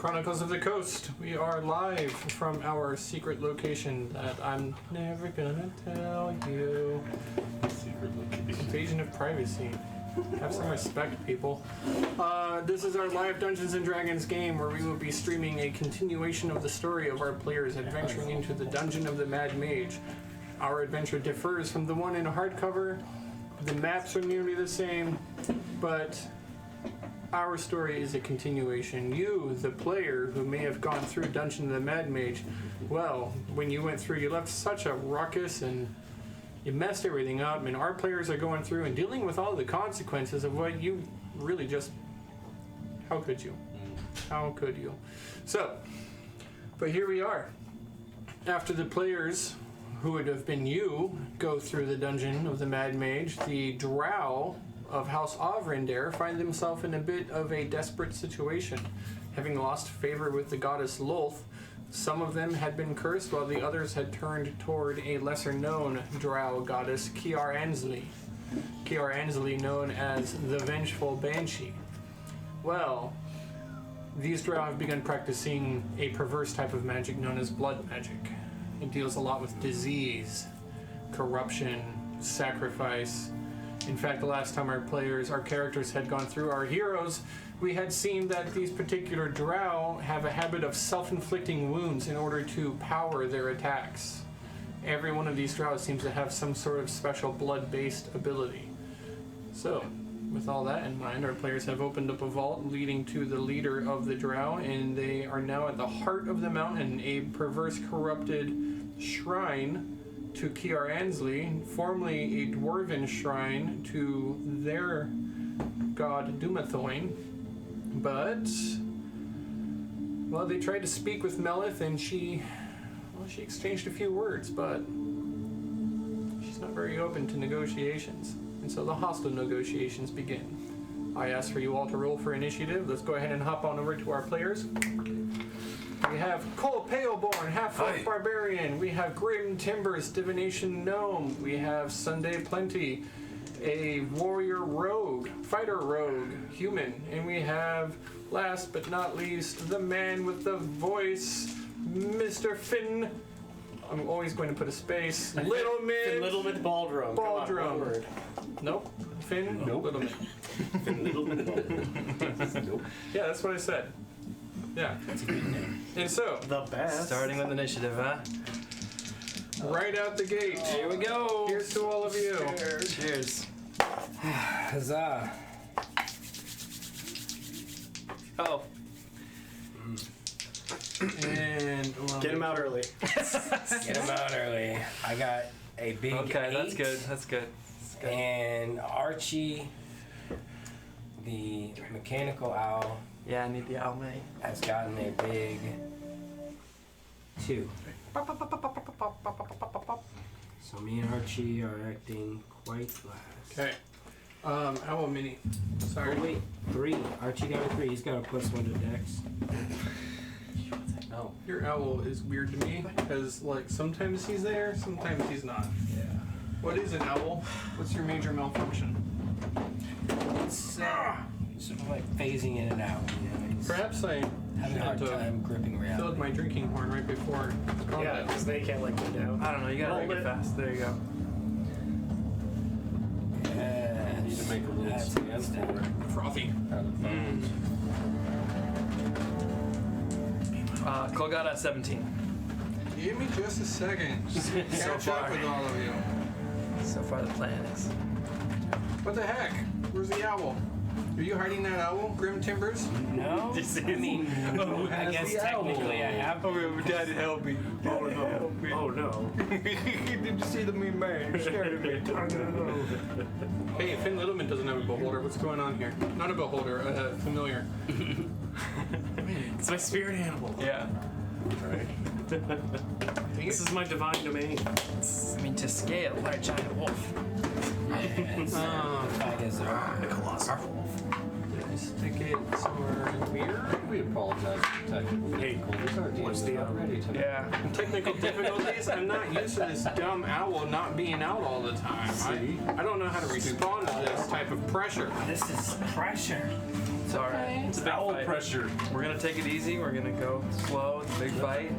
Chronicles of the Coast. We are live from our secret location that I'm never gonna tell you. Secret location. Invasion of privacy. Have some respect, people. This is our live Dungeons & Dragons game where we will be streaming a continuation of the story of our players adventuring into the Dungeon of the Mad Mage. Our adventure differs from the one in hardcover. The maps are nearly the same, but our story is a continuation. You, the player who may have gone through Dungeon of the Mad Mage, well, when you went through, you left such a ruckus and you messed everything up, and our players are going through and dealing with all the consequences of what you really just... How could you? How could you? So, but here we are. After the players, who would have been you, go through the Dungeon of the Mad Mage, the Drow of House Avrinder find themselves in a bit of a desperate situation. Having lost favor with the goddess Lolth, some of them had been cursed, while the others had turned toward a lesser-known Drow goddess, Kiar Ansley. Kiar Ansley, known as the Vengeful Banshee. Well, these Drow have begun practicing a perverse type of magic known as blood magic. It deals a lot with disease, corruption, sacrifice. In fact, the last time our characters had gone through, our heroes, we had seen that these particular Drow have a habit of self-inflicting wounds in order to power their attacks. Every one of these Drow seems to have some sort of special blood-based ability. So, with all that in mind, our players have opened up a vault leading to the leader of the Drow, and they are now at the heart of the mountain, a perverse, corrupted shrine to Kiar Ansley, formerly a dwarven shrine to their god Dumathoin. But, well, they tried to speak with Melith, and she exchanged a few words, but she's not very open to negotiations. And so the hostile negotiations begin. I ask for you all to roll for initiative. Let's go ahead and hop on over to our players. We have Cole Paleborn, half-orc barbarian. We have Grim Timbers, divination gnome. We have Sunday Plenty, a warrior rogue, fighter rogue, human. And we have, last but not least, the man with the voice, Mr. Finn. I'm always going to put a space. Littleman. Finn Littleman Baldrum. Baldrum. Nope. Finn. Nope. Littleman. Finn Littleman Baldrum. Nope. Yeah, that's what I said. Yeah. That's a good name. And so, The best. Starting with initiative, huh? right out the gate. Here we go. Here's to all of you. Cheers. Huzzah. Oh. And Get him out early. Get him out early. I got a big Okay, 8. that's good. That's good. And Archie, the mechanical owl, Yeah, I need the owl mate. has gotten a big 2. So me and Archie are acting quite last. okay. Owl Mini. Sorry. Oh wait, 3. Archie got a 3. He's got a +1 to Dex. No. Your owl is weird to me because, like, sometimes he's there, sometimes he's not. Yeah. What is an owl? What's your major malfunction? It's sort of like phasing in and out. You know, he's Perhaps I having a hard should time gripping have filled reality. my drinking horn right before Yeah, combat. because they can't let you down. I don't know. You gotta Roll make it it. fast. There you go. Yes. You need to make a little That's stand for it. Frothy. Out of bounds. Cole got a 17. Give me just a second. Catch far. up with all of you. So far, the plan is. What the heck? Where's the owl? Are you hiding that owl, Grim Timbers? No, I mean, I guess technically I have. Oh, Dad, help me. Oh no. Oh no. Did you see the mean man? You're scared of me. Hey, Finn Littleman doesn't have a beholder. What's going on here? Not a beholder, a familiar. It's my spirit animal. Yeah. Right. This is my divine domain. I mean, to scale, what a giant wolf. Yes. I guess so. A colossal wolf. Stick it somewhere weird. We apologize for technical Hey, difficulties. Our team what's is the not ready tonight. Yeah. Technical difficulties? I'm not used to this dumb owl not being out all the time. See? I don't know how to respond to this type of pressure. This is pressure. It's alright. It's a big Owl fight. pressure. We're gonna take it easy. We're gonna go slow. It's a big fight.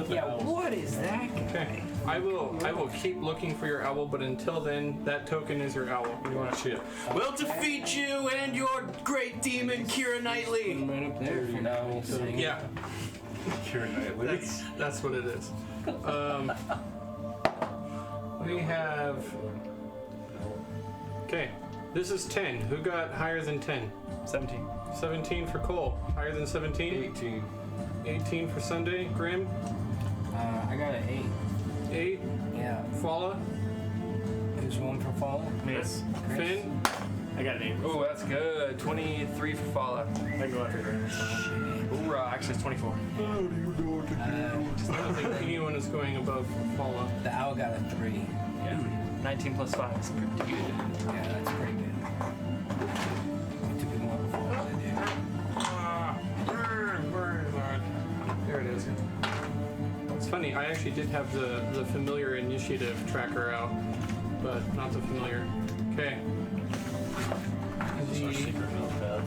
Yeah, what is that? Okay. I will keep looking for your owl, but until then, that token is your owl. You want to shit. We'll defeat you and your great demon, Kira Knightley. Right up there. Dirty owl. Yeah, Kira Knightley. that's what it is. We have. Okay, this is 10. Who got higher than 10? 17. 17 for Cole. Higher than 17? 18. 18 for Sunday. Grim. I got an 8. 8. Yeah. Fala. Who's one for fall? Miss. Finn. I got an 8. Oh, that's good. 23 for Fallout. I can go after her. Hoorah. Actually, it's 24. I don't think anyone is going above Fala. The owl got a 3. Yeah. 19 plus 5 is pretty good. Yeah, that's pretty good. You took it more before I did. There it is. It's funny, I actually did have the familiar initiative tracker out, but not the familiar. Okay. This is our secret notepad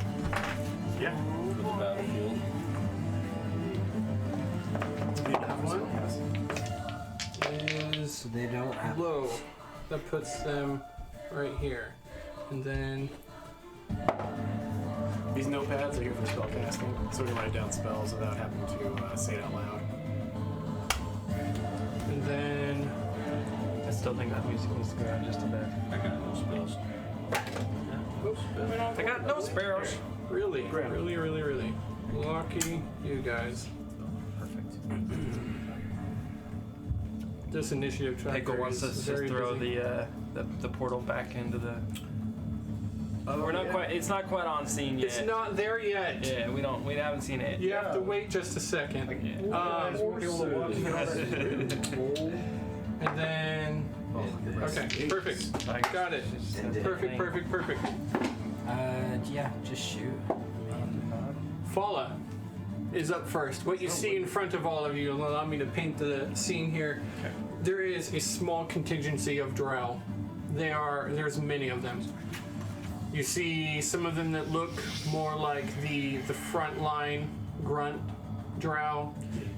Yeah. for the battlefield. That one is So they don't have. low. That puts them right here. And then, These notepads are here for spell casting, so we can write down spells without having to say it out loud. and then, I still think that music needs to go down just a bit. I got no spells. I got no sparrows. really, Grim. really. Lucky you guys. Perfect. This initiative tracker Pickle wants is us to very throw busy. the portal back into the. We're not quite. It's not quite on scene yet. It's not there yet. Yeah, we haven't seen it. You have to wait just a second. And then, okay, perfect. Like, Got it. Perfect. Yeah, just shoot. Fala is up first. What you see in front of all of you, and allow me to paint the scene here. There is a small contingency of drow. There's many of them. You see some of them that look more like the front line grunt drow.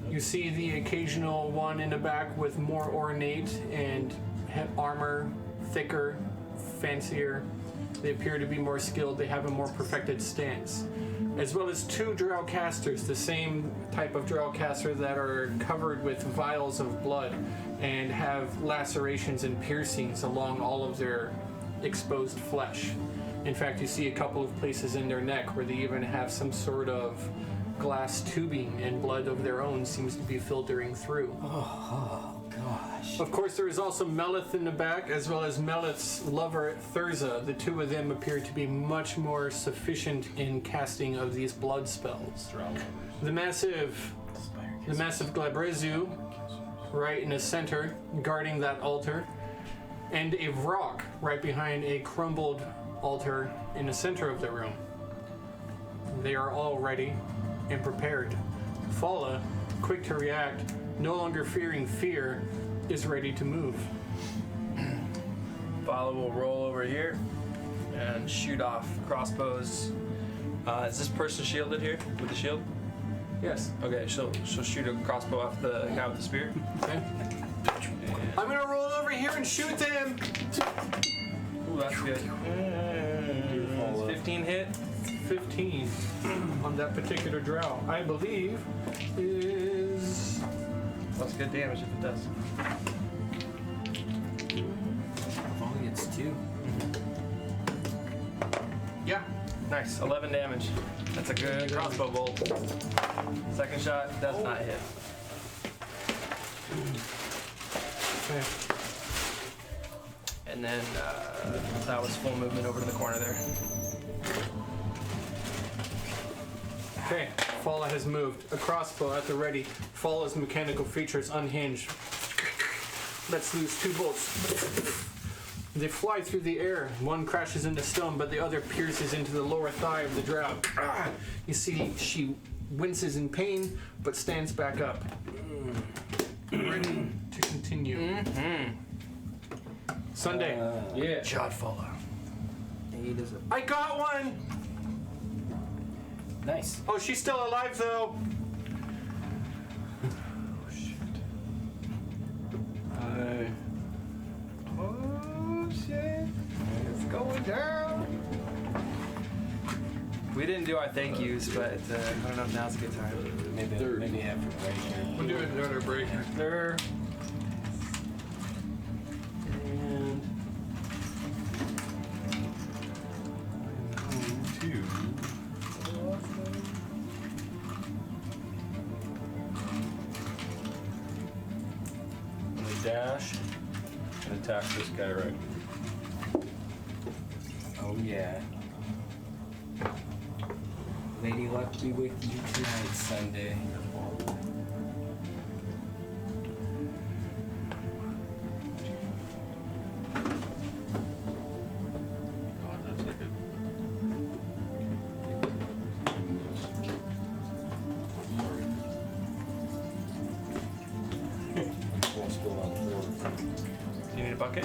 You see the occasional one in the back with more ornate and armor, thicker, fancier. They appear to be more skilled. They have a more perfected stance. As well as 2 drow casters, the same type of drow caster that are covered with vials of blood and have lacerations and piercings along all of their exposed flesh. In fact, you see a couple of places in their neck where they even have some sort of glass tubing, and blood of their own seems to be filtering through. Oh gosh. Of course, there is also Melith in the back, as well as Melith's lover, Thurza. The 2 of them appear to be much more sufficient in casting of these blood spells. The massive Glabrezu, right in the center, guarding that altar, and a rock right behind a crumbled altar in the center of the room. They are all ready and prepared. Fala, quick to react, no longer fearing fear, is ready to move. Follow will roll over here and shoot off crossbows. Is this person shielded here with the shield? Yes. Okay, she'll shoot a crossbow off the guy with the spear. Okay. I'm gonna roll over here and shoot them. Ooh, that's good. It's 15 hit. 15 on that particular drow, I believe, is That's good damage if it does. Only it's 2. yeah. Nice, 11 damage. That's a good crossbow bolt. Second shot does not hit. Okay. And then that was full movement over to the corner there. Okay. Fala has moved. A crossbow at the ready. Fala's mechanical features unhinged. Lets loose 2 bolts. They fly through the air. One crashes into stone, but the other pierces into the lower thigh of the drow. You see, she winces in pain, but stands back up. Ready to continue. Sunday. Yeah. Shot Fala. 8 is a. I got one! Nice. Oh, she's still alive though. Oh shit. Oh shit. It's going down. We didn't do our thank yous, but I don't know if now's a good time. Maybe after break here. We'll do it during our break. There. And I'm going to dash and attack this guy right. Oh yeah. Lady Luck be with you tonight, Sunday. God, that's like a. Sorry. Still on 4. Do you need a bucket?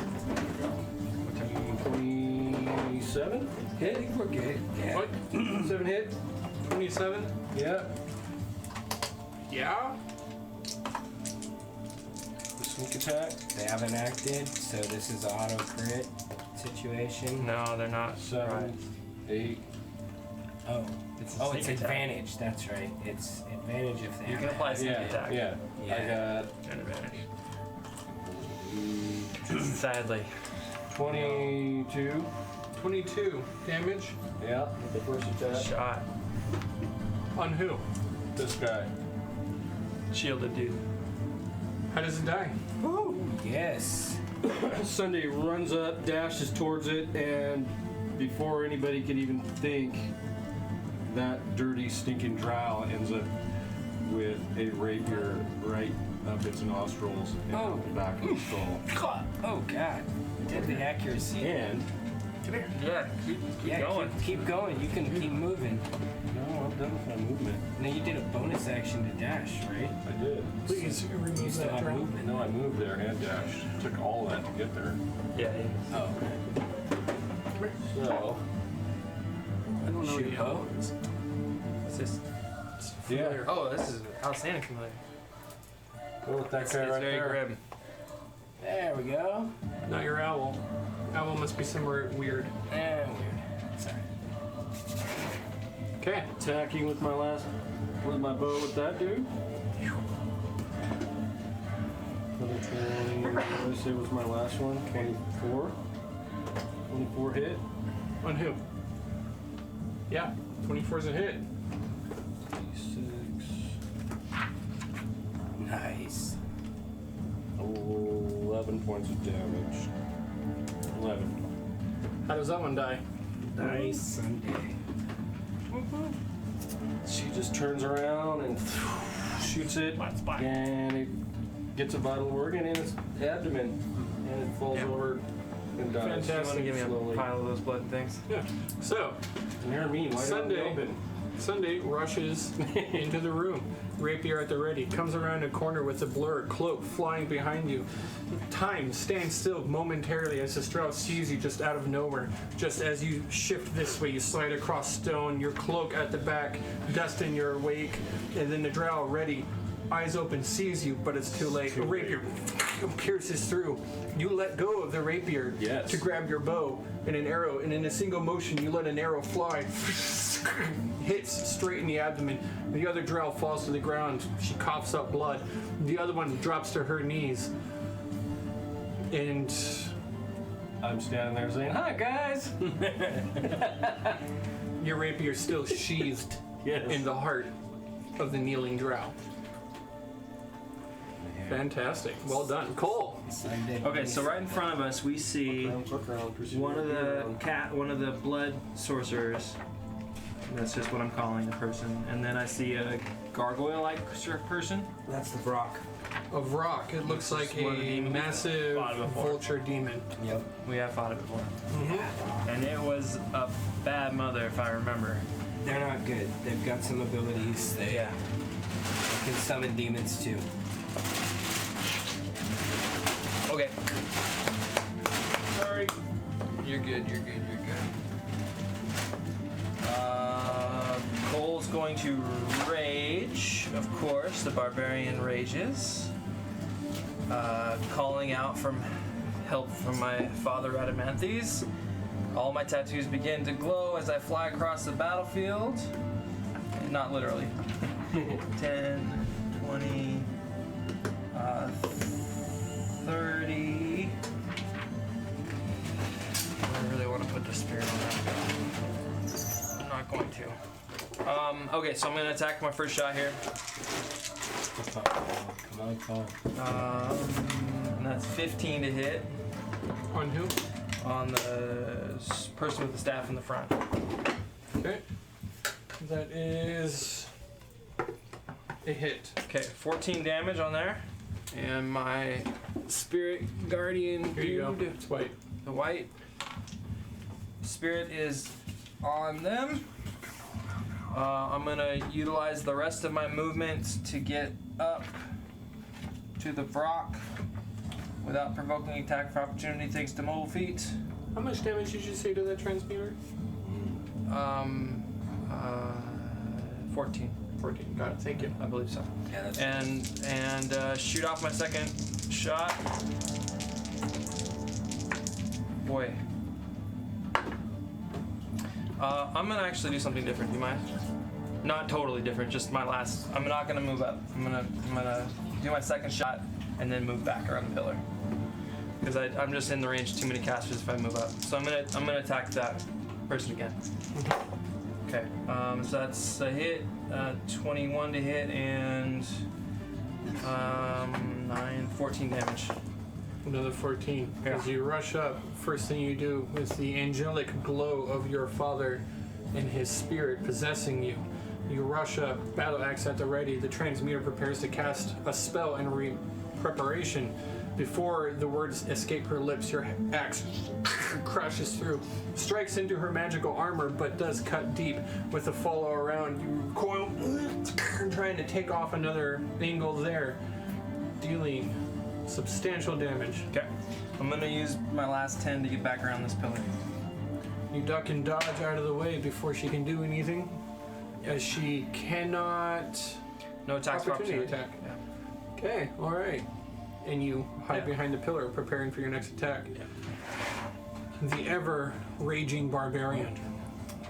27? Hey, we're good. Yeah. What? 7 hit? 27? Yeah. Yeah? The sneak attack? They haven't acted, so this is auto crit situation. No, they're not. 7, 8. Oh. It's a Oh, it's sneak attack. advantage. That's right. It's advantage if they You can have apply sneak Yeah, attack. yeah. Yeah. An advantage. Sadly. 22. 22 damage. Yeah, with the first attack. Shot. On who? This guy. Shielded dude. How does it die? Yes. Sunday runs up, dashes towards it, and before anybody could even think, that dirty, stinking drow ends up with a rapier right up its nostrils and Oh. the back of the skull. Oh god. Deadly accuracy. And Come here. Yeah, keep Yeah, going. keep going. You can keep moving. no, I'm done with my movement. Now you did a bonus action to dash, right? I did. Please You remove still that have drone. movement. No, I moved there and dashed. Took all that to get there. Yeah. Oh. So, I don't know Shoot what bow? it is. What's this? yeah, Oh, this is outstanding familiar. go with that It's, guy it's right very there. grim. There we go. Not your owl. Owl must be somewhere weird. Weird. Sorry. Okay. Attacking with my bow with that dude. Another 20. What did I say was my last one? 24. 24 hit. On who? Yeah. 24's a hit. 6. Nice. 11 points of damage. 11. How does that one die? Nice Sunday. She just turns around and shoots it, and it gets a vital organ in its abdomen, and it falls Yeah. over and dies. You want to Fantastic. give me Slowly. a pile of those blood things? Yeah. So, And you're mean. Why Sunday. don't we open? Sunday rushes into the room, rapier at the ready, comes around a corner with a blur, cloak flying behind you. Time stands still momentarily as the Strauss sees you just out of nowhere. Just as you shift this way, you slide across stone, your cloak at the back, dust in your wake, and then the drow ready, eyes open, sees you, but it's too late. A rapier pierces through. You let go of the rapier Yes. to grab your bow and an arrow, and in a single motion, you let an arrow fly. Hits straight in the abdomen. The other drow falls to the ground. She coughs up blood. The other one drops to her knees. And I'm standing there saying, "Hi guys." your rapier still sheathed Yes. in the heart of the kneeling drow. Fantastic. Well done. Cole. Sunday. Okay, so right in front of us we see Look around, proceed one of around. one of the blood sorcerers. That's just what I'm calling the person. And then I see a gargoyle-like person. That's the Brock. Of rock. It looks like one of the a demons massive fought before. vulture demon. Yep. We have fought it before. And it was a bad mother, if I remember. They're not good. They've got some abilities. They can summon demons too. Okay. Sorry. You're good. Cole's going going to rage, of course. The barbarian rages, calling out from help from my father Adamanthes. All my tattoos begin to glow as I fly across the battlefield. Not literally. 10, 20, 30. I really want to put the spirit on that. I'm not going to. Okay, so I'm going to attack my first shot here. Come on. And that's 15 to hit On who? on the person with the staff in the front. Okay. That is a hit. Okay, 14 damage on there. And my spirit guardian Here you go. dude, It's white. the white spirit is on them. I'm gonna utilize the rest of my movement to get up to the rock without provoking attack of opportunity thanks to mobile feet. How much damage did you say to that transmuter? 14, 14. Got it. Thank you. I believe so. Yeah, that's And shoot off my second shot. Boy. I'm gonna actually do something different. Do you mind? Not totally different. Just my last. I'm not gonna move up. I'm gonna do my second shot and then move back around the pillar because I'm just in the range of too many casters if I move up. So I'm gonna attack that person again. Okay. So that's a hit. 21 to hit and 14 damage. Another 14. Yeah. As you rush up, first thing you do is the angelic glow of your father and his spirit possessing you. You rush up, battle axe at the ready. The transmuter prepares to cast a spell in preparation. Before the words escape her lips, your axe crashes through, strikes into her magical armor, but does cut deep. With a follow around, you recoil, trying to take off another angle there, dealing substantial damage. Okay. I'm gonna use my last 10 to get back around this pillar. You duck and dodge out of the way before she can do anything, as she cannot No attacks for opportunity opportunity. attack. Okay, all right. And you hide behind the pillar, preparing for your next attack. The ever raging barbarian.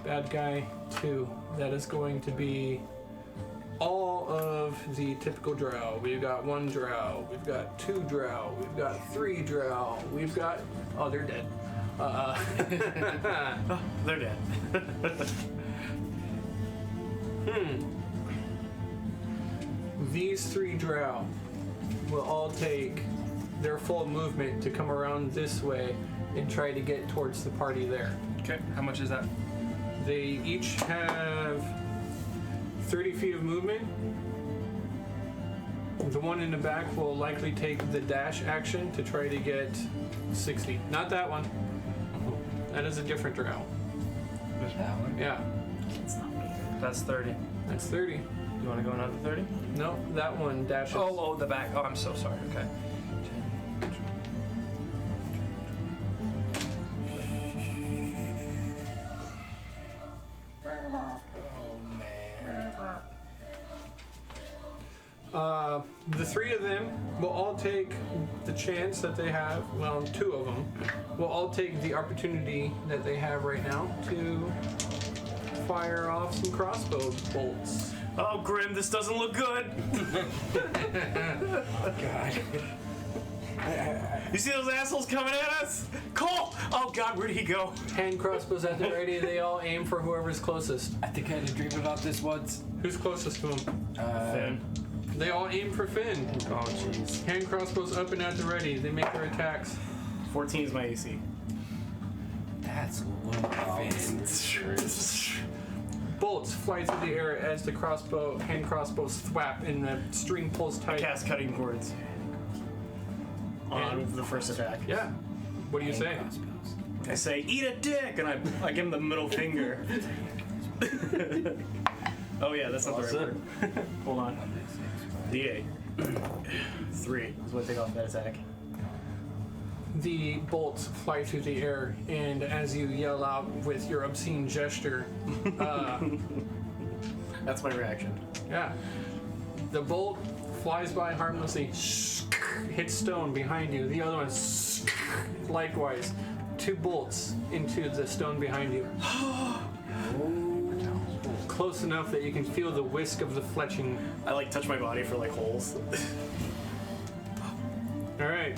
Bad guy 2. That is going to be all of the typical drow. We've got 1 drow. We've got 2 drow. We've got 3 drow. We've got... Oh, they're dead. They're dead. These 3 drow will all take their full movement to come around this way and try to get towards the party there. Okay. How much is that? They each have 30 feet of movement. The one in the back will likely take the dash action to try to get 60. Not that one. That is a different drow. that one. Yeah, That's 30. that's 30. You want to go another 30? No, that one dashes. Oh, the back. Oh, I'm so sorry. Okay. The 3 of them will all take the chance that they have, well, 2 of them will all take the opportunity that they have right now to fire off some crossbow bolts. Oh, Grim, this doesn't look good. God. You see those assholes coming at us? Cole! Oh, God, where'd he go? Hand crossbows at the ready, they all aim for whoever's closest. I think I had a dream about this once. Who's closest to him? Finn. They all aim for Finn. Oh, jeez. Hand crossbows up and at the ready, they make their attacks. 14 is my AC. That's low, Finn. Bolts fly through the air as the hand crossbows thwap and the string pulls tight. Cast cutting cords. On the first attack. Yeah. What do you say? I say, eat a dick! And I give him the middle finger. Oh, yeah, that's not the right word. Hold on. D8. 3 is what I take off that attack. The bolts fly through the air, and as you yell out with your obscene gesture, That's my reaction. Yeah. The bolt flies by harmlessly, hits stone behind you. The other one, likewise. 2 bolts into the stone behind you. Close enough that you can feel the whisk of the fletching. I like touch my body for like holes. All right.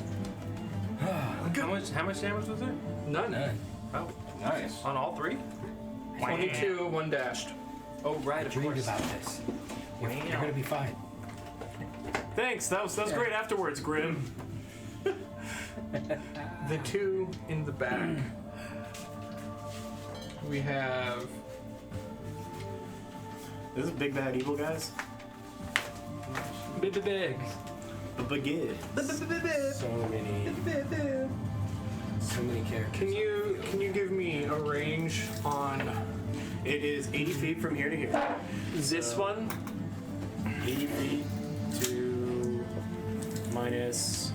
How much damage was there? None. Oh, Nice. on all 3? 22, 1 dashed. Oh, right, of Dreamed course. about this. You're gonna be fine. Thanks. That was great afterwards, Grim. The 2 in the back. We have This is Big Bad Evil, guys. Big. The baguette. So many characters. Can you give me a range on It is 80 feet from here to here. this one? 80 feet to minus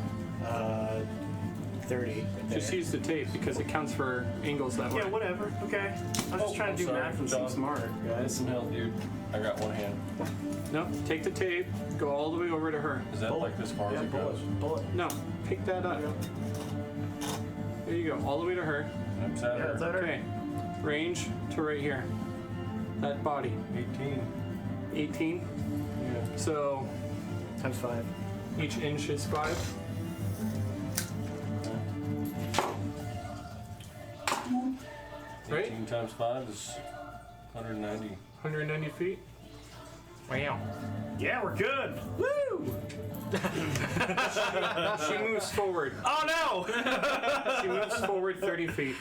30. Just use the tape because it counts for angles that way. Yeah, whatever. Okay. I was just trying to do math and seem smart, Guys, guys. some help, dude. I got one hand. No, take the tape, go all the way over to her. Is that like as far as it goes? Bullet. No, pick that up. There you go, all the way to her. I'm sad. Yeah, is that her? Okay, range to right here. That body, 18. 18. Yeah. So Times 5. each inch is 5. Right? 18 times 5 is 190. 190 feet. Wow. Yeah, we're good. Woo! She moves forward. Oh no! She moves forward 30 feet.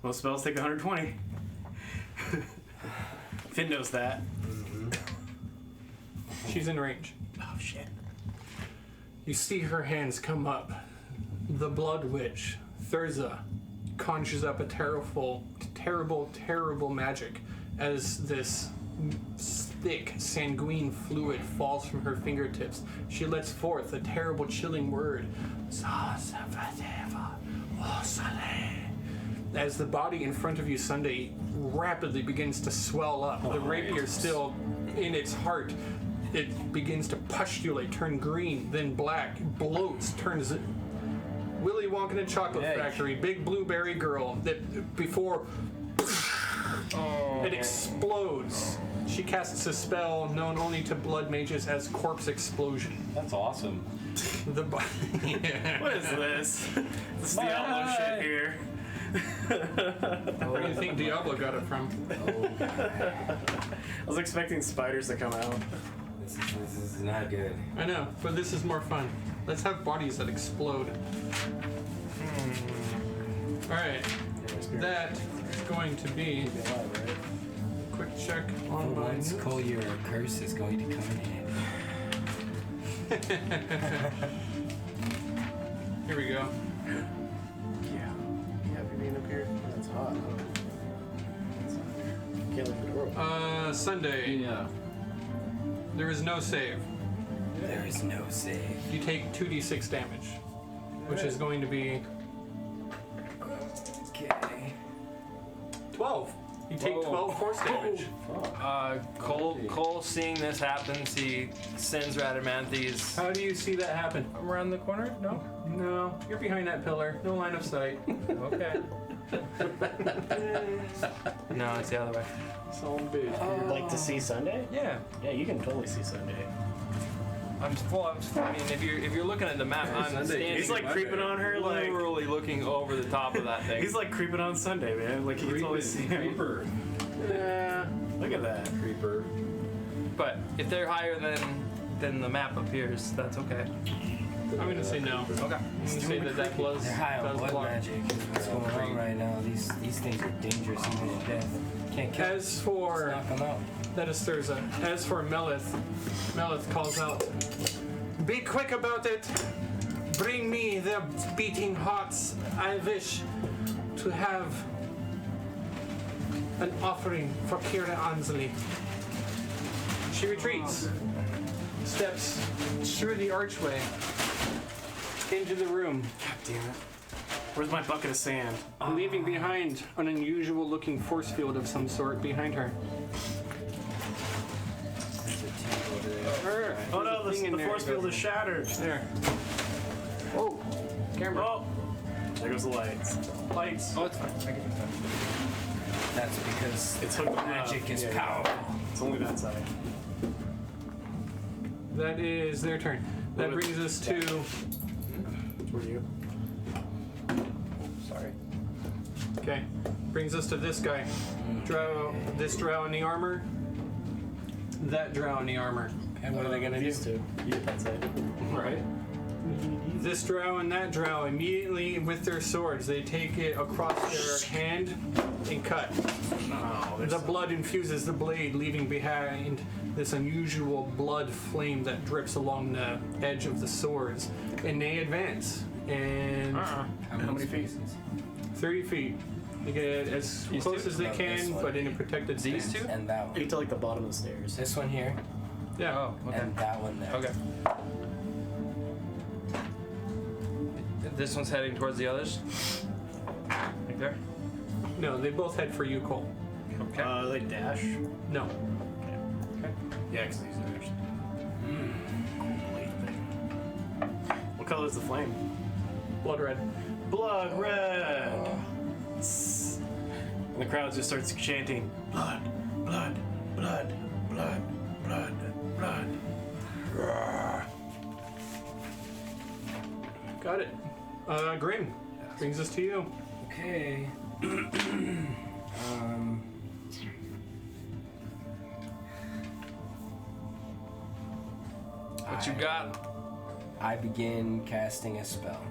Most spells take 120. Finn knows that. She's in range. Oh shit. You see her hands come up. The Blood Witch, Thurza, conjures up a terrible magic as this thick, sanguine fluid falls from her fingertips. She lets forth a terrible, chilling word. As the body in front of you, Sunday, rapidly begins to swell up. The rapier still in its heart. It begins to pustulate, turn green, then black, bloats, turns Willy Wonka and Chocolate Factory, Big Blueberry Girl, that before it explodes. She casts a spell known only to blood mages as Corpse Explosion. That's awesome. The body. What is this? This is Diablo shit here. Where do you think Diablo got it from? I was expecting spiders to come out. This is not good. I know, but this is more fun. Let's have bodies that explode. Alright, that is going to be a quick check on my Once Cole, your curse is going to come in handy. Here we go. Yeah. You happy being up here? It's hot. Can't leave the door open. Sunday. Yeah. There is no save. There is no save. You take 2d6 damage, which is going to be Okay. 12. You take Whoa. 12 force damage. Cole, seeing this happen, he sends Radamanthus How do you see that happen? around the corner. No. No, you're behind that pillar. No line of sight. Okay. No, it's the other way. So big. You'd like to see Sunday? Yeah. Yeah, you can totally see Sunday. I mean, if you're looking at the map, I'm standing. He's like creeping on her, like literally looking over the top of that thing. he's like creeping on Sunday, man. Like he can totally see him. Creeper. Yeah. Look at that. Creeper. But if they're higher than the map appears, that's okay. I'm gonna say no. Okay. I'm gonna say that blows. They're high on does blood block. magic. What's going on right now? These things are dangerous even to death. Can't kill them. As Just for knock them out. that is Thurza. As for Melith calls out, "Be quick about it! Bring me the beating hearts. I wish to have an offering for Kira Ansley." She retreats, steps through the archway into the room. God damn it. Where's my bucket of sand? leaving behind an unusual looking force field of some sort behind her. There's a tube over there. Oh no, There's a thing in the there. force field is shattered. There. Oh, camera. Oh, there goes the lights. Lights. Oh, it's fine. I can do that. That's because It's hooked up. magic is Yeah, powerful. It's only that side. That is their turn. That brings us to. Toward you. Sorry. Okay. Brings us to this guy. Drow. This drow in the armor. That drow in the armor. And what are they gonna do? These two. You get that side. Right. This drow and that drow immediately with their swords, they take it across their hand and cut. Oh, The blood infuses the blade, leaving behind this unusual blood flame that drips along the edge of the swords. And they advance. And How many feet? 30 feet. They get as close as they No, this can, one. but in a protected These stance. two? And that one. Eight to like the bottom of the stairs. This one here, Yeah. Oh, okay. and that one there. Okay. This one's heading towards the others. Right there. No, they both head for you, Cole. Okay. They dash. No. Yeah, because these are actually. Blade thing. What color is the flame? Blood red. Blood red. And the crowd just starts chanting, blood, blood, blood, blood, blood, blood. Got it. Grim. Brings us to you. Okay. What you got? I begin casting a spell.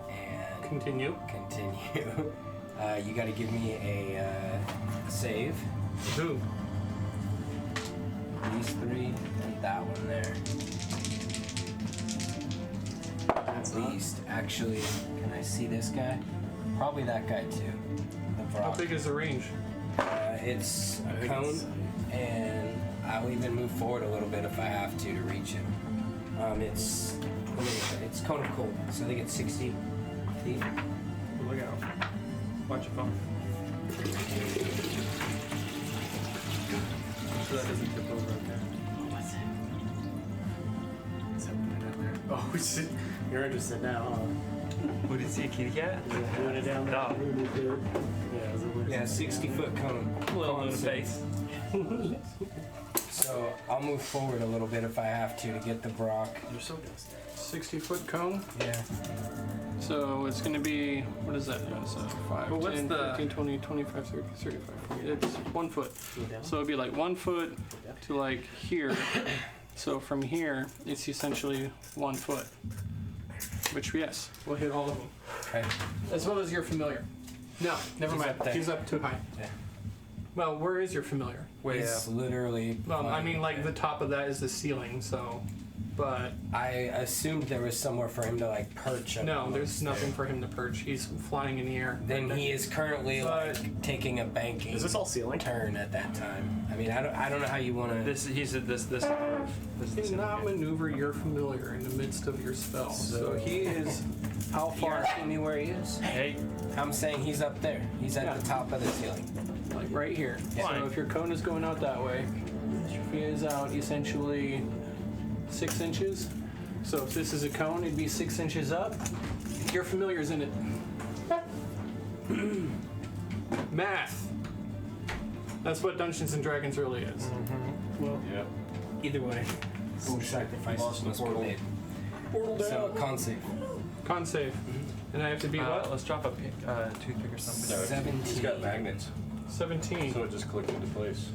And Continue. continue. You gotta give me a save. Who? These three and that one there. That's At least, actually, can I see this guy? Probably that guy too. The How Vrock. big is the range? It's a cone, and I'll even move forward a little bit if I have to reach him. It's cone of cold, so they get 60 feet. Look out. Watch your phone. So that doesn't tip over, okay? Oh, shit. You're interested now, huh? What did you see, a kitty cat? Doing it down there. No. Yeah, is it Yeah, 60-foot cone. A little cone in the save. face. So I'll move forward a little bit if I have to get the Brock. You're so dusty. 60-foot cone. Yeah. So it's going to be, what is that? So 5, Well, what's 10, the- 15, 20, 25, 30, 35, 40. It's 1 foot. Go down. So it'd be like 1 foot to like here. So from here, it's essentially 1 foot. Which, yes, we'll hit all of them. Okay. As well as your familiar. No, never He's mind. up there. He's up too high. Yeah. Well, where is your familiar? Way up. It's literally. Well, I mean, like the top of that is the ceiling, so. But I assumed there was somewhere for him to like perch. up no, amongst there's nothing there. for him to perch. He's flying in the air. Then he is currently But- like taking a banking Is this all ceiling? turn at that time. I mean, I don't know how you want to. This, he said this is the roof. This is the Cannot maneuver your familiar in the midst of your spell. So he is how You're far? asking me where he is? Hey, I'm saying he's up there. He's at Yeah. the top of the ceiling. Like right here. Yeah. So if your cone is going out that way, he is out essentially 6 inches. So if this is a cone, it'd be 6 inches up. Your familiar's in it. Math. That's what Dungeons and Dragons really is. Yep. Either way, sacrifices must be made. So con save. Con save. And I have to be what? let's drop a toothpick or something. 17. He's got magnets, 17. so it just clicked into place.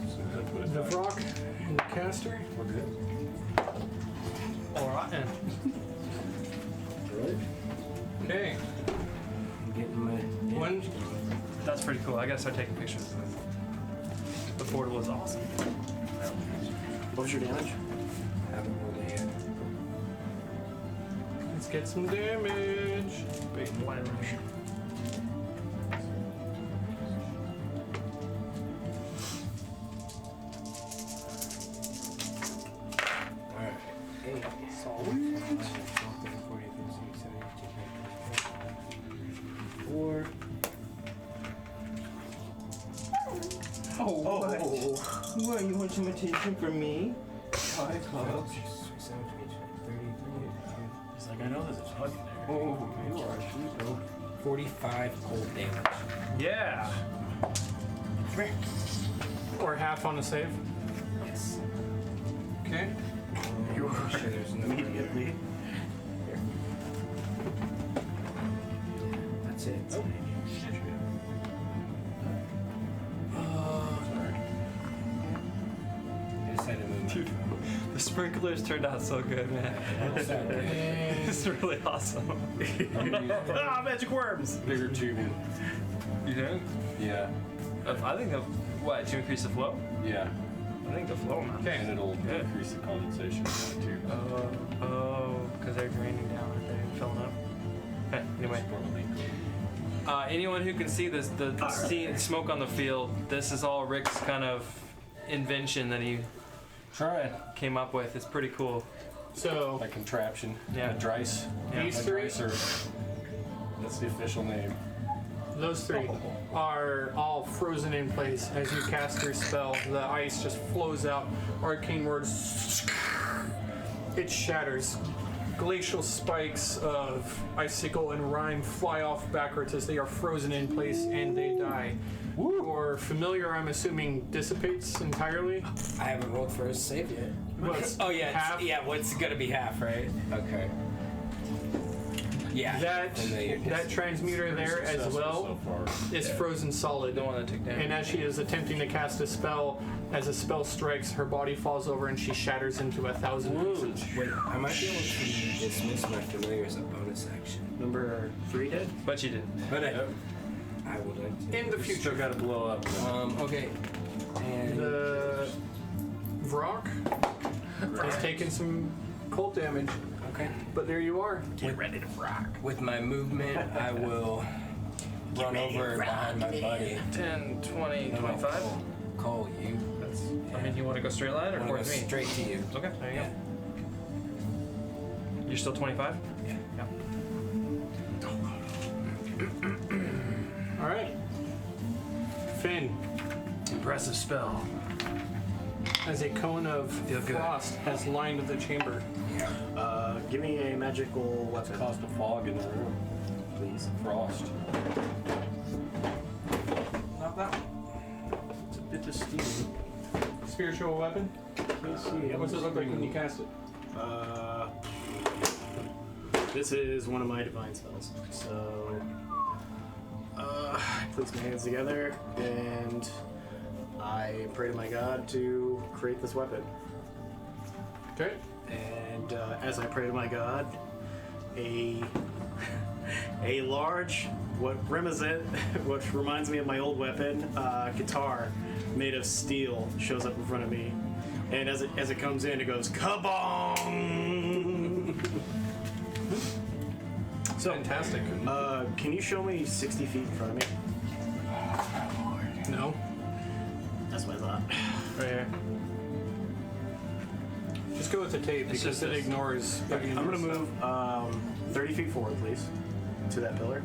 So that's what it's The at. rock and the caster. We're good. Alright then. Right? Okay. I'm getting my. One. That's pretty cool. I gotta start taking pictures. The portal is awesome. What was your damage? Haven't rolled it yet. Let's get some damage. Wait, why am I- Alright. 8. What, you want some attention from me? Hi, Club. He's like, I know there's a bug in there. Oh, you are sweet, bro. 45 cold damage. Yeah. Or half on a save. Yes. Okay. You I'm sure there's no immediately. That's it. I decided to move. Dude, the sprinklers turned out so good, man. It's really awesome. Ah, magic worms! Bigger tubing. You think? Yeah. I think of what to increase the flow. Yeah. I think the flow amount. And it'll Good. increase the condensation too. Because they're draining down, aren't they? Filling up. Okay, anyway. Anyone who can see this, the smoke on the field, this is all Rick's kind of invention that he came up with. It's pretty cool. So Like contraption. Yeah. A Drice. Yeah. these A three, Dricer. That's the official name. those three are all frozen in place. As you cast your spell, the ice just flows out. Arcane words. It shatters. Glacial spikes of icicle and rime fly off backwards as they are frozen in place and they die. Your familiar, I'm assuming, dissipates entirely. I haven't rolled for a save yet. What's Oh yeah, half? what's gonna be half, right? Okay. Yeah. That transmuter there as well is frozen solid. The one that took damage. And as she is attempting to cast a spell, as a spell strikes, her body falls over and she shatters into 1,000 pieces. Wait, I might be able to dismiss my familiar as a bonus action. Number 3 dead? But you did. But I would like to. In the Still future, gotta blow up. Okay. And the Vrock has taken some cold damage, okay. but there you are. Get ready to rock. With my movement, I will run over behind my buddy. 10, 20, 25. Cole, you. I mean, you want to go straight line or I'm gonna towards go me? straight to you. Okay, there you Yeah. go. You're still 25? Yeah. All right. Finn, Impressive spell. as a cone of Feel good. frost has lined the chamber. Give me a magical Let's weapon, cause the fog in the room. please. Frost. Not that It's a bit of steam. spiritual weapon. What's it look like when you cast it? This is one of my divine spells. So, I place my hands together and I pray to my god to create this weapon. Okay. And as I pray to my god, a large, what reminds me of my old weapon, guitar made of steel shows up in front of me. And as it comes in, it goes kabong. So, Fantastic. can you show me 60 feet in front of me? No. That's what I thought. Right here. Just go with the tape It's because just it this. ignores. I'm gonna move 30 feet forward, please, to that pillar.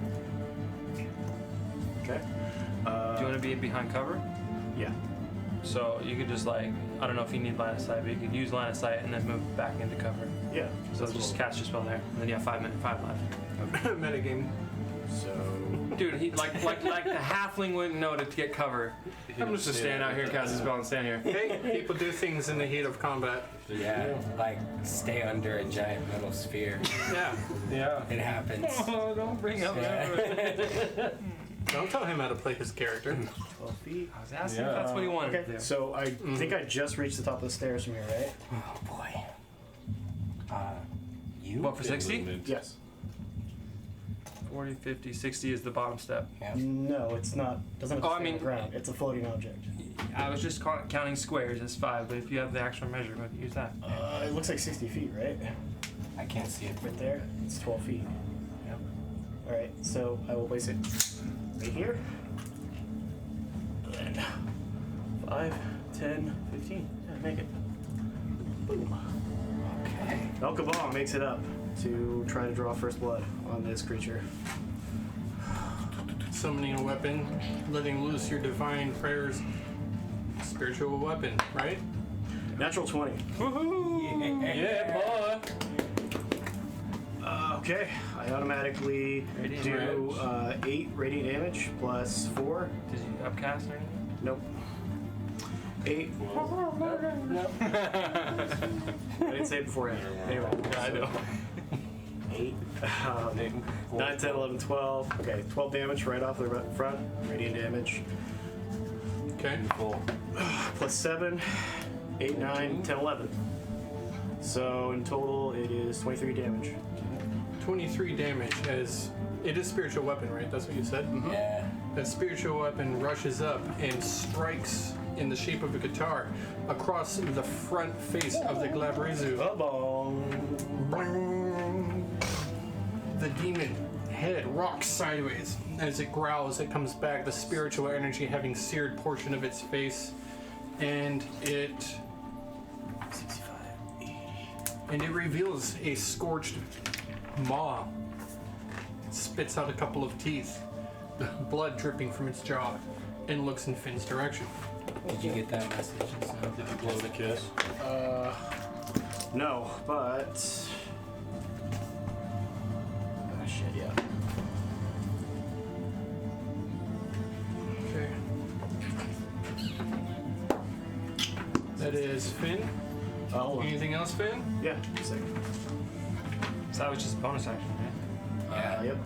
Okay. Do you want to be behind cover? Yeah. So you could just like, I don't know if you need line of sight, but you could use line of sight and then move back into cover. Yeah. So just cast your spell there, and then you have 5 left. Metagame. So. Dude, he like the halfling wouldn't know to get cover. I'm just gonna stand out here and cast a spell and stand here. Hey, people do things in the heat of combat. Yeah, like stay under a giant metal sphere. Yeah. Yeah. It happens. Oh, don't bring up that. Don't tell him how to play his character. 12 feet. I was asking if that's what he wanted to Okay. do. So I think I just reached the top of the stairs from here, right? Oh boy. You? What, for 60? Yes. 40, 50, 60 is the bottom step. Yeah. No, it's not. Doesn't have to Oh, I stay on mean- the ground. It's a floating object. I was just counting squares as 5, but if you have the actual measurement, use that. It looks like 60 feet, right? I can't see it. Right there. It's 12 feet. Yep. All right. So I will place it right here. And 5, 10, 15. Yeah, make it. Boom. Okay. El Cabal makes it up to try to draw first blood on this creature. Summoning a weapon, letting loose your divine prayers. Spiritual weapon, right? Natural 20. Yeah, boy. Okay, I automatically Radiant do 8 radiant damage plus 4. Did you upcast or anything? Nope. 8. I didn't say it beforehand. Anyway, I know. 8. 9, 10, 11, 12. Okay, 12 damage right off the front. Radiant damage. Okay. Plus 7, 8, 9, 10, 11. So in total, it is 23 damage. 23 damage as it is spiritual weapon, right? That's what you said? Yeah. That spiritual weapon rushes up and strikes in the shape of a guitar across the front face of the Glabrizu. The demon head rocks sideways. As it growls, it comes back, the spiritual energy having seared portion of its face, and it reveals a scorched maw. It spits out a couple of teeth, blood dripping from its jaw, and looks in Finn's direction. Did you get that message? Did you blow the kiss? No, but... Ah, shit, yeah. Okay. That is Finn. Oh, Anything else, Finn? yeah, sick. So that was just a bonus action, right? Yep.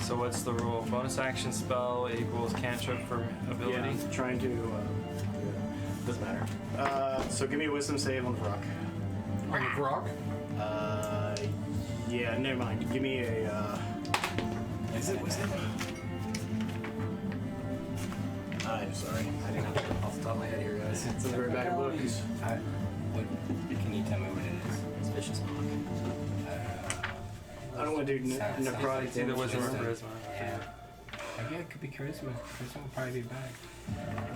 So what's the rule? Bonus action spell equals cantrip for ability? Yeah, I'm trying to... doesn't matter. So give me a wisdom save on the rock. On the rock? Yeah, never mind. Give me a... Is it wisdom? I'm sorry. I didn't have it off the top of my head here, guys. It's in the very back of the book. Can you tell me what it is? Suspicious mark. I don't want to do necrotic It's either damage. wisdom or charisma. Yeah. Yeah, it could be charisma. Charisma will probably be back.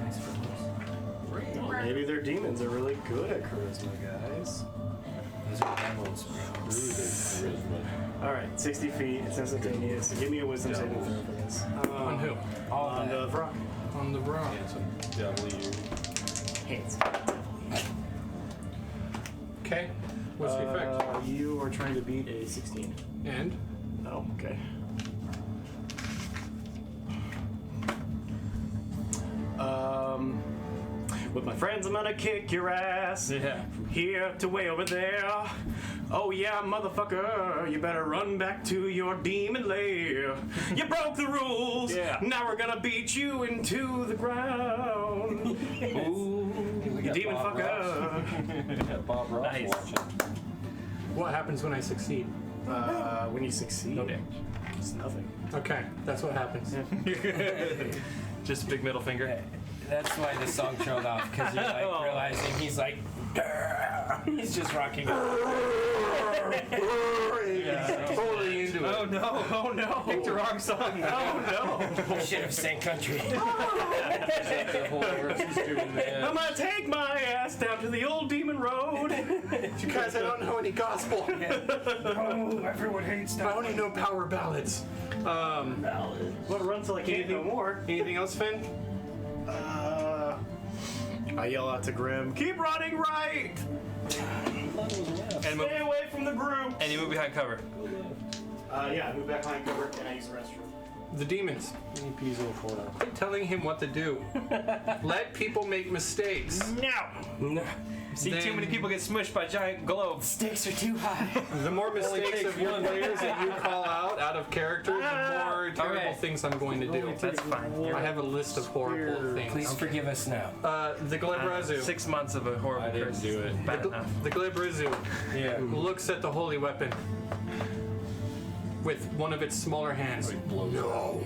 Nice for those. Well, maybe their demons are really good at charisma, guys. Those are devils, bro. Alright, 60 feet. It's instantaneous. Give me a wisdom saving throw for this. On who? On the rock. On the rock. Hands. Okay. What's the effect? You are trying to beat a 16. And? Oh, okay. With my friends, I'm gonna kick your ass. Yeah. From here to way over there. Oh yeah, motherfucker, you better run back to your demon lair. You broke the rules. Yeah. Now we're gonna beat you into the ground. Ooh, you demon fucker. Bob Ross Nice. watching. What happens when I succeed? When you succeed, No damage. it's nothing. Okay, that's what happens. Just big middle finger. That's why the song trailed off, because you're like realizing he's like, he's just rocking. Totally into it. Oh no! Oh no! Picked the wrong song. Oh no! I should have sang country. The whole verse is doing that. I'm gonna take my ass down to the old demon road. You guys, I don't know any gospel. Oh, everyone hates I only know power ballads. Want to run till I can't no more. Anything else, Finn? I yell out to Grim, keep running right! And move, Stay away from the group! and you move behind cover. Yeah, I move back behind cover and I use the restroom. The demons. Quit telling him what to do. Let people make mistakes. No! See Then- too many people get smushed by giant globes. Stakes are too high. The more mistakes of your players that you call out of character, the more terrible Okay. things I'm going to do. That's fine. I have a list of horrible things. Please forgive us now. The Glabrazu. 6 months of a horrible I didn't curse. do it. Bad enough. The Glabrazu Yeah. looks at the holy weapon with one of its smaller hands. No.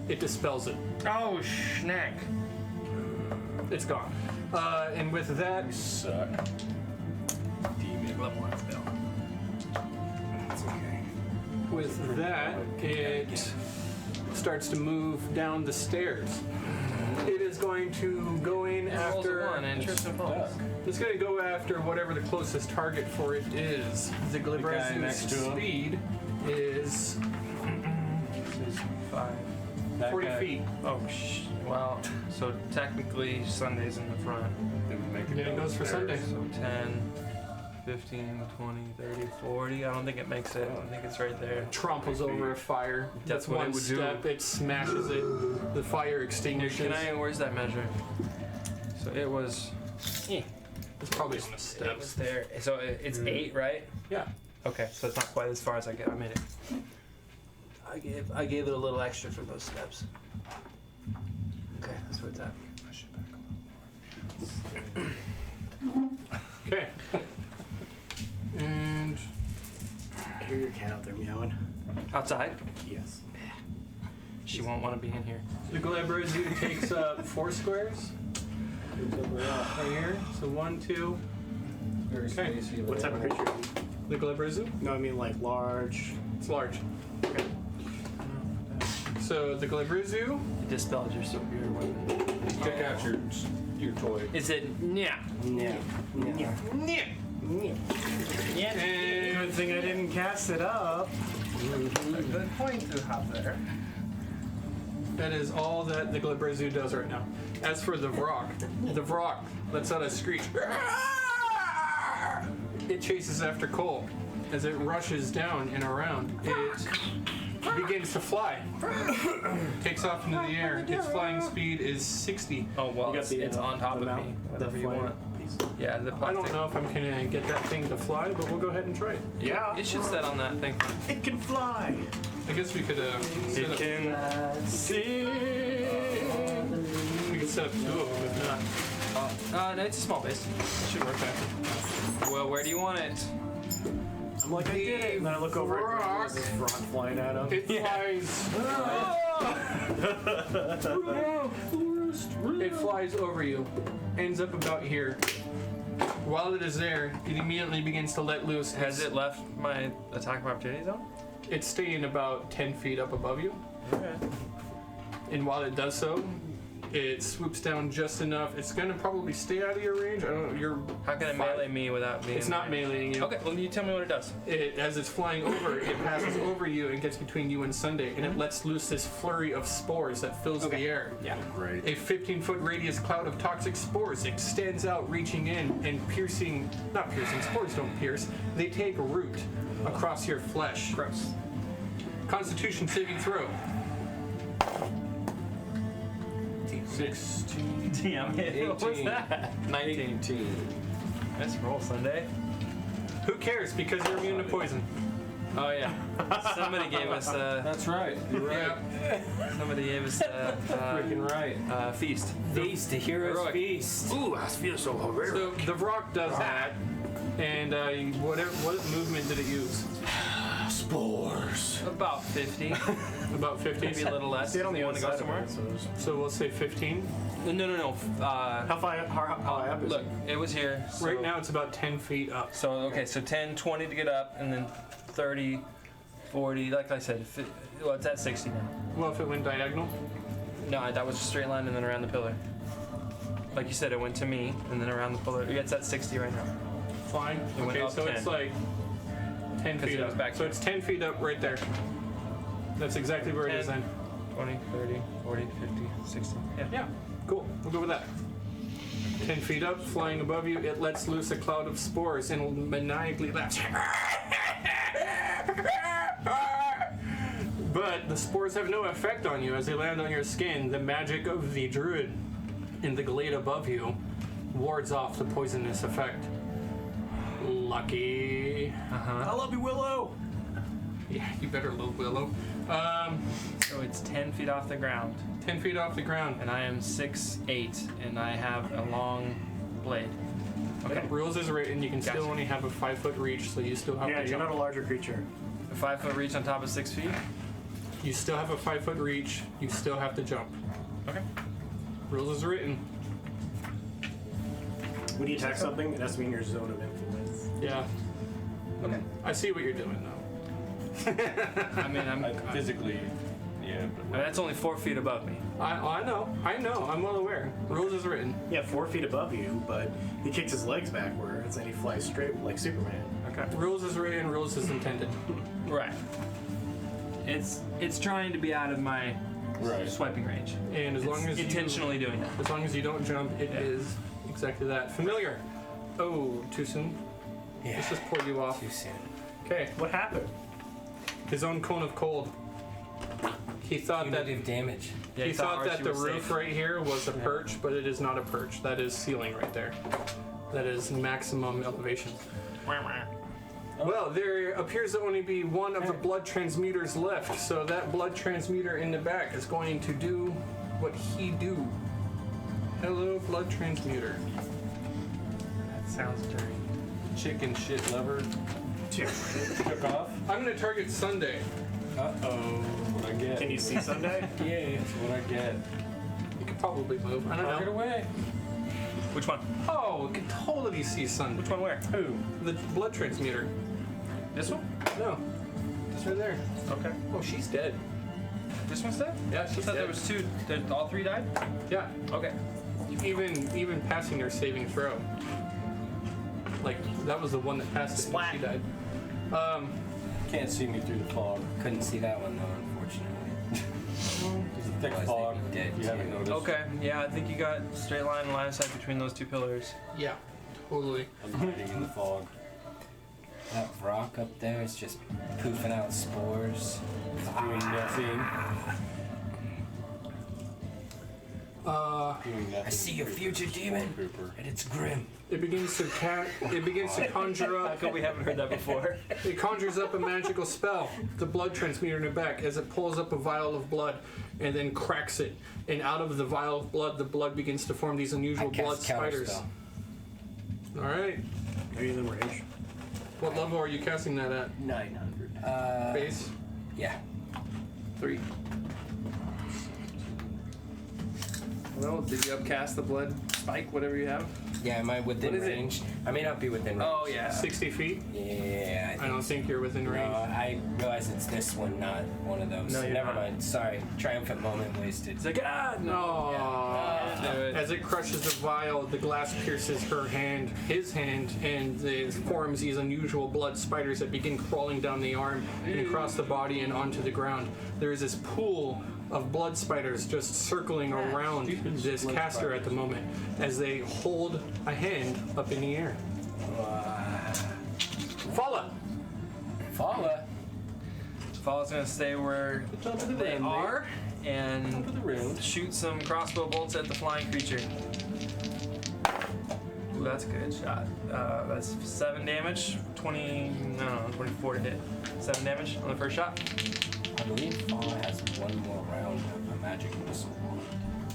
It dispels it. Oh, schnack. It's gone. And with that, Suck. Level 1 spell. It's okay. with that, it starts to move down the stairs. It is going to go in It rolls a after. 1 and trips and falls. It's going to go after whatever the closest target for it is. The guy next Glabrazu's to him? speed is 5. That 40 guy- feet. Oh, well, so technically Sunday's in the front. It would make Then it goes for Sunday. So 10, 15, 20, 30, 40. I don't think it makes it. I think it's right there. Tramples over a fire. That's With what it one would do. step, it smashes it. The fire extinguishes. Where's that measure? So it was, It's probably on the it steps. was there. So it's 8, right? Yeah. Okay, so it's not quite as far as I made it. I gave it a little extra for those steps. Okay, that's where it's at. Okay. And I hear your cat out there meowing. Outside? Yes. She won't want to be in here. the Glabrezu takes up 4 squares. Right here. So 1, 2. Very Okay. spacey, What type of creature? The Glabrezu? No, I mean like large. It's large. Okay. So the Glabrezu. You dispelled your weapon. Check out your toy. Is it? Yeah. Yeah. And Good thing I didn't cast it up. Good point to have there. that is all that the Glabrezu does right now. As for the Vrock lets out a screech. It chases after Cole. As it rushes down and around, it begins to fly. Takes off into the air. Its flying speed is 60. Oh well, You got the, it's on top the of mount, me. the Whatever you flying want. piece. Yeah, the I plastic. don't know if I'm gonna get that thing to fly, but we'll go ahead and try it. Yeah. It should set on that thing. It can fly. I guess we could set It up, can sing. we could set up 2 of them if not. No, it's a small base. It should work out. Well, where do you want it? I'm like, I did it. And then I look over at Rock. there's this rock flying at him. It flies. It flies over you, ends up about here. While it is there, it immediately begins to let loose. Has it left my attack of opportunity zone? It's staying about 10 feet up above you, Okay. and while it does so, it swoops down just enough. It's gonna probably stay out of your range. I don't know. You're. How can it fine. melee me without being? It's not meleeing you. Okay, well you tell me what it does. As it's flying over, it passes over you and gets between you and Sunday, and it lets loose this flurry of spores that fills the air. Yeah. Great. A 15-foot radius cloud of toxic spores extends out, reaching in and not piercing, spores don't pierce, they take root across your flesh. Gross. Constitution saving throw. 16. Damn it. What was 18. that? 19. 18. Nice roll, Sunday. Who cares? Because you're immune to poison. Oh yeah. Somebody gave us That's right. You're right. somebody gave us Freaking right. feast. Feast, the hero's Heroic. feast. Ooh, I feel so heroic. So the Vrock does that, and what movement did it use? Spores. About 50. About 50. Maybe a little less. Stay on the You want to other go side of somewhere? it, so So we'll say 15. No. how high up is Look, it? it was here. So, Right now it's about 10 feet up. So, okay, so 10, 20 to get up, and then 30, 40, like I said, well, it's at 60 now. Well, if it went diagonal. No, that was a straight line and then around the pillar. Like you said, it went to me, and then around the pillar. Yeah, it's at 60 right now. Fine. It went Okay, up so 10. it's like 10 'Cause feet it was up. back So here. it's 10 feet up right there. That's exactly where it is 10. then. 20, 30, 40, 50, 60. Yeah. Yeah, cool. We'll go with that. 10 feet up, flying above you, it lets loose a cloud of spores and maniacally laughs. But the spores have no effect on you as they land on your skin. The magic of the druid in the glade above you wards off the poisonous effect. Lucky. I love you, Willow. Yeah, you better love Willow. So it's 10 feet off the ground, 10 feet off the ground. and I am 6'8", and I have a long blade. Okay. Rules is written, you can still Gotcha. only have a 5-foot reach, so you still have Yeah, to you're jump. not a larger creature. A 5-foot reach on top of 6 feet? You still have a 5-foot reach, you still have to jump. Okay. Rules is written. When you attack something, it has to be in your zone of influence. Yeah. Okay. I see what you're doing though. I mean, Physically, yeah. But that's only 4 feet above me. I know, I'm well aware. Rules is written. Yeah, 4 feet above you, but he kicks his legs backwards and he flies straight like Superman. Okay. Rules is written, rules is intended. Right. It's trying to be out of my Right. swiping range. And as long as Intentionally doing that. as long as you don't jump, it is exactly that. Familiar. Oh, too soon. Yeah. Let's just pull you off. Too soon. Okay. What happened? His own cone of cold. He thought that Punitive damage. Yeah, he thought that Archie the was roof safe. right here was a perch, but it is not a perch. That is ceiling right there. That is maximum elevation. Well, there appears to only be one of the blood transmuters left, so that blood transmuter in the back is going to do what he do. Hello, blood transmuter. That sounds dirty. Chicken shit lover. Took off. I'm going to target Sunday. Uh-oh. What I get. Can you see Sunday? Yeah. That's what I get. You could probably move. I don't Target know. away. Which one? Oh, you could totally see Sunday. Which one where? Who? The blood transmuter. This one? No. Just right there. Okay. Oh, she's dead. This one's dead? Yeah, I she's thought dead. there was two. All three died? Yeah. Okay. Even passing her saving throw. Like, that was the one that passed it and Splat. she died. Can't see me through the fog. Couldn't see that one though, unfortunately. There's a thick Otherwise fog. they'd be dead, You haven't too. noticed. Okay. Yeah, I think you got straight line and line of sight between those two pillars. Yeah, totally. I'm hiding in the fog. That rock up there is just poofing out spores. Doing nothing. Doing nothing. I see a future demon, Cooper. and it's grim. It begins to conjure How up. come we haven't heard that before? It conjures up a magical spell, the blood transmuter in the back, as it pulls up a vial of blood and then cracks it. And out of the vial of blood, the blood begins to form these I unusual blood cast spiders. counterspell. All right. Are you in the range? What level are you casting that at? 900. Base? Yeah. 3. Well, did you upcast the blood spike, whatever you have? Yeah, am I within What is it? range? I may not be within range. Oh, yeah. 60 feet? Yeah, I don't think you're within No, range. I realize it's this one, not one of those. No, you're Never not. mind. Sorry. Triumphant moment wasted. It's like, ah, no. No. Do it. As it crushes the vial, the glass pierces his hand, and it forms these unusual blood spiders that begin crawling down the arm and across the body and onto the ground. There is this pool of blood spiders just circling around this caster at the moment as they hold a hand up in the air. Falla! Falla. Fall's gonna stay where Top of the they rim, are Top and of the rim. shoot some crossbow bolts at the flying creature. Ooh, that's a good shot. That's 7 damage, 24 to hit. 7 damage on the first shot. I believe Falla has one more round of a magic missile.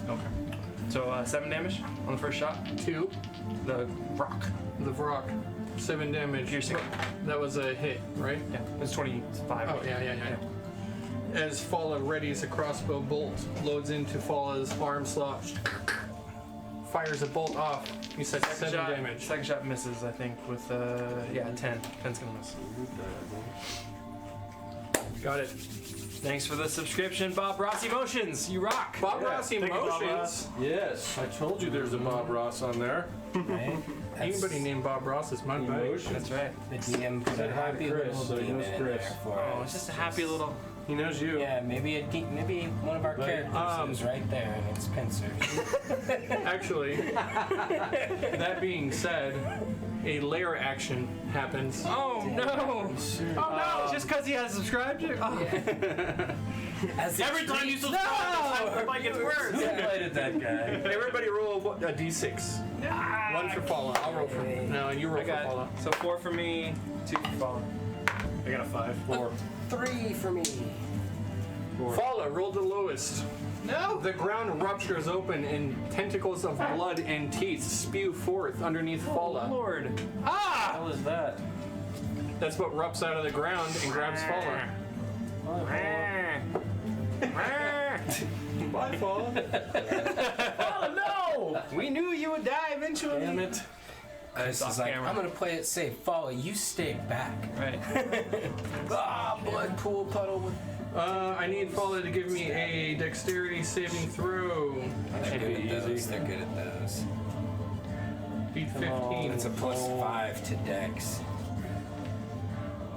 Okay. So 7 damage on the first shot. 2. The rock. The Vrock. 7 damage. Piercing. That was a hit, right? Yeah, it's 25. Oh, yeah. As Falla readies a crossbow bolt, loads into Falla's arm slot, fires a bolt off. You said 7 damage. Second shot misses, I think, with 10. 10's gonna miss. Got it. Thanks for the subscription, Bob Ross Emotions. You rock. Bob Yeah, Ross thank you, Bob Emotions. Ross. Yes, I told you there's a Bob Ross on there. Right? Anybody named Bob Ross is my buddy. Emotion. That's right. The DM put Said a hi to happy Chris, little so he demon knows in Chris. there for Oh, us. it's just a happy little. He knows you. Yeah, maybe maybe one of our Right. characters is right there and it's pincers. Actually, that being said, a layer action happens. Oh no! Oh no! Just because he has subscribed you? Oh. As Every time you subscribe, the fight gets worse. Who invited that guy? Everybody roll a d6. 1 for Falla. I'll roll for no, and you roll I for Falla. got so 4 for me, 2 for Falla. I got a 5. 4. 3 for me. Falla, roll the lowest. No! The ground ruptures open and tentacles of blood and teeth spew forth underneath Falla. Lord! How is that? That's what erupts out of the ground and grabs Falla. Bye, Falla. Oh no! We knew you would die eventually. Damn it. This off is like, camera. I'm gonna play it safe. Falla, you stay back. Right. Blood pool puddle with. I need Falla to give me a dexterity saving throw. They're should good be at those. easy. They're good at those. Beat 15. It's a +5 to Dex.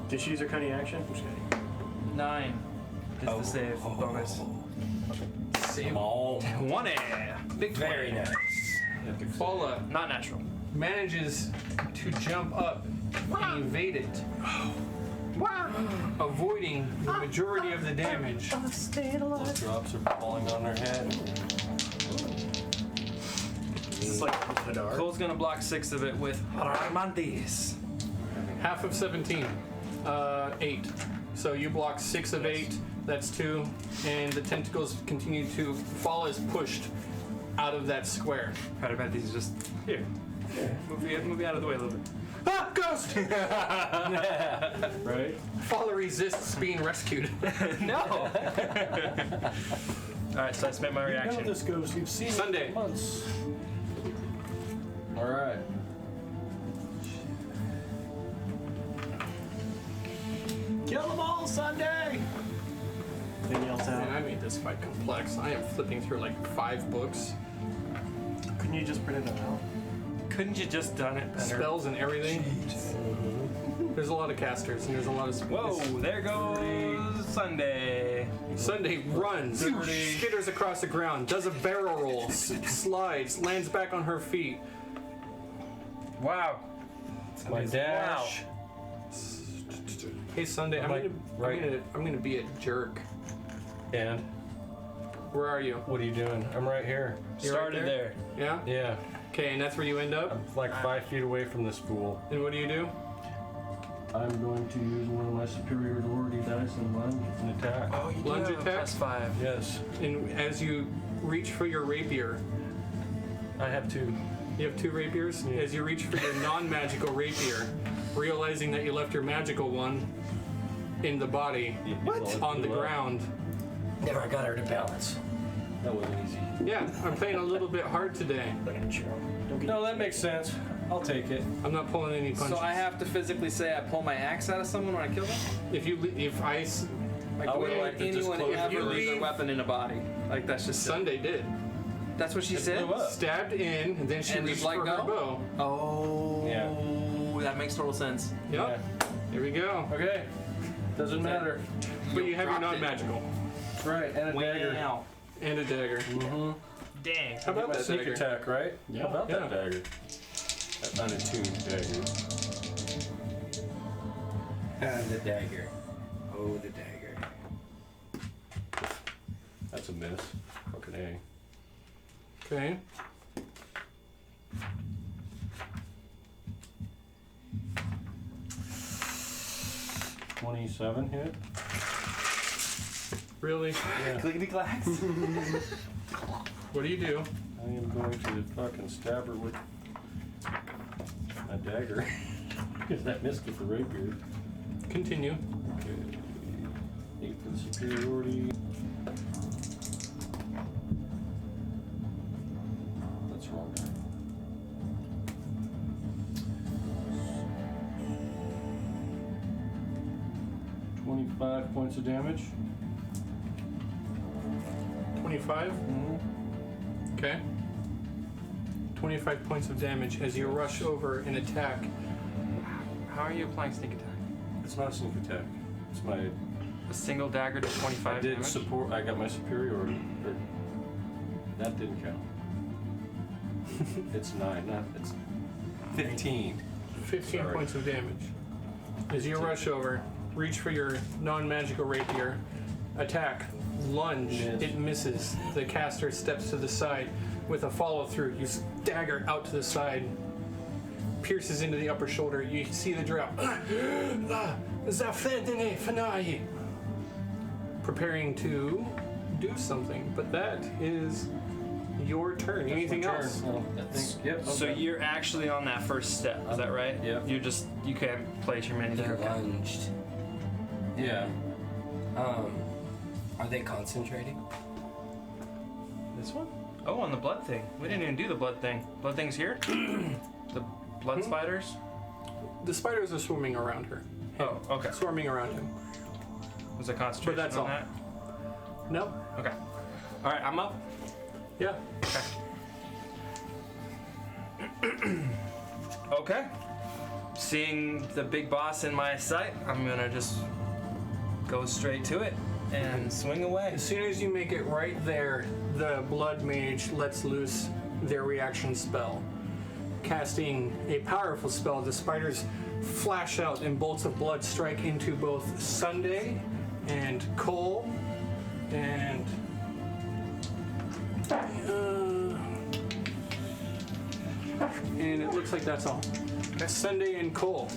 Did she use her cunning action? I'm just kidding. 9 is the save bonus. Save. All. 20. Big 20. Very nice. Fala Not natural. manages to jump up and evade it, avoiding the majority of the damage. Those drops are falling on their head. It's like Hadar. Cole's gonna block 6 of it with Ramantis. Half of 17, 8. So you block 6 of 8. That's 2, and the tentacles continue to fall as pushed out of that square. Ramantis is just here. Move you out of the way a little bit. Ah, ghost! Right? Fala resists being rescued. No. All right, so I spent my You know reaction. this ghost. You've seen Sunday. it once. All right. Kill them all, Sunday! Anything else Man, out? I made this fight complex. I am flipping through like 5 books, Couldn't you just print it out? Couldn't you just done it better? spells and everything. There's a lot of casters and there's a lot of. Whoa, there goes Sunday. Sunday runs, skitters across the ground, does a barrel roll, slides, lands back on her feet. Wow. My dash. Hey Sunday, I'm gonna be a jerk. And Where are you? what are you doing? I'm right here. You're right Started there. Yeah? Yeah. Okay, and that's where you end up? I'm like 5 feet away from this pool. And what do you do? I'm going to use one of my superiority dice and lunge and attack. Oh, you do Lunge have a attack? +5. Yes, And as you reach for your rapier, I have 2. you have 2 rapiers? Yeah. As you reach for your non-magical rapier, realizing that you left your magical one in the body, on the ground. Never got her to balance. That wasn't easy. Yeah, I'm playing a little bit hard today. No, that makes sense. I'll take it. I'm not pulling any punches. So I have to physically say I pull my axe out of someone when I kill them? Like, I the would way like to anyone disclose ever you leaves their leave- weapon in a body. Like, that's just Sunday did. That's what she said? blew up. Stabbed in, and then she And reached just let for her go? bow. Oh. Yeah. That makes total sense. Yep. Here we go. Okay. Doesn't matter. But you have your dropped it. non-magical. That's right. And a dagger. Wow. And a dagger. Mm-hmm. Dang. How about My that sneak dagger? attack, right? Yeah. How about Yeah. that dagger? That unattuned dagger. And the dagger. Oh, the dagger. That's a miss. Fucking A. Okay. $27 hit. Really? Yeah. Clickety clacks. What do you do? I am going to fucking stab her with a dagger. Because that missed with the rapier. Continue. Okay. 8 for the superiority. That's wrong. 25 points of damage. 25. Okay. 25 points of damage as you rush over and attack. How are you applying sneak attack? It's not a sneak attack. It's my. A single dagger to 25 I did damage? support. I got my superiority. That didn't count. It's 9. Not. It's 15. 15 Sorry. points of damage. As you rush over, reach for your non-magical rapier, attack, lunge, Miss. it misses. The caster steps to the side with a follow-through. You stagger out to the side, pierces into the upper shoulder. You see the drop. Preparing to do something, but that is your turn. Anything else? I think. Yep. So okay. you're actually on that first step, is that right? Yeah. You can't place your mini They're dagger. lunged. Yeah. Are they concentrating? This one? Oh, on the blood thing. We didn't even do the blood thing. Blood thing's here? The blood spiders? The spiders are swarming around her. Oh, okay. Swarming around him. Was there concentration But that's on all. that? No? Okay. Alright, I'm up. Yeah. Okay. Seeing the big boss in my sight, I'm gonna just go straight to it. and swing away. As soon as you make it right there, the Blood Mage lets loose their reaction spell. Casting a powerful spell, the spiders flash out and bolts of blood strike into both Sunday and Cole. And it looks like that's all. Sunday and Cole,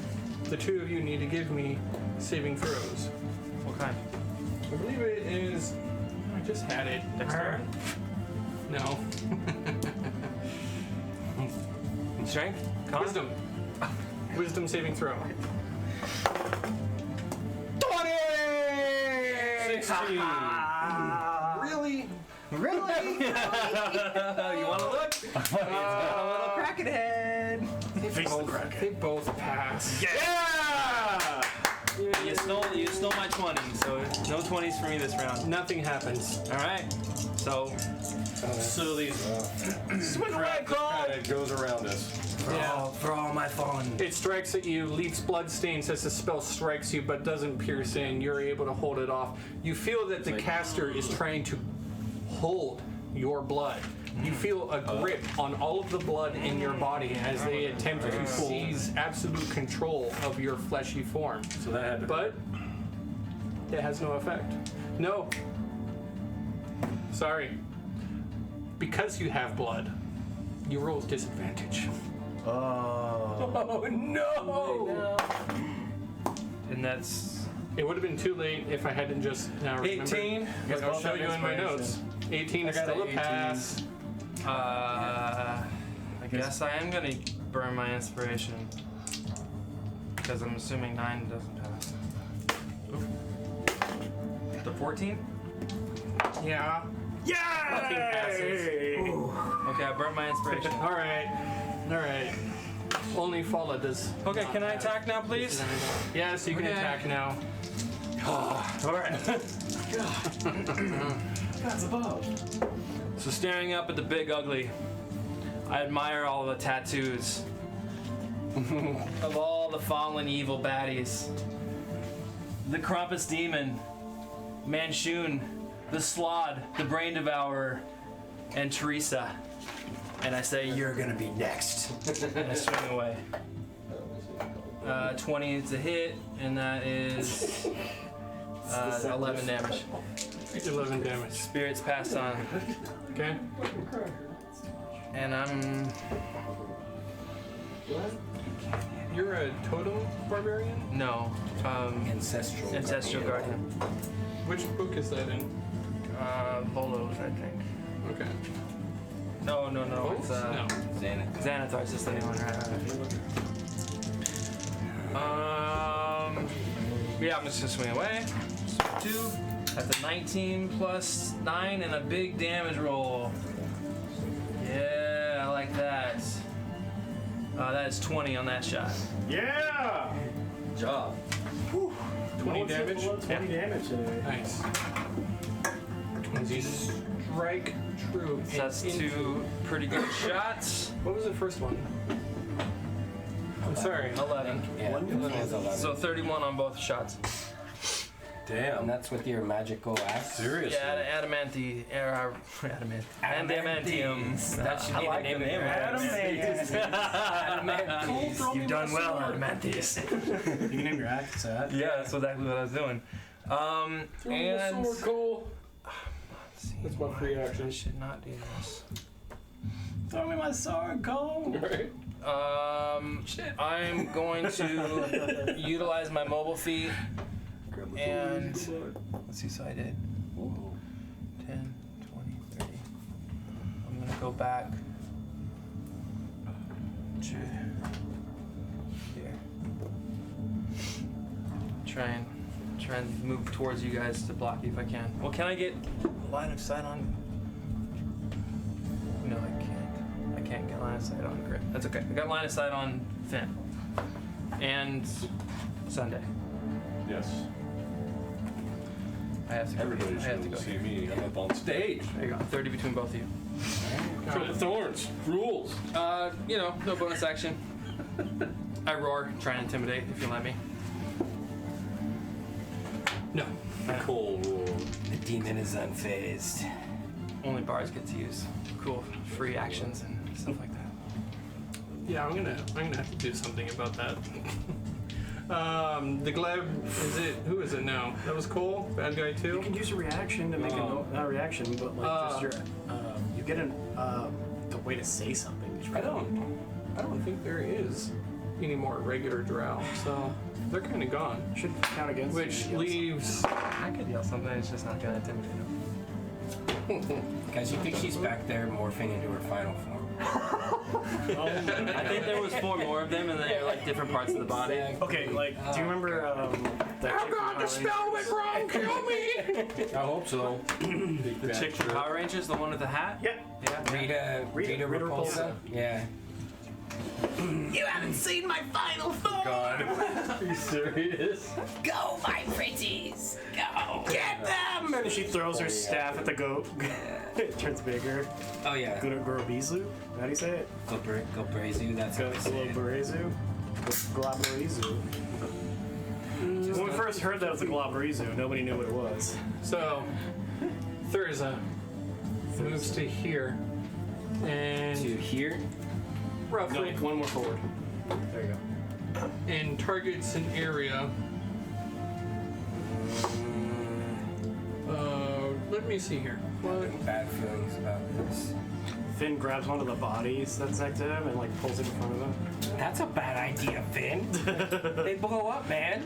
the two of you need to give me saving throws. What kind? I believe it is. I just had it. Dexterity? No. Strength? Con? Wisdom. Wisdom saving throw. 20! 16. Really? Really? You want to look? It's got a little crack in the head. They both pass. Yeah! You stole my 20, so no 20s for me this round. Nothing happens. All right. So these swing away, Cole. kind of goes around us. For all my fun. It strikes at you, leaves blood stains as the spell strikes you, but doesn't pierce in. You're able to hold it off. You feel that the caster is trying to hold your blood. You feel a grip on all of the blood in your body as they attempt to seize absolute control of your fleshy form. So that had to But it has no effect. No. Sorry. Because you have blood, you roll with disadvantage. Oh. Oh no! And that's It would have been too late if I hadn't just now remembered. 18. Because I'll show you in my notes. 18 is I got still a 18. pass. I guess I am gonna burn my inspiration because I'm assuming 9 doesn't pass. Oof. The 14? Yeah. Nothing passes. Okay, I burned my inspiration. All right. Only Fala does. Okay, can I attack now, please? Yes, you can Okay. attack now. All right. That's above. So staring up at the big ugly, I admire all the tattoos of all the fallen evil baddies. The Krampus Demon, Manchun, the Slod, the Brain Devourer, and Teresa. And I say, you're gonna be next. And I swing away. 20 is a hit, and that is 11 damage. 11 damage. Spirits passed on. Okay. And I'm... You're a totem barbarian? No. Ancestral. Ancestral Guardian. Which book is that in? Volos, I think. Okay. No. It's No. Xanath. Xanathar's just the new one, right? Yeah, I'm just gonna swing away. So 2. That's a 19 plus 9 and a big damage roll. Yeah, I like that. That is 20 on that shot. Yeah! job. 20 damage? 20 damage today. Nice. As you strike true. So that's into- 2 pretty good shots. What was the first one? I'm sorry. 11. Yeah, it was 11. So 31 on both shots. And Damn. that's with your magical axe. Seriously. Yeah, adamantium. That should be I like the name the of name. your Adamantium. You've done well, Adamantius. You can name your axe that. Yeah, that's exactly what I was doing. And Cole. let's see, That's my free action. I should not do this. Throw me my sword, Cole! Right. I'm going to utilize my mobile feat and let's see. So I did 10, 20, 30. I'm gonna go back to here. Try and move towards you guys to block you if I can. Well, can I get line of sight on? No, I can't. I can't get line of sight on Grit. That's okay. I got line of sight on Finn and Sunday. Yes. I have to go. Everybody I have to should go. see me. I'm up on stage. There you go. 30 between both of you. For the thorns. Rules. No bonus action. I roar, try and intimidate if you let me. No. Cold War. The demon is unfazed. Only bards get to use cool free actions and stuff like that. Yeah, I'm gonna have to do something about that. The gleb, who is it now? That was Cole, bad guy You too. can use a reaction to make not a reaction, but like just your, you get the way to say something. I don't think there is any more regular drow, so they're kind of gone. Should count against. Which you. leaves. I could yell something, it's just not gonna intimidate him. Guys, you think she's back there morphing into her final form? I think there was 4 more of them, and they were like different parts of the body. Okay, like, do you remember that? Oh god, the spell went wrong! Kill me! I hope so. The chick from Power Rangers, the one with the hat. Yeah. Yeah. Rita Repulsa? Yeah. You haven't seen my final form. God. Are you serious? Go, my pretties! Go! Get them! And she throws her staff at the goat. It turns bigger. Oh, yeah. Gorobizu? How do you say it? Gobrazu, that's how we say it. Globarizu? Globarizu. When we first heard that it was a Globarizu, nobody knew what it was. So, Thurza moves to here. And To here? roughly. One more forward. There you go. And targets an area. Let me see here. What? Bad feelings about this. Finn grabs one of the bodies that's next to him and like pulls it in front of him. That's a bad idea, Finn. They blow up, man.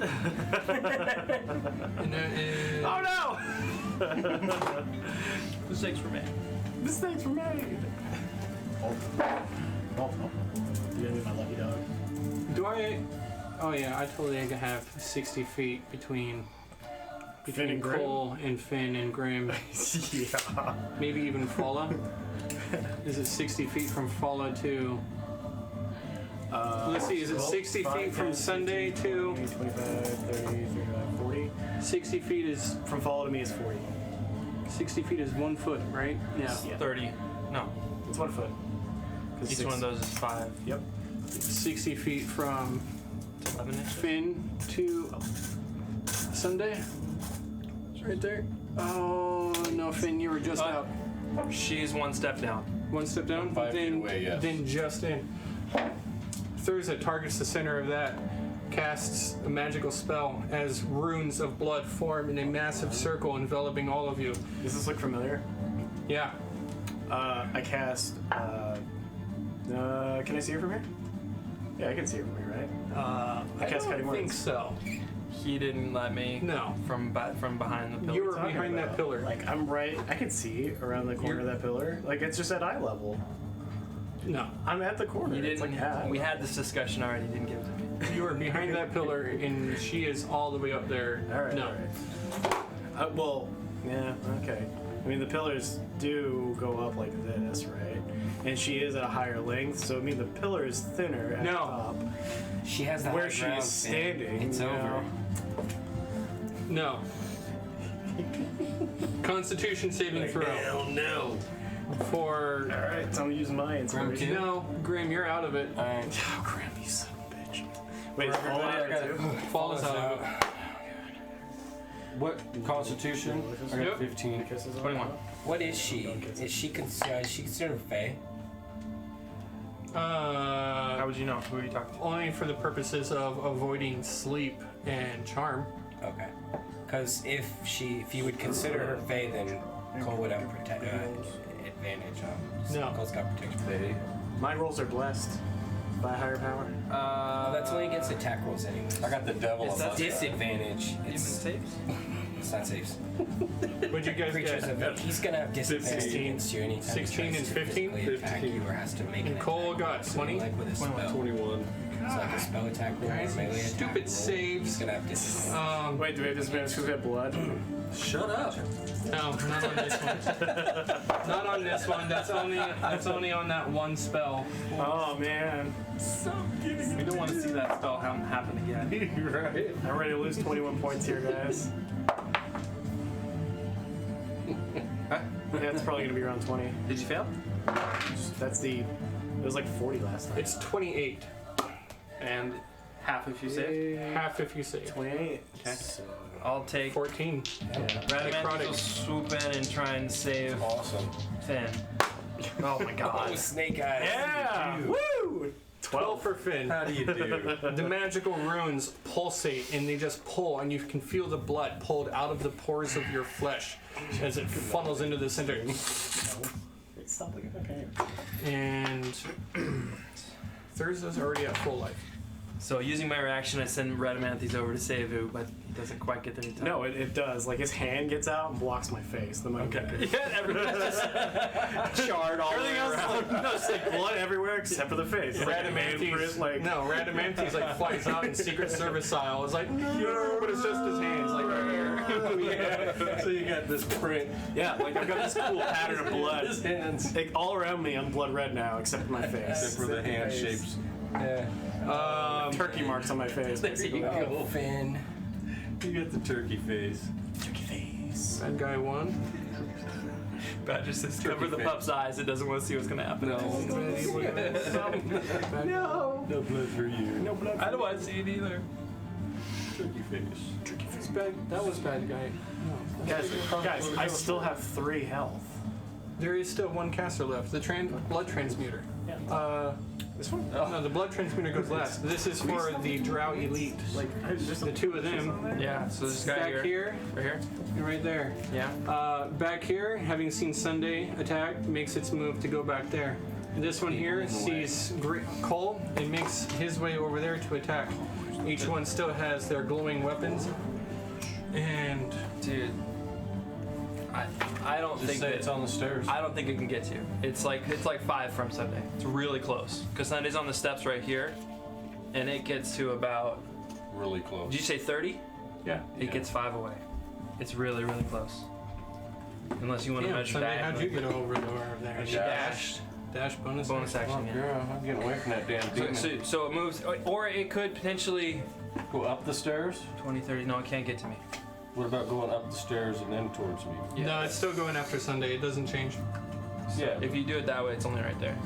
And that is. Oh no! Mistakes were made. Mistakes were made. Oh. You didn't need my lucky dog. Do I? Oh yeah, I totally have 60 feet between Finn and Grim? Cole and Finn and Grim. Yeah. Maybe even Fala. Is it 60 feet from Fala to? Let's see. Is it 60 feet from Sunday to? 25, 30, 35, 40. 60 feet is From follow to me is 40. 60 feet is 1 foot, right? Yeah. 30. No. It's 1 foot. Each one of those is 5. Yep. 60 feet from 11 inches. Finn to Sunday. It's right there. Oh no, Finn, you were just out. She's 1 step down. 1 step down. 5 feet then, away, yes. Then just in. Thurza targets the center of that, casts a magical spell as runes of blood form in a massive circle enveloping all of you. Does this look familiar? Yeah. I cast. Can I see her from here? Yeah, I can see her from here, right? I cast Cutting don't think Words. so. He didn't let me. No. From behind the pillar. You were Talking behind that about? pillar. Like I'm right. I can see around the corner of that pillar. Like it's just at eye level. No. I'm at the corner. You It's didn't. like at eye We level. had this discussion already. You didn't give it to me. You were behind that pillar, and she is all the way up there. All right. No. All right. Well, yeah. Okay. I mean, the pillars do go up like this, right? And she is at a higher length, so I mean the pillar is thinner at No. the top. She has the Where high she ground, is Finn. standing, It's you over. know. No. Constitution saving throw. Hell no. For. All right, so I'm using my inspiration. two? No, Grim, you're out of it. Alright. Oh, Grim, you son of a bitch. Wait, is For Paul everybody, out I gotta- too? Fall is out of it. What Constitution? I got Yep. 15. Kisses on 21. her? What is she? Is she considered Fae? How would you know? Who are you talking to? Only for the purposes of avoiding sleep and charm. Okay. Because if you would consider her Fae, then Cole would have advantage on. No. Cole's got protection. Hey. My rolls are blessed by a higher power. Well, that's only against attack rolls anyway. I got the devil Is on that my Disadvantage. Demon It's saves? not saves. What'd you guys Creatures get? of he's gonna have disadvantage 16. against you anytime 16 he tries and to 15? physically attack you or has to make And an Cole attack got roll. So 20? like with a spell. 21. It's like a spell attack roll Guys, or melee attack stupid roll. saves. He's gonna have disadvantage. Wait, do we have disadvantage because we have blood? Shut up. No, not on this one. Not on this one. That's only on that one spell. Oh man. We don't want to see that spell happen again. Right. I'm ready to lose 21 points here, guys. Yeah, it's probably gonna be around 20. Did you fail? That's the. It was like 40 last time. It's 28. And half if you save. Half if you save. 28. Okay. So, I'll take 14. Radamanthus will swoop in and try and save Awesome. Finn. Oh my god. Oh, snake eyes. Yeah! Woo! 12 for Finn. How do you do? The magical runes pulsate and they just pull, and you can feel the blood pulled out of the pores of your flesh as it funnels into the center. And Thursday's already at full life. So using my reaction, I send Radamanthus over to save you, but he doesn't quite get there in time. No, it does. Like his hand gets out and blocks my face. The moment Yeah, everything's just charred all the way Everything else around. is like, no, it's like blood everywhere except for the face. It's like a hand print, like Radamanthus like flies out in Secret Service style. It's like, no, but it's just his hands, like right here. Yeah. So you got this print. yeah, like I've got this cool pattern of blood. His hands. Like all around me, I'm blood red now, except for my face. Except for the hand shapes. Yeah. Turkey marks on my face. Oh, Finn. You got the turkey face. Turkey face. Bad guy 1. Badger says, cover the face. pup's eyes. It doesn't want to see what's going to happen. No. No. No blood for you. No blood. I don't want to see it either. Turkey face. Turkey face. That was bad guy. Guys, I still have 3 health. There is still 1 caster left. The blood transmuter. This one? No, the blood transmuter goes last. This is for the Drow elite. Like, there's The 2 of them. Yeah, so this guy Back here, Right here? right there. Yeah. Back here, having seen Sunday attack, makes its move to go back there. This one here sees Cole and makes his way over there to attack. Each one still has their glowing weapons. And Dude. I don't Just think say that, it's on the stairs. I don't think it can get to you. It's like 5 from Sunday. It's really close. Because Sunday's on the steps right here, and it gets to about. Really close. Did you say 30? yeah. It gets 5 away. It's really, really close. Unless you want to Damn, measure Sunday, back. how'd you get over there? She dashed. Dash bonus. Bonus action. Yeah. Girl, I'm getting away from that damn demon. So it moves, or it could potentially Go up the stairs? 20, 30. No, it can't get to me. What about going up the stairs and then towards me? Yeah. No, it's still going after Sunday. It doesn't change. Yeah. If you do it that way, it's only right there.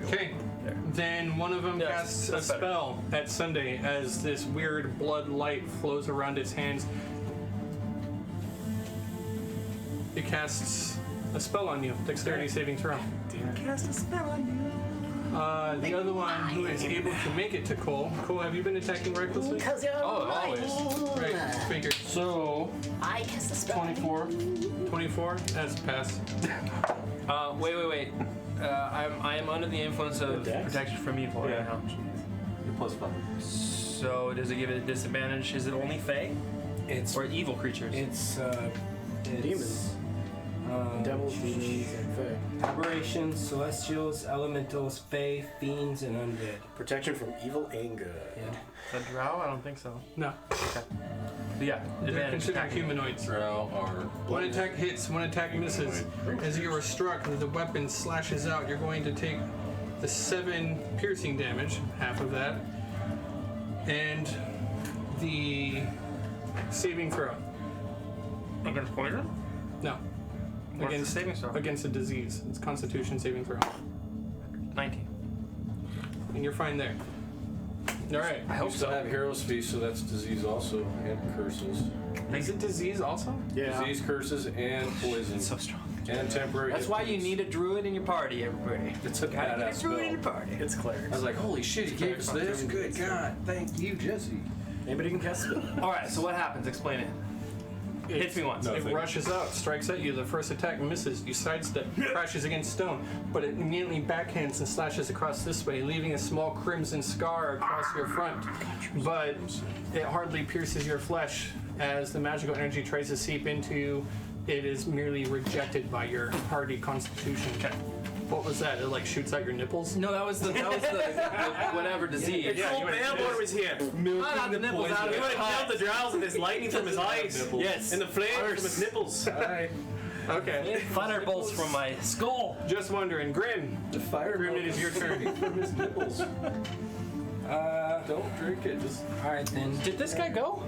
Okay. There. Then one of them Yeah, casts a that's better. spell at Sunday as this weird blood light flows around its hands. It casts a spell on you. Dexterity saving throw. Cast a spell on you. The other one who is able to make it to Cole. Cole, have you been attacking recklessly? Because you're always. Right, figured. So, I cast a spell. 24. 24? That's a pass. Wait. I am under the influence of Dex? protection from evil right Yeah. now. You're plus 5. So does it give it a disadvantage? Is it only Fae It's or evil creatures? it's Demons. Devils, demons, and fae. aberrations, celestials, elementals, fae, fiends, and undead. Protection from evil and good. A drow? I don't think so. No. But yeah, They're advantage. considered attacking. humanoids. Drow are. One attack hits, one attack misses. As you are struck, the weapon slashes out. You're going to take the 7 piercing damage, half of that, and the saving throw. Against poison? No. What's the saving throw? Against a disease. It's Constitution saving throw. 19. And you're fine there. Alright. I hope We still so. have Hero's Feast, so that's disease also, and curses. Is it disease also? Yeah. Disease, curses, and poison. So strong. And temporary. That's hit why you points. need a druid in your party, everybody. It's a Gotta get badass a druid in your spell. party. It's clerics. I was like, holy shit, he gave us this? Good God, thank you, Jesse. Anybody can cast spell. Alright, so what happens? Explain it. Hits me once. No. It Nothing. rushes out, strikes at you. The first attack misses. You sidestep, crashes against stone, but it immediately backhands and slashes across this way, leaving a small crimson scar across your front. But it hardly pierces your flesh as the magical energy tries to seep into you. It is merely rejected by your hardy constitution. Okay. What was that? It like shoots out your nipples? No, that was the whatever disease. Yeah, you went- Balor was here. Not the nipples out of He it. would have killed the drowns and his lightning from his eyes. Yes. And the flame from his nipples. Okay. Thunderbolts from my skull. Just wondering. Grim. The fire Grim, it is your turn. from his nipples. Don't drink it, just. Alright then. Did this guy go?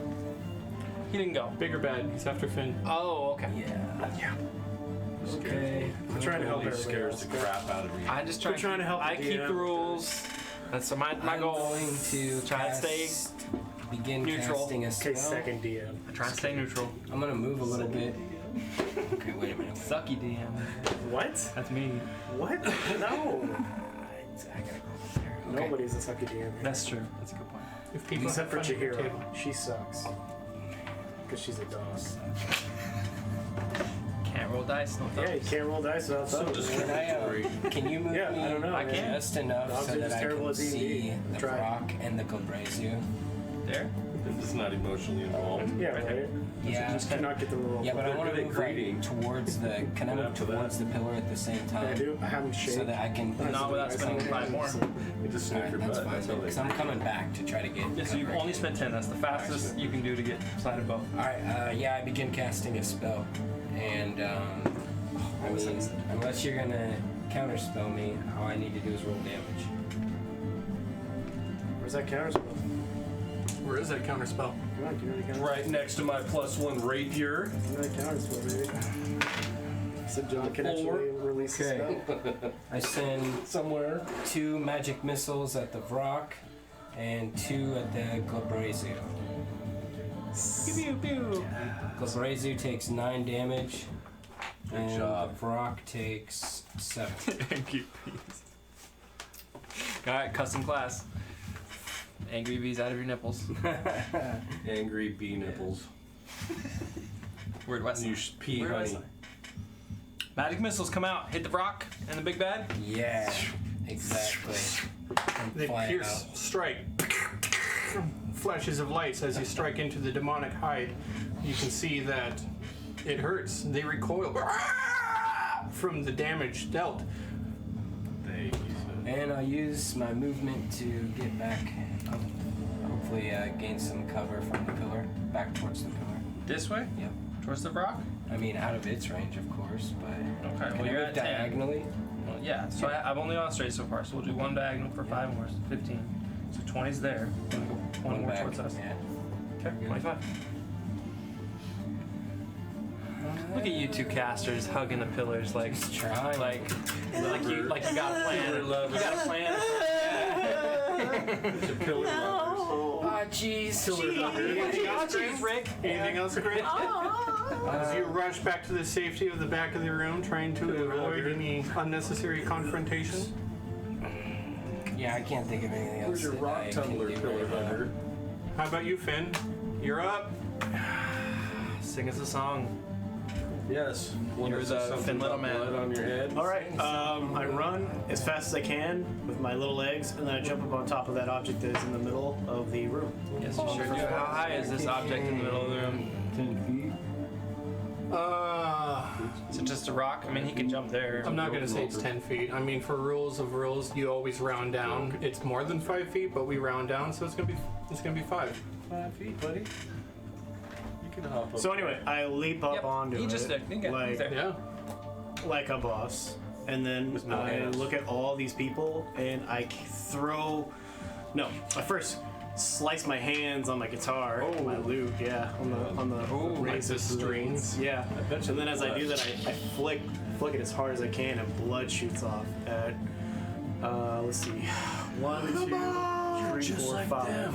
He didn't go. Big or bad? He's after Finn. Oh, okay. Yeah. Okay. I'm trying to help Really everybody scares else. the crap out of me. I just We're trying to help I the keep DM. the rules. That's my I'm goal. going to Try to stay. cast begin Neutral. casting a spell. Okay, second DM. I try to stay neutral. I'm gonna move a little bit. Okay, wait a minute. Sucky DM. What? That's me. What? No. I gotta go there. Okay. Nobody's a sucky DM here. That's true. That's a good point. If people Except for have fun at your Chihiro. table. She sucks. Because she's a dog. Can't roll dice. No Yeah, you thumbs. can't roll dice without thumbs. Can you move Yeah, me I don't know. I can. just enough Dogs so are that just I terrible can at D&D. see the Try. rock and the Gobrazu? There. It's not emotionally involved. Yeah, right? Yeah. Just cannot get the roll. Yeah, but I want to They're move greeting. like towards the. Can I move After that. towards the pillar at the same time? I do. I haven't shaped. So that I can. Not without spending 5 more. You just sniff Alright, your that's butt. fine. That's how they. Because I'm coming back to try to get. Yeah, so you've cover. only spent 10. That's the fastest you can do to get sided bow. Alright, yeah, I begin casting a spell. And, I mean, unless you're gonna counterspell me, all I need to do is roll damage. Where's that counter spell? Where is that counter spell? Come on, give me the counter. Right next to my +1 rapier. Give me that counter spell, baby. So John can actually release the spell. I send Somewhere. 2 magic missiles at the Vrock and 2 at the Gobrazu. Pew pew. Gobrazu takes 9 damage. Good and job. the Vrock takes 7. Thank you. Alright, custom class. Angry bees out of your nipples. Angry bee nipples. Where'd West? You pee Where'd West? honey. Magic missiles come out, hit the rock and the big bad. Yeah, exactly. And They fly pierce, out. strike. Flashes of lights as you strike into the demonic hide. You can see that it hurts. They recoil from the damage dealt. Thank you, sir. And I'll use my movement to get back. Hopefully, gain some cover from the pillar. Back towards the pillar. This way? Yep. Towards the rock? I mean, out of its range, of course, but. Okay, Can well I you're move at 10. diagonally? Well, yeah, so I've only gone straight so far, so we'll do 1 diagonal for 5 more, so 15. So 20's there. We're gonna go 1 more back. towards us. Yeah. Okay, 25. Look at you two casters hugging the pillars like Try. like you got a plan. You got a plan. It's a pillar lovers. Ah, jeez. Anything else, Rick? Anything else, Rick? As you rush back to the safety of the back of the room, trying to avoid any unnecessary confrontation. Yeah, I can't think of anything else. Where's your that rock I can tumbler do pillar right now. hunter? How about you, Finn? You're up. Sing us a song. Yes. One You're that the says something thin little about man. blood on your head. All right. I run as fast as I can with my little legs, and then I jump up on top of that object that is in the middle of the room. Yes, you sure do. How high is this object in the middle of the room? 10 feet. Is it just a rock? I mean, he can jump there. I'm not going to say it's 10 feet. I mean, for rules of rules, you always round down. It's more than 5 feet, but we round down, so it's gonna be 5. 5 feet, buddy. You can hop up. So anyway, I leap up Yep, onto he just it did. He's like there. Yeah. like a boss, and then With no I hands. look at all these people, and I throw. No, I first slice my hands on my guitar, my lute, on the like rings the of strings. yeah. bet you And then as I do that, I flick it as hard as I can, and blood shoots off at. Let's see, 1, 2, 3, 4, 5.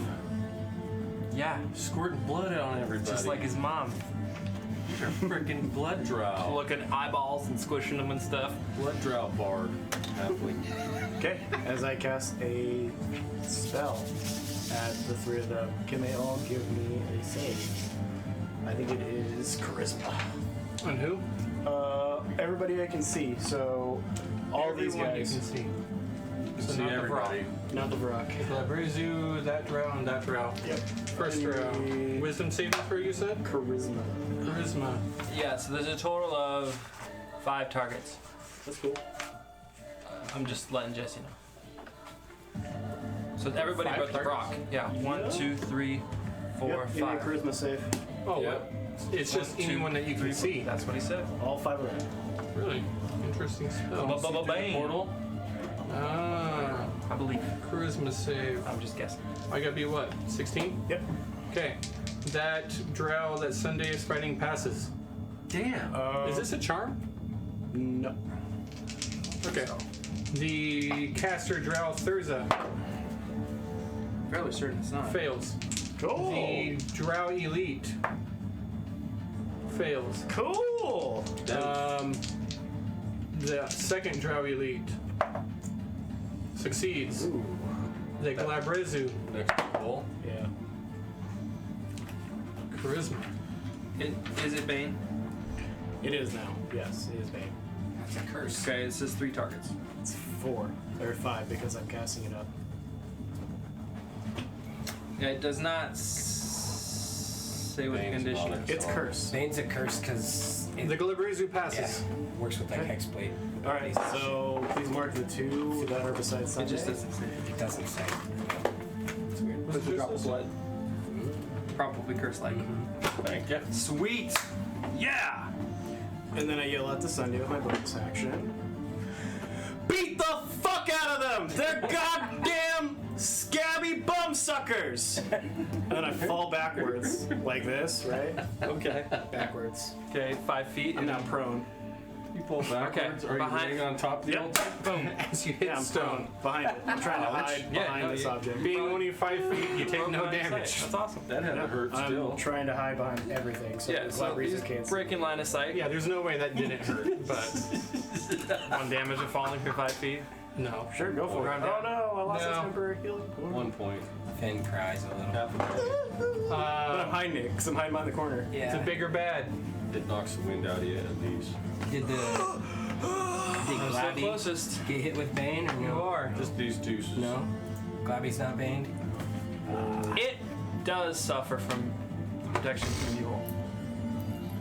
Yeah, Squirting blood on everybody. just like his mom. You're a freaking blood drow. Looking at eyeballs and squishing them and stuff. Blood drow bard. Halfling. Okay, as I cast a spell at the 3 of them, can they all give me a save? I think it is charisma. And who? Everybody I can see, so all these Everyone guys. you can see. So See not everybody. Not the rock. the Brazu, that drow, and that drow. Yep. First drow. And Wisdom saving throw, you said? charisma. Charisma. Yeah, so there's a total of 5 targets. That's cool. I'm just letting Jesse know. So everybody 5 but the rock. Yeah, 1, 2, 3, 4, Yep, give me a 5. charisma save. Oh, Yeah. what? It's just 1, 2, anyone that you can 3, see. That's what he said. All 5 of them. Really interesting spell. Bang. Portal. Ah, I believe. charisma save. I'm just guessing. I gotta be what? 16? Yep. Okay. That drow that Sunday is fighting passes. Damn. Is this a charm? No. Okay. The caster drow Thurza Fairly certain it's not. fails. Cool. The Drow Elite fails. Cool. The second Drow Elite succeeds. The Glabrezu Next roll. Yeah. Charisma. Is it Bane? It is now. Yes, it is Bane. That's a curse. Okay, it says 3 targets. It's 4 or 5 because I'm casting it up. Yeah, it does not say what the Bane's condition about is. it. It's curse. Bane's a curse because The Glabrezu passes. works with like hexblade. All right. So please mark the 2 that are beside It Sunday. just doesn't say. It doesn't say. It's weird. What's the drop of blood? Probably curse like. Thank you. Sweet! Yeah! And then I yell at the Sunday with my bonus action. Beat the fuck out of them! They're goddamn scabby bum suckers! And then I fall backwards like this, right? Okay. Backwards. Okay, 5 feet. I'm now prone. You pull backwards. Are you behind- laying on top of the Yep. altar? Boom. As you hit Yeah, I'm stone. prone. Behind it. I'm trying to hide Yeah, behind no, this you- object. Being only 5 feet, you take Broke no line of sight. damage. That's awesome. That had to hurt I'm still. trying to hide behind everything, so Yeah, the so reason he's can't see. breaking line of sight. Yeah, there's no way that didn't hurt, but 1 damage of falling for 5 feet. no. Sure, go for it. Round Oh down. no, I lost No. a temporary healing. 1 point. Finn cries a little. Half a point. But I'm hiding it, because I'm hiding behind the corner. It's a Yeah. bigger bad. It knocks the wind out of you at least. Did the I'm so Glabby closest. get hit with Bane or no? You are. Just these two. No. Glabby's not baned. It does suffer from protection from evil.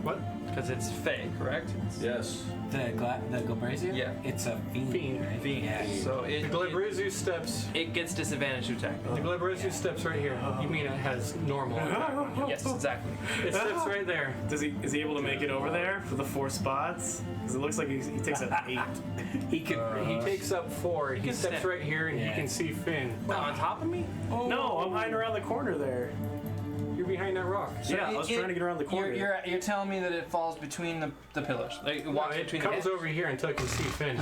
What? Because it's fey, correct? Yes. The Glabrezu? Yeah. It's a fiend. Fiend. Right? Fiend. Yeah. So The it Glabrezu steps. gets disadvantage to attack. The Glabrezu steps right here. You mean it has normal attack on you? Yes, exactly. It steps right there. Is he able to make it over there for the 4 spots? Because it looks like he takes an 8. He could. He takes up 4. He can steps step- right here and you Yeah. can see Finn. On top of me? No, I'm hiding around the corner there. You're behind that rock. Yeah, I was trying to get around the corner. You're telling me that it falls between the pillars. Like it No, walks it between comes the over here until it can see Finn.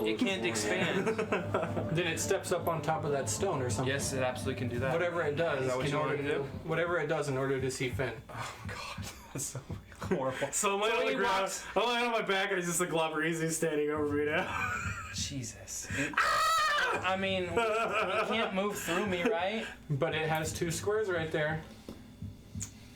It can't expand. Then it steps up on top of that stone or something. Yes, it absolutely can do that. Whatever it does Is that what in you want order it to do? Whatever it does in order to see Finn. Oh god, that's so horrible. So I'm laying on the he ground. walks- I'm laying on my back, and it's just the Glabrezu standing over me now. Jesus. I mean, you can't move through me, right? But it has 2 squares right there.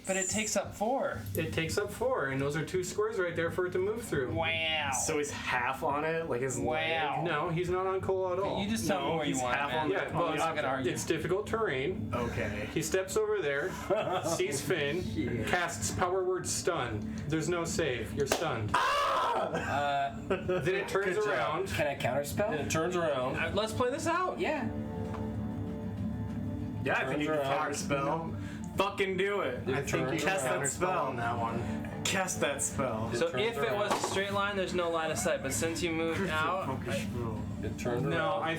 But it takes up 4. It takes up 4, and those are 2 squares right there for it to move through. Wow. So he's half on it, like his Wow. No, he's not on coal at all. You just tell me No, where you he's want it, half man. on the- Yeah, well, I'm not gonna argue. it's difficult terrain. leg. Okay. He steps over there, sees Finn, casts power word stun. There's no save. You're stunned. Then it turns Good job. around. Can I counterspell? It turns around. Let's play this out. Yeah. Yeah, I think you can Turns around. counter spell. Fucking do it. I think you Cast can that counterspell spell. on that one. Cast that spell. So turns if it was a straight line, there's no line of sight. But since you moved out, It turns No, around. I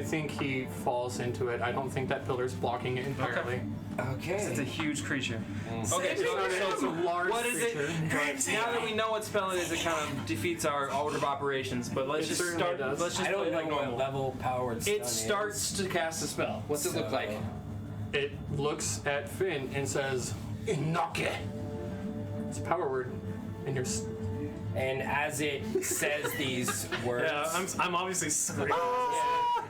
think he falls into it. I don't think that pillar's blocking it entirely. Okay. it's a huge creature. Okay, It's, not, it's a large what is it? creature. Now that we know what spell it is, it kind of defeats our order of operations. But let's It just certainly start. does. Let's just I don't play know like what normal. level powered stun It starts to cast a spell. What's it look So- like? It looks at Finn and says, "Inoke." It's a power word, and you're. And as it says these words, Yeah, I'm obviously screaming.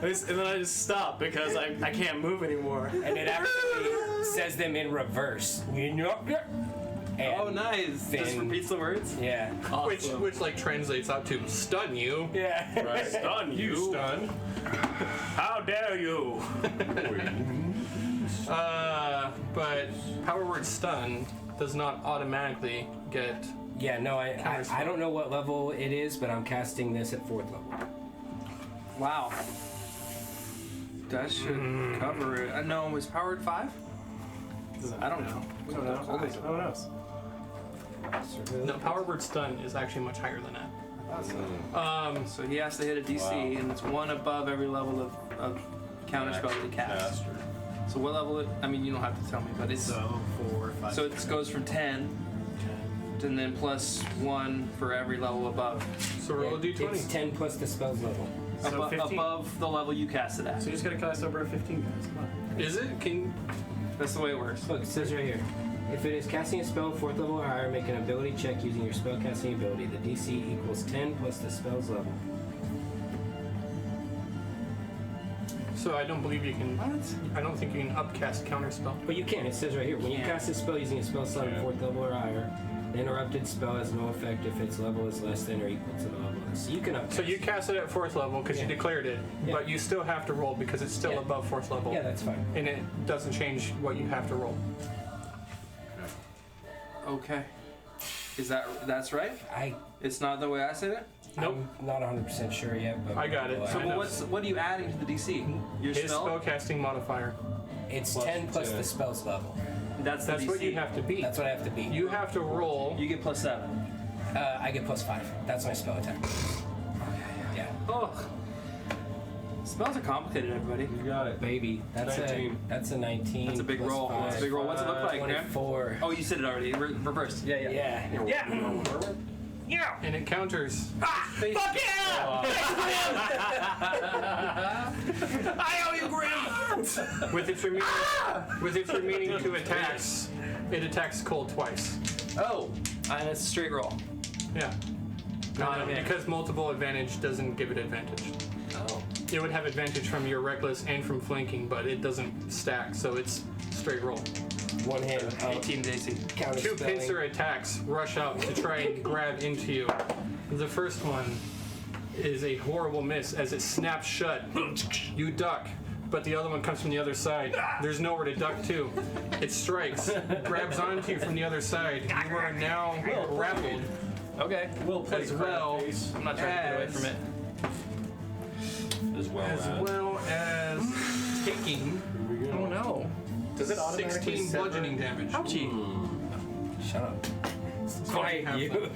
And then I just stop because I can't move anymore. and it actually says them in reverse. And Oh, nice. Just Finn- repeats the words. Yeah. Which like translates out to stun you. Yeah. Right. Stun you. Stun. How dare you? But power word stun does not automatically get. Yeah, no, I Counterspell. don't know what level it is, but I'm casting this at 4th level. Wow. That should cover it. No, it was powered 5? I don't know. Who knows? Who knows? No, power word stun is actually much higher than that. So he has to hit a DC, and it's 1 above every level of counter spell that he casts. Caster. So what level? I mean, you don't have to tell me, but it's So 4, 5. so it goes from 10, and then plus 1 for every level above. So roll a It's d20. 10 plus the spell's level. So 15. Above the level you cast it at. So you just gotta cast over a 15, guys. Come on. Is it? That's the way it works. Look, it says right here. If it is casting a spell 4th level or higher, make an ability check using your spellcasting ability. The DC equals 10 plus the spell's level. So I don't believe you can. I don't think you can upcast counterspell. But you can. It says right here. When you cast a spell using a spell slot of 4th level or higher, the interrupted spell has no effect if its level is less than or equal to the level. So you can upcast. So you cast it at 4th level because you declared it, but you still have to roll because it's still above 4th level. Yeah, that's fine. And it doesn't change what you have to roll. Okay. That's right? I It's not the way I said it? Nope. I'm not 100% sure yet, but I got it. well, So I But know. what are you adding to the DC? Your His spell? spellcasting modifier. It's Plus 10 plus 10. the spell's level. That's the That's DC. what you have to beat. That's what I have to beat. You have to roll. You get +7. I get plus 5. That's my spell attack. Yeah. Oh. Spells are complicated, everybody. You got it. Baby. That's 19. a 19. That's a big plus roll. That's a 5, big roll. What's it look like, Graham? 24. Oh, you said it already. Reversed. Yeah. Yeah. And it counters. Fuck yeah! I owe you, Graham! With its remaining 2 attacks, it attacks cold twice. Oh, and it's a straight roll. Yeah. Not advantage. Because multiple advantage doesn't give it advantage. Oh. It would have advantage from your reckless and from flanking, but it doesn't stack, so it's straight roll. One hand. 18 DC. Counter 2 pincer attacks rush out to try and grab into you. The first one is a horrible miss as it snaps shut. You duck, but the other one comes from the other side. There's nowhere to duck to. It strikes, grabs onto you from the other side. You are now grappled Okay. as well I'm not trying to get away from it. As well as taking Oh no. Does it automatically 16 sever? bludgeoning damage. Ouchie. Shut up. Quiet you.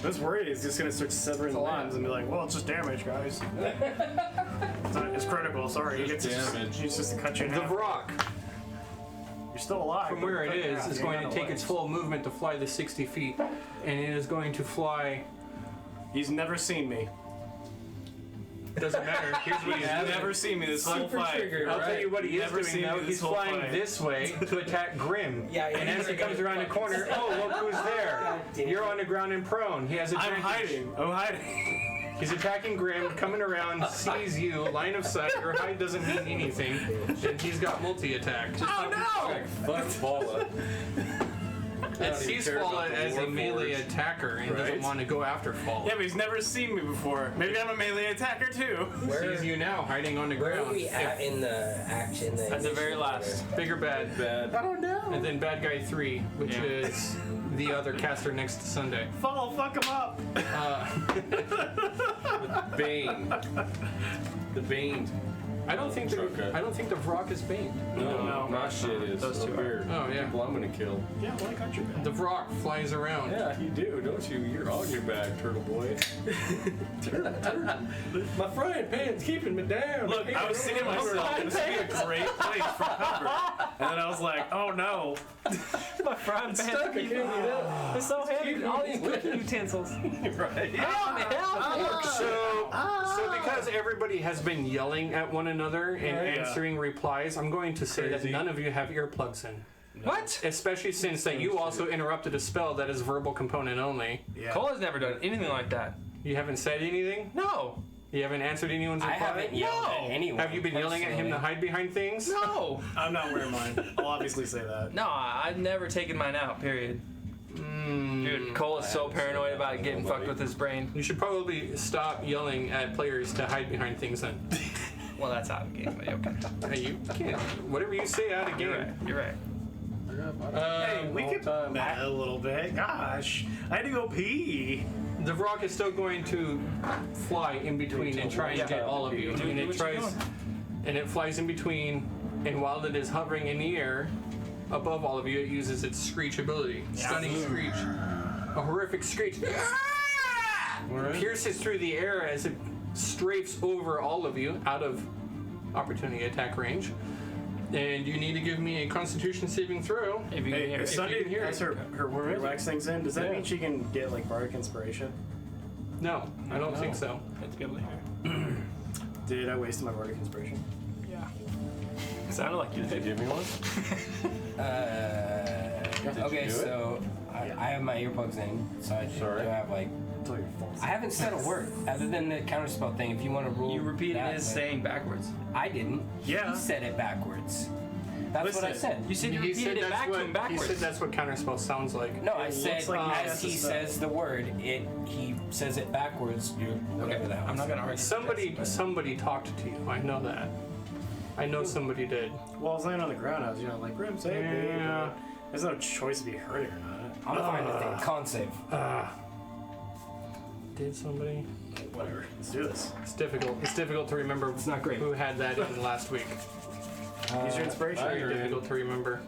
I was worried he's just gonna start severing a lot. limbs and be like, well, it's just damage, guys. It's critical, sorry. He gets damage. He's just to cut you in The half. Vrock, You're still alive. from but where it cut you in is half. You going ain't to got take its legs. full movement to fly the 60 feet, and it is going to fly. He's never seen me. Doesn't matter. Here's what he's doing. Never seen me this whole Super fight. trigger, I'll tell you what he is Never doing seen though. this He's whole flying fight. this way to attack Grim. Yeah, and as he comes around the corner, oh, look who's there. You're on the ground and prone. He has I'm advantage. hiding. I'm hiding. He's attacking Grim, coming around, sees you, line of sight. Your height doesn't mean anything, and he's got multi-attack. Oh no! Fuck Paula. It sees Falla as a melee attacker and doesn't Right. want to go after Falla. Yeah, but he's never seen me before. Maybe I'm a melee attacker too. Sees you now hiding on the Where ground. are we at in the action? At the very last. Big or bad? Bad. I don't know. And then bad guy 3, which Yeah. is the other caster next to Sunday. Follow, fuck him up. Bane. The Bane. I don't think Okay. I don't think the Vrock is Bane. No. My shit is. Those two up here. Oh, yeah. People I'm gonna kill. Yeah, well, I got your back. The Vrock flies around. Yeah, you do, don't you? You're on your back, turtle boy. turtle. My frying pan's keeping me down. Look, I was thinking to myself, this would be a great place for cover. And then I was like, oh no. My frying pan. Stuck, I can't get up. It's so heavy. All these cooking utensils. Right. So because everybody has been yelling at one another and Yeah. answering replies, I'm going to say that Crazy. none of you have earplugs in. What? Especially since that you also interrupted a spell that is verbal component only. Yeah. Cole has never done anything like that. You haven't said anything? No. You haven't answered anyone's I reply? haven't yelled at No. anyone. Have you been yelling at him to hide behind things? No. I'm not wearing mine. I'll obviously say that. No, I've never taken mine out, period. Dude, Cole is so paranoid about getting fucked with his brain. You should probably stop yelling at players to hide behind things then. Well, that's out of the game, but okay. Hey, you can't. Whatever you say out of game. You're right. You're right. Hey, we could meta a little bit. Gosh, I had to go pee. The Vrock is still going to fly in between and try and get all of you. And it tries, and it flies in between, and while it is hovering in the air above all of you, it uses its screech ability. Stunning screech. A horrific screech. Pierces through the air as it strafes over all of you out of opportunity attack range. And you need to give me a Constitution saving throw. If you can Hey, hear if it. Sunday can hear has it. her wax things in, does that mean she can get like bardic inspiration? No, I don't think so. Have to be able to hear it. Did I waste my bardic inspiration? Sounded like you Did you did. give me one? Okay, you do it? so I have my earplugs in, so I do Sorry. have like. I haven't said a word other than the counterspell thing. If you want to rule, You repeated that, his but saying backwards. I didn't. Yeah. He said it backwards. That's what I Listen, said. You said you He said repeated it back to him he backwards. said that's what counterspell sounds like. No, I It said looks like he as has he to say. says the word, he says it backwards. Whatever the hell. I'm not gonna argue. Somebody talked to you. I know that. I know somebody did. Well, I was laying on the ground. I was, like, Grim, save me. Yeah. There's no choice to be hurting or not. I'm fine with it. Con save. Did somebody? Whatever. Let's do this. It's difficult. It's difficult to remember. It's not great. Who had that in last week? Use your inspiration. I Very ran. difficult to remember.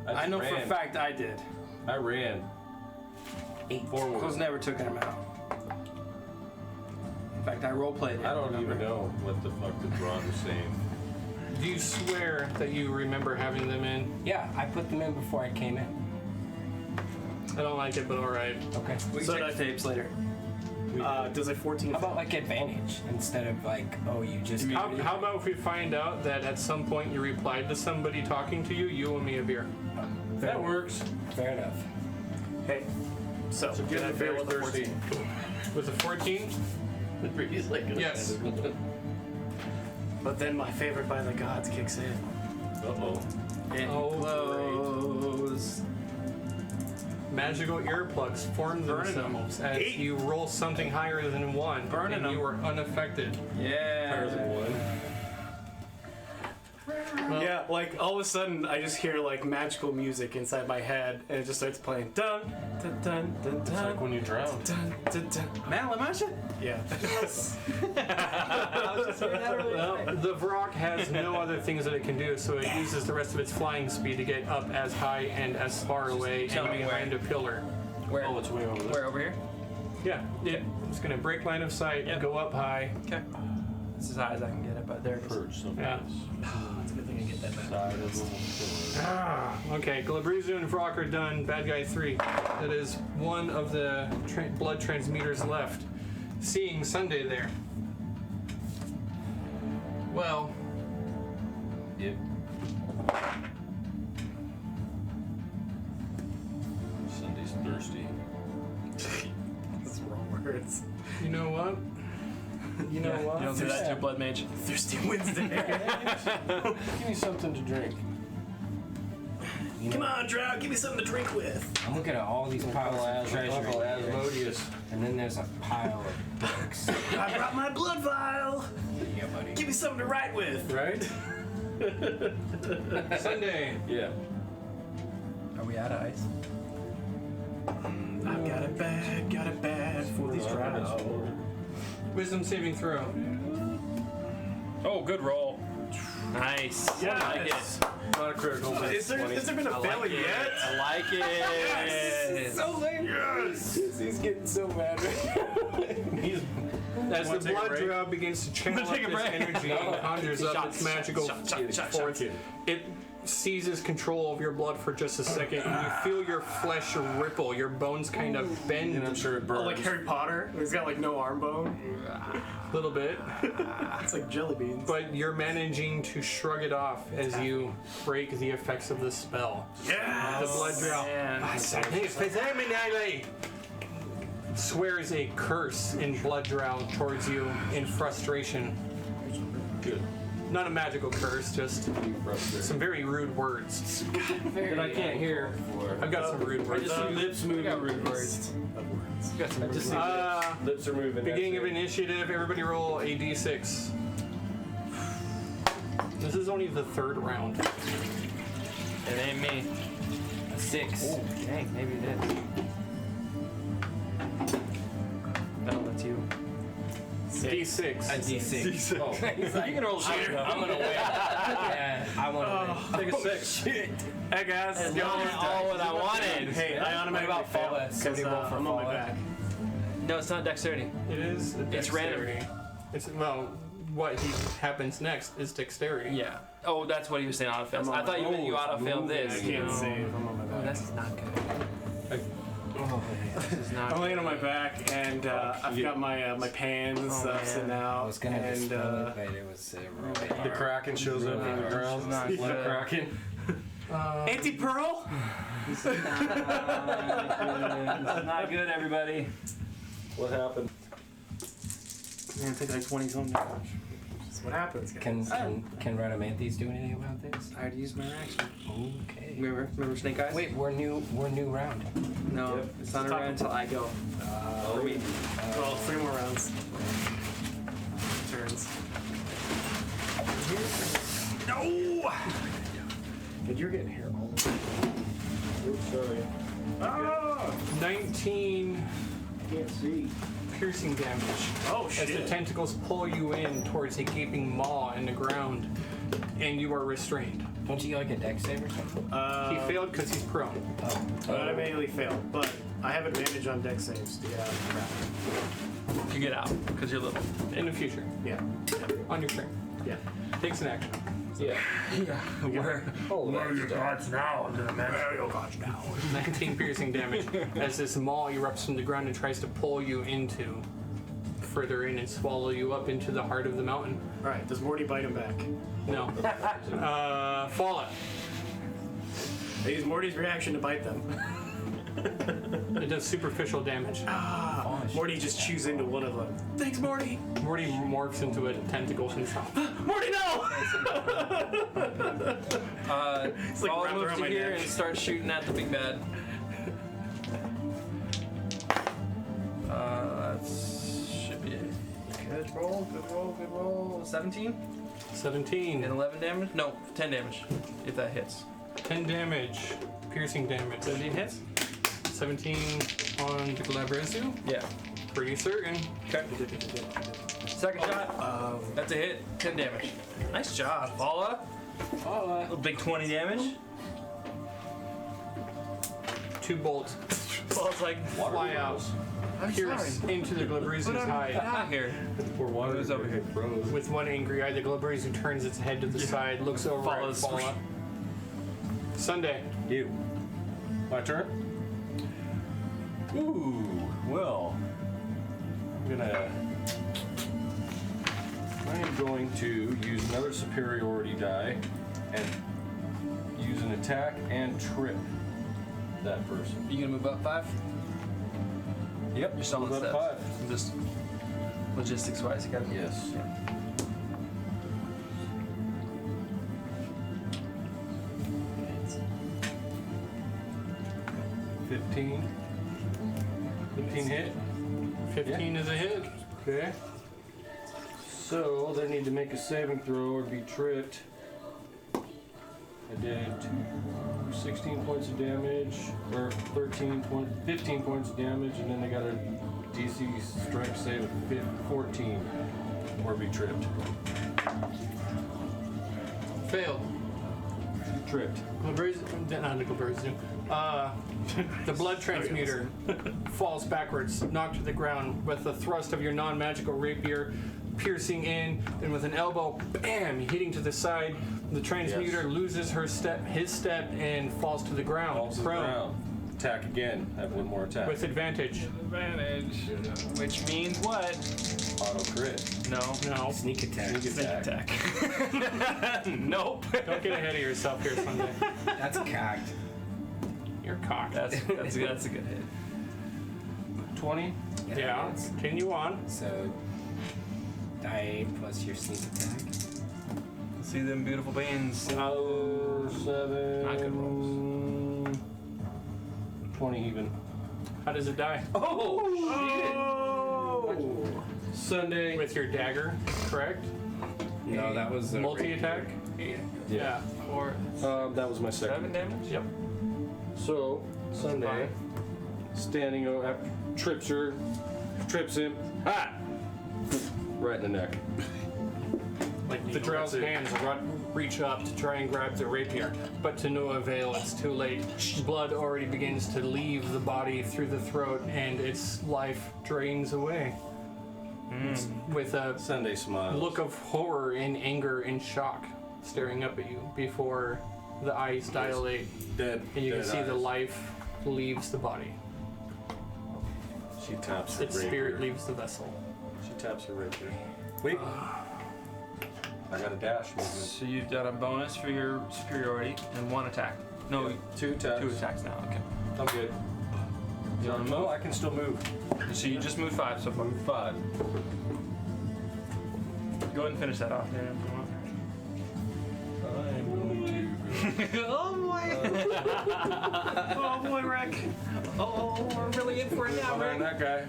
I know for a fact I did. I ran. 8 Forward. Close never took him out. In fact, I roleplayed it. I don't even know what the fuck the broad was saying. Do you swear that you remember having them in? Yeah, I put them in before I came in. I don't like it, but alright. Okay. We can So check that- the tapes later. Does a 14 How about like advantage instead of like, oh, you just. How about if we find out that at some point you replied to somebody talking to you, you owe me a beer? That works. Fair enough. Hey. So, So did get I the fail beer with the thirsty. 14? With a 14? He's like, Yes. But then my favorite by the gods kicks in. Uh-oh. It Oh, close. Magical earplugs form Burning themselves as 8. you roll something higher than 1, Burning and them. you are unaffected. Tires of Yeah. one. Yeah, like all of a sudden I just hear like magical music inside my head and it just starts playing. Dun dun dun dun It's dun. like when you drown. Dun dun dun. Malamasha? Yeah. Well, the Vrock has no other things that it can do, so it uses the rest of its flying speed to get up as high and as far away Tell and me where. behind a pillar. Where? Oh, it's way over there. Where, over here? Yeah, it's gonna break line of sight, Yep. go up high. Okay. That's as high as I can get it, but there it is. Purge something. Yeah. It's a good thing I get that back. Side of the pillar. Okay, Glabrezu and Vrock are done. Bad guy 3. That is one of the blood transmitters left. Seeing Sunday there. Well, Yep. Sunday's thirsty. That's wrong words. you know what? You know what? You don't say that to your blood mage. Thirsty Wednesday. Give me something to drink. Come on, Drow, give me something to drink with. I'm looking at all these piles of treasure, Uncle here, Asmodeus. and then there's a pile of books. I brought my blood vial. Yeah, buddy. Give me something to write with. Right? Sunday. Yeah. Are we out of ice? I've got it bad for these Drow. Wisdom saving throw. Oh, good roll. Nice. Yes. I like it. Not a critical, but Has there been a I failure like it. yet? I like it. So lame. Yes. He's getting so mad. As the Wanna take a blood break? drow begins to channel up take a this break. energy and conjures up Shots, its magical force, it seizes control of your blood for just a second, and you feel your flesh ripple, your bones kind of bend And I'm sure it burns. Oh, like Harry Potter? He's got like no arm bone. a little bit, It's like jelly beans. but you're managing to shrug it off as you break the effects of the spell. Yeah. The blood drow Man. swears a curse in blood drow towards you in frustration. Good. Not a magical curse, just some very rude words. That I can't hear. I've got some rude I words. just see lips moving. got rude words. Got some I just see lips are moving. Beginning of that's it. initiative, everybody roll a d6. This is only the third round. It ain't me. A 6. Dang, maybe it is. No, that's you. D6. A D6. Oh. He's like, You can roll shit. I'm gonna win. Yeah, I want to win. Take a 6. Hey guys, That's y'all all what I wanted. Hey, I automatically What about fail Fallout? because Somebody roll for I'm on my Fallout. back. No, it's not dexterity. It is. A It's random. dexterity. It's well. What happens next is dexterity. Yeah. Oh, that's what he was saying. Auto fails. I thought you meant you auto failed I this. can't No. save. I'm on my Oh, back. that's not good. This is not. I'm laying on my back, and I've got my my pans and stuff sitting out. I was gonna and dispel it, but it was The Kraken shows up on the ground. Not Like good. Kraken. Anti-Pearl? This is not good, everybody. What happened? You're gonna take like 20 something damage. That's what happens, guys. Can Rhinomanthus do anything about this? I already used my reaction. Okay. Remember Snake Eyes? Wait, we're new round. No, Yep. it's not around until I go. For me. Well, 3 more rounds. Turns. No! Dude, you're getting hair all over. Oops, sorry. Ah! 19 Can't see. piercing damage. Oh, As the shit. tentacles pull you in towards a gaping maw in the ground, and you are restrained. Don't you get like a dex save or something? He failed because he's prone. I automatically failed, but I have advantage on dex saves. Yeah, crap. You get out, because you're little. In the future, Yeah. on your turn. Yeah. Takes an action. Yeah. Where? Where your gods now into the man? 19 piercing damage as this maw erupts from the ground and tries to pull you into further in and swallow you up into the heart of the mountain. Alright, does Morty bite him back? No. Fallout. I use Morty's reaction to bite them. It does superficial damage. Morty just chews into one of them. Thanks, Morty! Morty morphs into a tentacle himself. Morty, no! like I'll wrapped move around to my here neck. and start shooting at the big bad. Should be a good roll, good roll, good roll. 17? 17. And 11 damage? No, 10 damage, if that hits. 10 damage. Piercing damage. 17 hits? 17 on the Glabrezu. Yeah. Pretty certain. Okay. Second shot. That's a hit. 10 damage. Nice job, Paula. A big 20 damage. 2 bolts Paula's like, fly out, I'm pierce sorry. into the Glabrezu's Get hide. out of here. Poor water Who's over here? froze. With one angry eye, the Glabrezu turns its head to the side, looks over Follows. at Paula. Sunday. You. My turn? Ooh, well. I am going to use another superiority die and use an attack and trip that person. You gonna move up 5? Yep, You're still on move the up steps. 5. Just logistics wise, you gotta. Yes. Yeah. 15. 15 hit. 15 is a hit. Okay. So they need to make a saving throw or be tripped. I did 16 points of damage, or 15 points of damage, and then they got a DC strength save of 14 or be tripped. Failed. Tripped. Glabrezu, not the Glabrezu. The blood transmuter falls backwards, knocked to the ground with the thrust of your non-magical rapier piercing in, and with an elbow, bam, hitting to the side. The transmuter loses his step, and falls to the ground. Falls to the prone, ground. Attack again. I have one more attack. with advantage. Advantage. Which means what? Auto crit. No. No, Sneak attack. Sneak attack. Nope. don't get ahead of yourself here, Sunday. That's cocked. You're cocked. That's a good hit. 20. Yeah, continue on. So, die plus your sneak attack. See them beautiful beans. 7. Not good rolls. 20 even. How does it die? Oh! Sunday. With your dagger, correct? No, that was Multi-attack? Yeah. Or That was my 7 second. damage? Yep. So, Sunday, standing up, trips her, trips him, right in the neck. Like the drow's hands reach up to try and grab the rapier, but to no avail. It's too late. Blood already begins to leave the body through the throat, and its life drains away. With a Sunday smiles. look of horror and anger and shock staring up at you before the eyes dilate, Dead. and you can dead see eyes. the life leaves the body. She taps her Its rapier. spirit leaves the vessel. She taps her rapier. Wait. I got a dash movement. So you've got a bonus for your superiority and 1 attack. No, Yeah, 2 attacks. 2 attacks now. Okay. I'm good. You want to move? Oh, I can still move. So you just moved 5 so far. Move 5. Go ahead and finish that off, Dan. if you want. I'm going to. Oh boy! Oh boy, Rick! Oh, we're really in for it now, Man, Rick. that guy.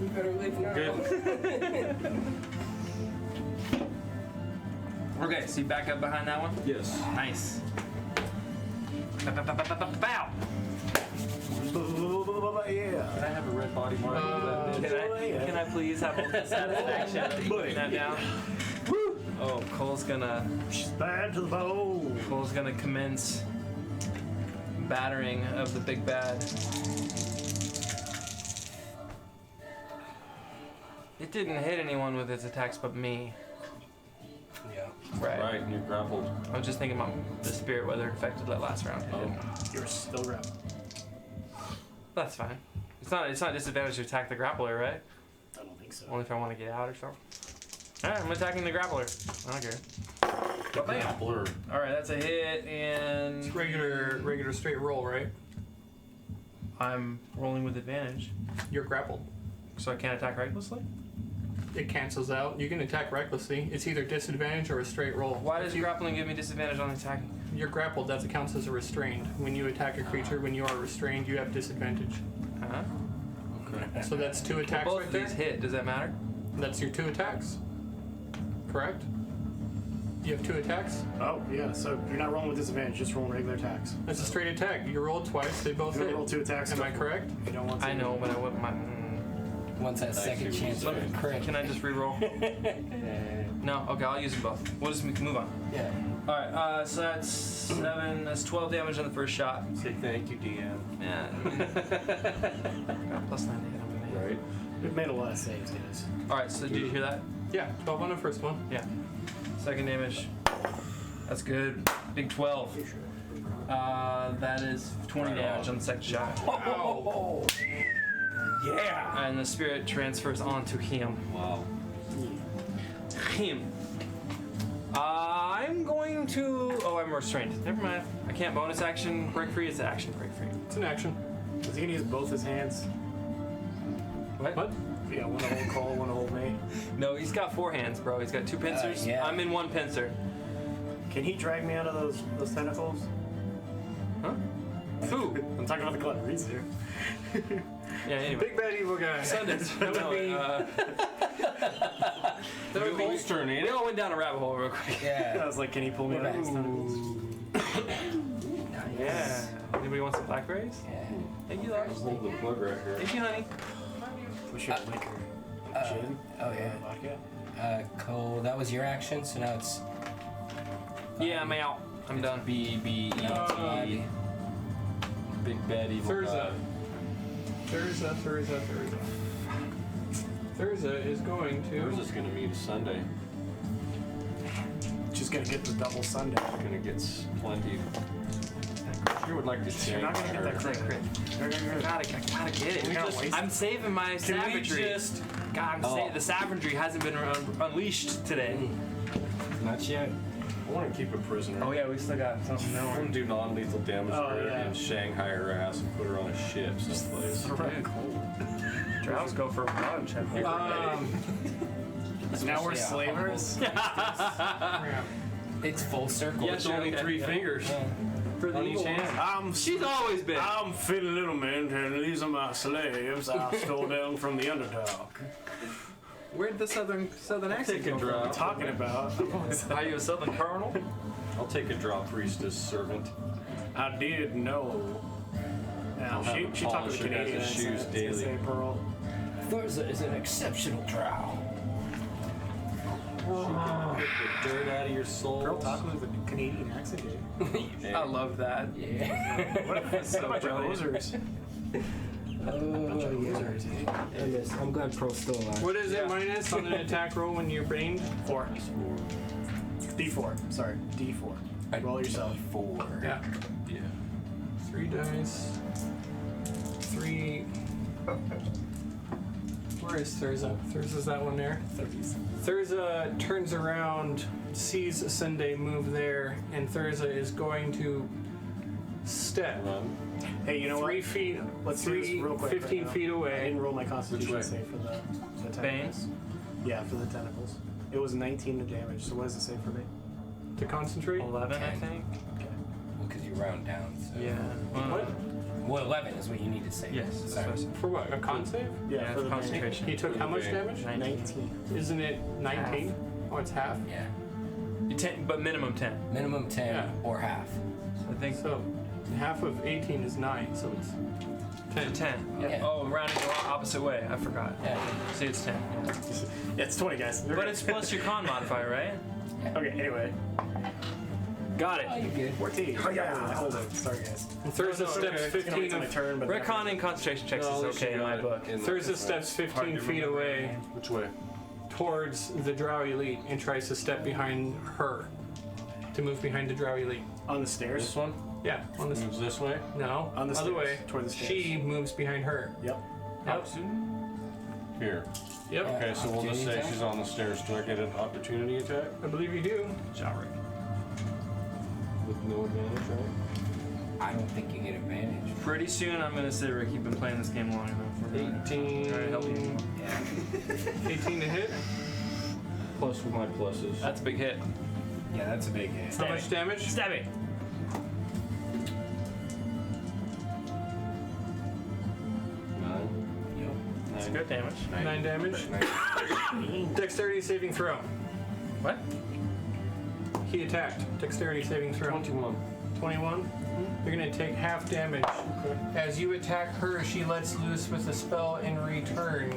We better live now. Good. Okay, so you back up behind that one? Yes. Nice. Bow! Yeah. Can I have a red body mark over that bitch? Can I please have the satisfaction of putting that down? Oh, Cole's gonna Bad to the bow. commence battering of the big bad. It didn't hit anyone with its attacks but me. Yeah. Right. Right, and you're grappled. I was just thinking about the spirit, whether it affected that last round. It Oh. didn't. You're still grappled. That's fine. It's not disadvantage to attack the grappler, right? I don't think so. Only if I want to get out or something. Alright, I'm attacking the grappler. I don't care. Grappler. Alright, that's a hit, and Regular straight roll, right? I'm rolling with advantage, You're grappled. so I can't attack recklessly? It cancels out. You can attack recklessly. It's either disadvantage or a straight roll. Why does grappling give me disadvantage on attacking? You're grappled. That counts as a restrained. When you attack a creature, when you are restrained, you have disadvantage. Uh-huh. Okay. So that's 2 attacks Both right of there. these hit, does that matter? That's your 2 attacks. Correct? You have 2 attacks? Oh, yeah, so you're not rolling with disadvantage, just rolling regular attacks. That's a straight attack. You rolled twice. They both If you hit. roll 2 attacks, Am I go for it. correct? If you don't want to. I know, but I wouldn't mind. Once that second see what chance you're of saying. crit. Can I just re-roll? No? Okay, I'll use them both. We'll just move on. Yeah. Alright, so that's 12 damage on the first shot. Say thank you, DM. Yeah. Got plus 9 to hit him. Right? We've made a lot of saves, guys. Alright, so did you hear that? Yeah, 12 on the first one. Yeah. Second damage. That's good. Big 12. That is 20 damage on the second shot. Ow. Yeah. And the spirit transfers onto him. Wow. Him. I'm going to. Oh, I'm restrained. Never mind. I can't bonus action break free. It's action break free. It's an action. Is he gonna use both his hands? What? Yeah, one to hold Cole, one to hold me. No, he's got 4 hands, bro. He's got 2 pincers. yeah. I'm in 1 pincer. Can he drag me out of those tentacles? Huh? Who? I'm talking about the Glen Reed's here. Yeah, anyway. Big bad evil guy. Sundays. That would be. That would be Cole's turn, ain't We it? all went down a rabbit hole real quick. I Yeah. was like, can he pull me out of those tentacles? Yeah. Anybody want some blackberries? Yeah. Thank you, Lars. Hold the plug right here. Thank you, honey. What's your liquor? Gin? Oh yeah. Vodka? Cole, that was your action, so now it's Yeah, I'm out. I'm done. BBE. Big bad evil Thurza. Thurza is going Yours to. is gonna meet a Sunday. Just gonna get the double Sunday. Gonna get plenty. You would like to You're change not gonna get that her. crit. I gotta get Can we it. just waste I'm saving my Can we savagery. just... God, the savagery hasn't been unleashed today. not yet. I want to keep a prisoner. Oh yeah, we still got something I want going. to do non-lethal damage to Oh, her yeah. and Shanghai her ass and put her on a ship someplace. Drows go for a brunch. So now we're Yeah. slavers? It's full circle. Yeah, It's sure, only okay. 3 fingers For the on each evil hand. one. She's always been. I'm feeling little man, and these are my slaves I stole down from the underdog. Where'd the southern accent Take a come drop. What are you talking about? from? Are you a southern colonel? I'll take a draw priestess servant. I did know. Now, I'll have she him talked to polish the it as Canadian his shoes accent. It's gonna daily. say Pearl. Thurza is an exceptional drow. Get the dirt out of your soul. Pearl talking with a Canadian accent, dude. I love that. Yeah. What a bunch of losers. I'm glad Pearl's still alive. What is it minus on an attack roll when you're brained? 4. D4. Sorry, D4. Roll yourself. 4. Yeah. Yeah. 3 dice. 3. Where is Thurza? Thurza's that one there. Thurza turns around, sees Sunday move there, and Thurza is going to step Hey, you know 3 what? feet, Let's do this real quick. 15 right now. feet I away. didn't roll my Constitution way? save for the Bane? tentacles. Yeah, for the tentacles. It was 19 to damage. So what does it say for me? To concentrate. 11, I think. Okay. Well, because you round down. So. Yeah. What? Well, 11 is what you need to say. Yes, that's Sorry. what I said. For what? A con save? Yeah, for the concentration. He took how much damage? 19. Isn't it 19? Oh, it's half. Yeah. 10, but minimum 10. Minimum 10 Yeah. or half. I think So half of 18 is 9, so it's 10. 10. Yeah. Oh, rounding the opposite way. I forgot. Yeah. See, it's 10. Yeah. Yeah, it's 20, guys. But it's plus your con modifier, right? Okay, anyway. Got Oh, it. you're good. 14. Oh, yeah. Hold it. Sorry, guys. Thurza steps It's gonna wait 15 till my turn, but Retcon and concentration checks No, is okay in my book. Thurza steps 15 feet away Which way? towards the Drow Elite and tries to step behind her. To move behind the Drow Elite. on the stairs. This one Yeah, on the moves this way. no, On the other stairs, way. toward the stairs. She moves behind her. Yep. Yep. Here. Yep. Okay, so we'll just say Opportunity she's on the stairs. Do I get an opportunity attack I believe you do. with no advantage, right? I don't think you get advantage. Pretty soon, I'm gonna say, Rick, you've been playing this game long enough. We're gonna 18. try to help you. Yeah. 18 to hit. Plus with my pluses. That's a big hit. Yeah, that's a big hit. How much damage? Stab it. 9. That's good damage. 9 damage. Dexterity saving throw. What? He attacked. Dexterity saving throw. 21. 21. You're gonna take half damage. As you attack her, she lets loose with a spell in return.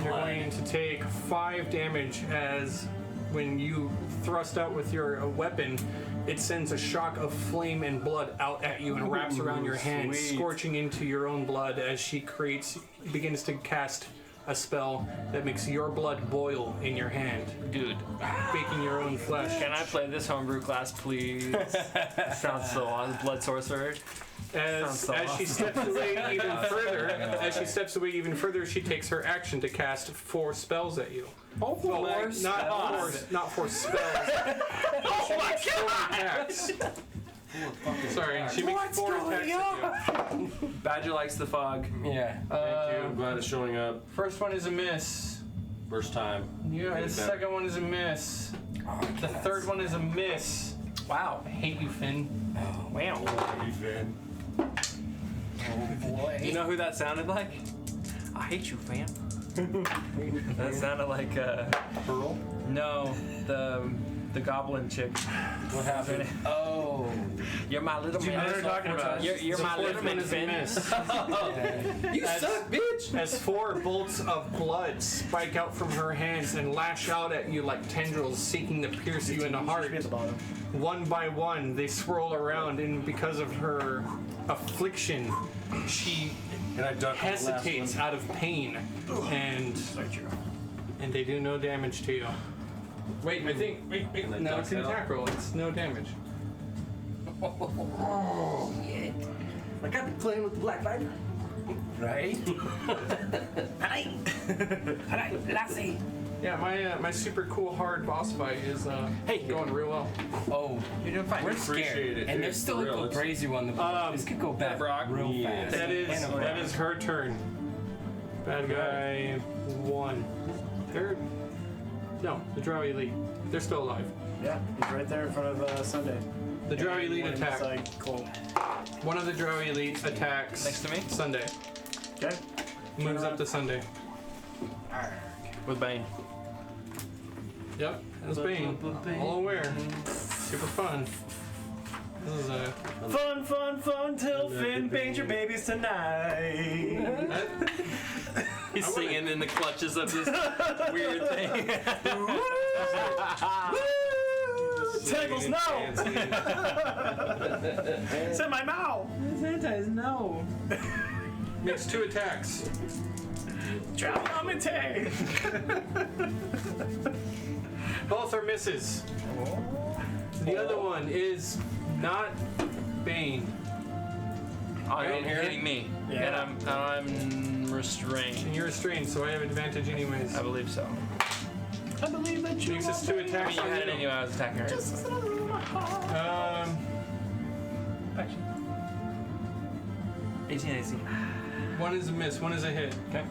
You're going to take 5 damage as when you thrust out with your weapon, it sends a shock of flame and blood out at you and wraps around your hand, sweet. scorching into your own blood as she begins to cast a spell that makes your blood boil in your hand, Dude. baking your own flesh. Can I play this homebrew class, please? Sounds so awesome. Blood sorcerer. As so she steps away even further, she takes her action to cast 4 spells at you. Oh, Well, not 4 spells. Oh my god! 4 attacks. Sorry, she makes 4 attacks at you. Badger likes the fog. Yeah. Thank you. I'm glad it's showing up. First one is a miss. First time. Yeah, the second one is a miss. The third one is a miss. Wow, I hate you, Finn. Wow. Oh boy. You know who that sounded like? I hate you, fam. That sounded like Pearl? no, the goblin chick. What happened? Oh. You're my little You know what man. they're talking about. You're The my fourth little one man, is a Finn. miss. You suck, bitch. As 4 bolts of blood spike out from her hands and lash out at you like tendrils seeking to pierce you in the heart. At the bottom. One by one, they swirl around, and because of her affliction, she Can I duck on the last hesitates one? out of pain, and they do no damage to you. Wait, I think. Wait. No, it's an attack roll. It's no damage. Like I've been playing with the Black Viper. Right? Alright, Lassie. Yeah, my super cool hard boss fight is going real well. Oh, You're doing fine. we're appreciate scared. it, And dude, there's still for a real, little it's- crazy one. This could go back real fast. That And is her turn. Bad guy 1. Third? No, the Drow Elite. They're still alive. Yeah, he's right there in front of Sunday. The Drow Elite One attack. inside Cole. One of the Drow Elite attacks Next to me? Sunday. Okay. Moves up to Sunday. With Bane. Yep, that's Bane. All aware. Super fun. This is a. Fun till Finn paint your babies tonight. He's singing in the clutches of this weird thing. Tentacles, no! It's in my mouth! no. Makes 2 attacks. Traviamante! Both are misses. The other one is not Bane. Oh, Right you're here? hitting me. Yeah. And I'm am restrained. And you're restrained, so I have advantage anyways. I believe so. I believe that you Makes us 2 I attacks. mean, you had it anyway. I was attacking her. Actually, 18 AC. one is a miss, one is a hit. Okay.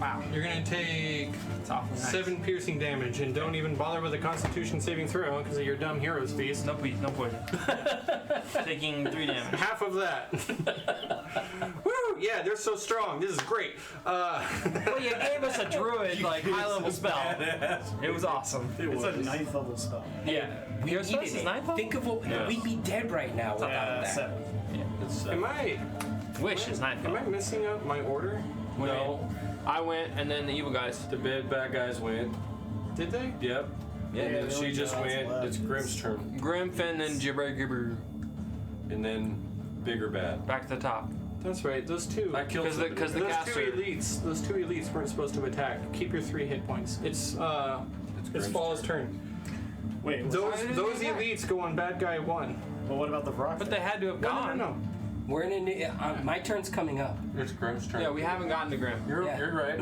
Wow. You're gonna take It's awful. 7 piercing damage, and don't even bother with a Constitution saving throw because of your dumb hero's feast. No poison. Taking 3 damage. Half of that. Woo! Yeah, they're so strong. This is great. Well, you gave us a druid, like, high-level spell. It was awesome. It's a 9th level spell. Yeah. Your spell is 9th level? Think of what we'd be dead right now without that. 7. It's, Am I Wish is 9th am level. I messing up my order? no, I went, and then the evil guys. the bad guys went. Did they? Yep. Yeah, And then the she only just gods went. left. It's Grimm's turn. Grimfin and Gibber Gibber. And then Bigger Bad. Back to the top. That's right. Those two. I killed somebody. Because the Those caster. those two elites weren't supposed to attack. Keep your 3 hit points. It's Grimm's Fall's turn. Wait, Those did they those attack? elites go on bad guy 1. but what about the rock? But they had to have No, gone. no. We're in a new. My turn's coming up. It's Grimm's turn. Yeah, we haven't gotten to Grim. You're Yeah. right.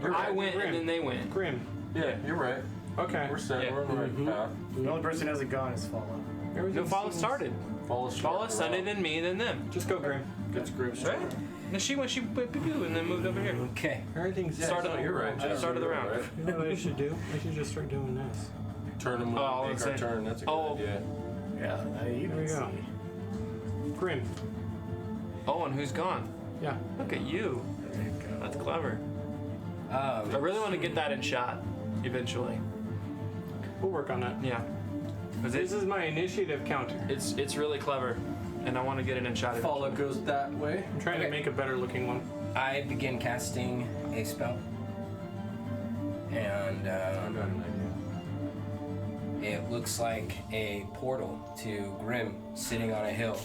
You're I right. went, and then they went. Grim. Yeah, you're right. Okay. We're set. Yeah. We're on the right path. The only person who hasn't gone is Fallen. No, Everything Follow seems- started. Follow Follow Sunday, then me, then them. Just go, Grim. It's Grimm's turn. Right? And she went, she went pew-pew, and then moved over here. Okay. Everything's Started No, you're right. Started the round. Right. You know what I should do? I should just start doing this. Turn them Oh, I when we was make our saying- turn. That's a good Oh. idea. Yeah, you There we can go. see. Grim. Oh, and who's gone? Yeah. Look at you. There you go. That's clever. I really want to get that in shot, eventually. We'll work on that. Yeah. Because This is my initiative counter. it's really clever, and I want to get it in shot. Follow goes that way. I'm trying to Okay. make a better looking one. I begin casting a spell, and I got an idea. it looks like a portal to Grim sitting on a hill,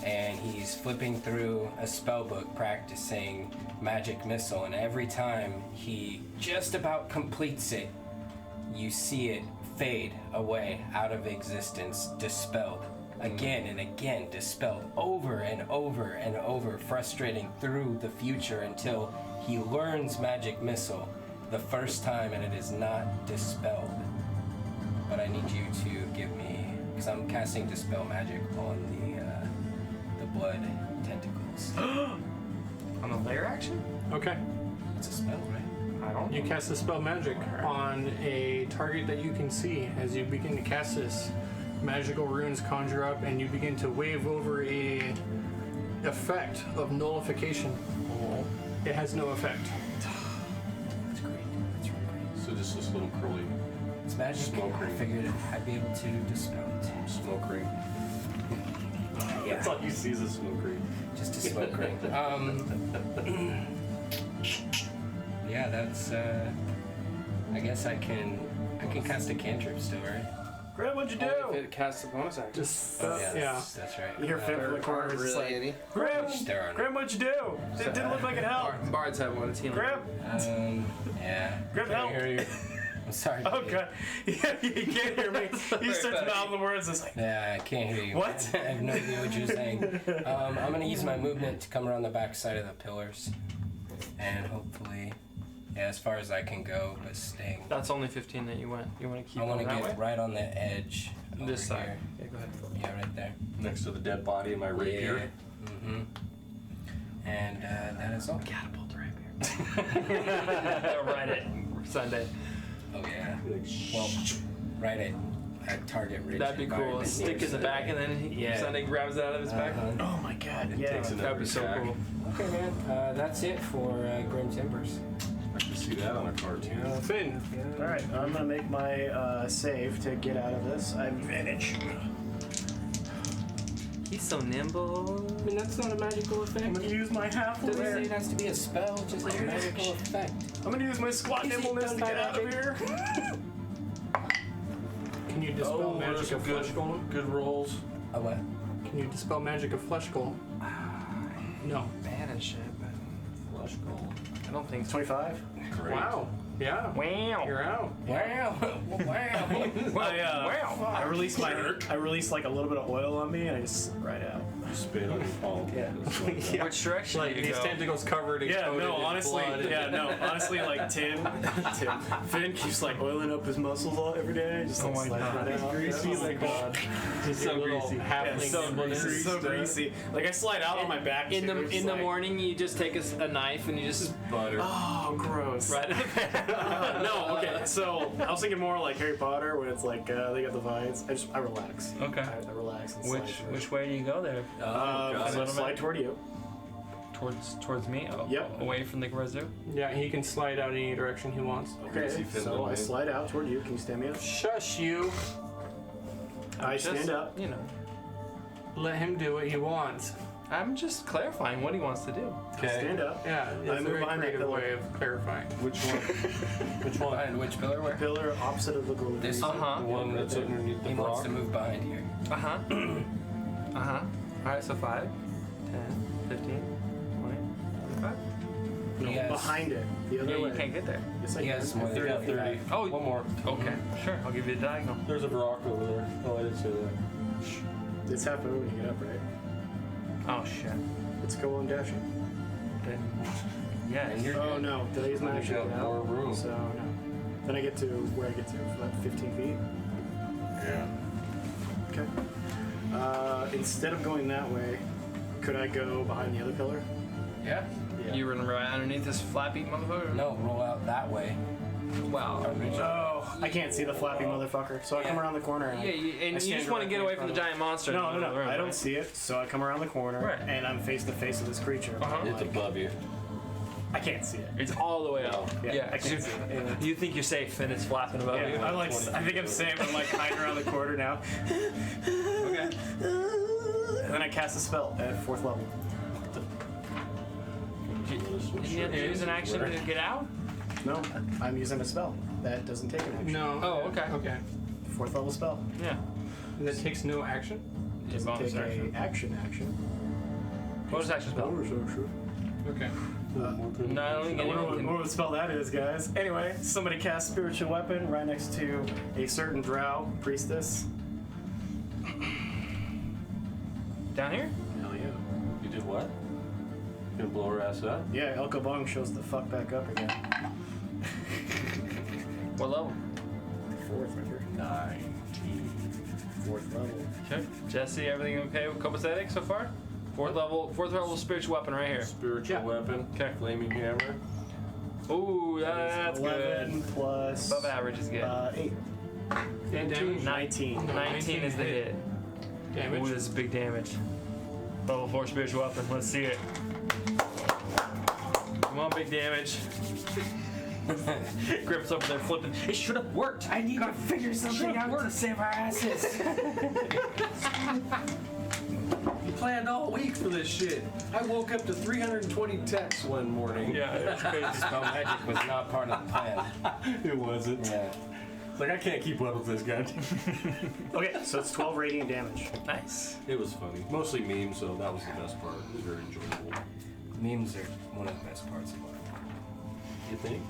and he's flipping through a spell book practicing magic missile, and every time he just about completes it, you see it fade away out of existence, dispelled. Again and again, dispelled over and over and over, frustrating through the future until he learns magic missile the first time and it is not dispelled. But I need you to give me, because I'm casting dispel magic on the blood tentacles. On the layer action? Okay. It's a spell, right? I don't. You cast the spell magic on a target that you can see. As you begin to cast this, magical runes conjure up and you begin to wave over a effect of nullification. It has no effect. That's great. That's really great. So just this little curly It's magic. Smoke I ring. figured I'd be able to dispel it. smoke ring. Yeah, That's all you see is a smoke ring. just a smoke ring. Yeah, that's. I guess I can cast a cantrip still, right? Graham, what'd you If do? it casts a bonus action. Just, yeah, that's right. You hear Finn from the corner just like, Graham, There are Graham, what'd you do? It didn't look like it helped. Bards have one. It's healing. Graham, yeah. Graham, help. I'm sorry. Oh god, yeah, you can't hear me. You start to mouth the words. It's like, Yeah, I can't hear you. What? I have no idea what you're saying. I'm gonna use my movement to come around the back side of the pillars, and hopefully, yeah, as far as I can go, but staying. That's only 15 that you went. You want to keep I want to going that get way? right on the edge. This over side. here. Yeah, go ahead. Yeah, right there. Next to the dead body of my rapier. Mm-hmm. And that is all. Catapult the rapier. Right at Sunday. Oh yeah. Well, right at target ridge. That'd be cool. A environment stick near in the back, and then Yeah. Sunday grabs it out of his back. oh my god, yeah. Takes another That'd be so attack. cool. Okay, man. That's it for Grim Timbers. I can see that on a cartoon. Finn. All right, I'm gonna make my save to get out of this. I have advantage. He's so nimble. I mean, that's not a magical effect. I'm gonna use my half Doesn't say layer. it has to be a spell, just a magical effect. I'm gonna use my squat Is it nimbleness done to by get out of magic? here. Can you dispel magic of flesh golem? Good rolls. A what? Can you dispel magic of flesh golem? No. Banish it, but Flush gold. I don't think so. 25. Great. Wow. Yeah. Wow. You're out. Wow! Wow! I release like a little bit of oil on me, and I just slip right out. Spit on your palm. Yeah. Yeah. Which direction Like do you these go? tentacles covered in Yeah, coated no, in honestly, blood. like Finn keeps like oiling up his muscles all every day, just like sliding right out. Greasy like that. Just so greasy. Yeah, Halfling so nimbleness. greasy, so greasy. Like I slide out on my back In too, the just in the like, morning, you just take a knife and you just Butter. Oh, gross. right in the pan. No, okay. So I was thinking more like Harry Potter when it's like they got the vines. I relax. Okay. I relax. And slide through. Which way do you go there? I slide toward you. Towards me? Oh, Yep. Away from the residue? Yeah, he can slide out any direction he wants. Okay. Greasy Finn So I Lane. slide out toward you. Can you stand me up? Shush you. I Just, stand up. You know, Let him do what he wants. I'm just clarifying what he wants to do. Stand up. Yeah, I it's a move very behind that creative pillar. way of clarifying. Which one? Which one? Behind which pillar? Where? Pillar opposite of the glow. This Uh-huh. The one that's underneath the He wants rock? to move behind here. Uh-huh. Uh-huh. Alright, so 5, 10, 15, 20, 25. He has, Behind it. The other Yeah, way. you can't get there. Yes, I he can. has more than 30, 30. 30. Oh, One more. okay. Sure, I'll give you the diagonal. There's a rock over there. Oh, I didn't say that. It's half moon when you get up, right? Oh, shit. Let's go on dashing. Then, yeah, And you're Oh good. no, did I use my You action? got to get more out? room. So no. Then I get to where I get to, like 15 feet. Yeah. Okay. Instead of going that way, could I go behind the other pillar? Yeah? You were right underneath this flappy motherfucker? No, roll out that way. Wow. Oh, I can't see the flappy motherfucker, so I come around the corner. And Yeah, I and you stand just want to directly get in away from front the of it. giant monster. No, no, no. Right, I don't right. see it, so I come around the corner Right. and I'm face to face with this creature. Uh-huh. I'm It's like, above you. I can't see it. It's all the way up. Yeah, I 'cause can't see it. Yeah. You think you're safe and it's flapping above you. Yeah, I'm like, I think I'm safe. I'm like hiding around the corner now. Okay. And then I cast a spell at 4th level. Didn't you have to use an action to get out? No, I'm using a spell. That doesn't take an action. No. Oh, okay. Okay. 4th level spell. Yeah. And that takes no action? Doesn't bonus take action. a action. Bonus action spell. Okay. Not only I can wonder you what spell that is, guys. Anyway, somebody casts spiritual weapon right next to a certain drow priestess. down here? Hell yeah. You did what? You gonna blow her ass up? Yeah, El Kabong shows the fuck back up again. What level? 4th, remember? 4th level. Okay. Jesse, everything okay with copacetic so far? Fourth level spiritual weapon right here. Spiritual Yeah. weapon. Okay. Flaming hammer. Ooh, that's 11 good. plus Above average is good. 8. And damage? 19. 19 is the hit. Damage? Ooh, this is big damage. Level 4 spiritual weapon. Let's see it. Come on, big damage. Griff's over there flipping. It should have worked. I need to figure something out to save our asses. You planned all week for this shit. I woke up to 320 texts one morning. Yeah, it's crazy. Spell magic was not part of the plan. It wasn't. Yeah. It's like, I can't keep up with this guy. Okay, so it's 12 radiant damage. Nice. It was funny. Mostly memes, so that was the best part. It was very enjoyable. Memes are one of the best parts of life. You think?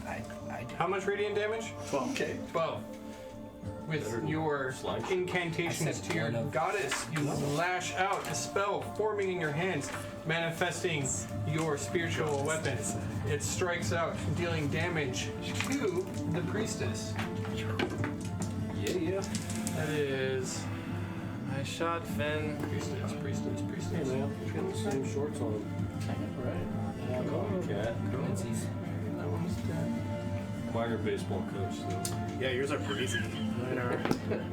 I do. How much radiant damage? 12. Okay. 12. With Better than your slime. incantations I said to your one of- goddess, you lash out a spell forming in your hands, manifesting your spiritual weapon. It strikes out, dealing damage to the priestess. Yeah. That is Nice shot, Finn. priestess. Hey man, you got the same shorts on. Right? Come on, cat. Lindsay's. That one's dead. Mine are baseball coach, though. Yeah, yours are breezy. Mine are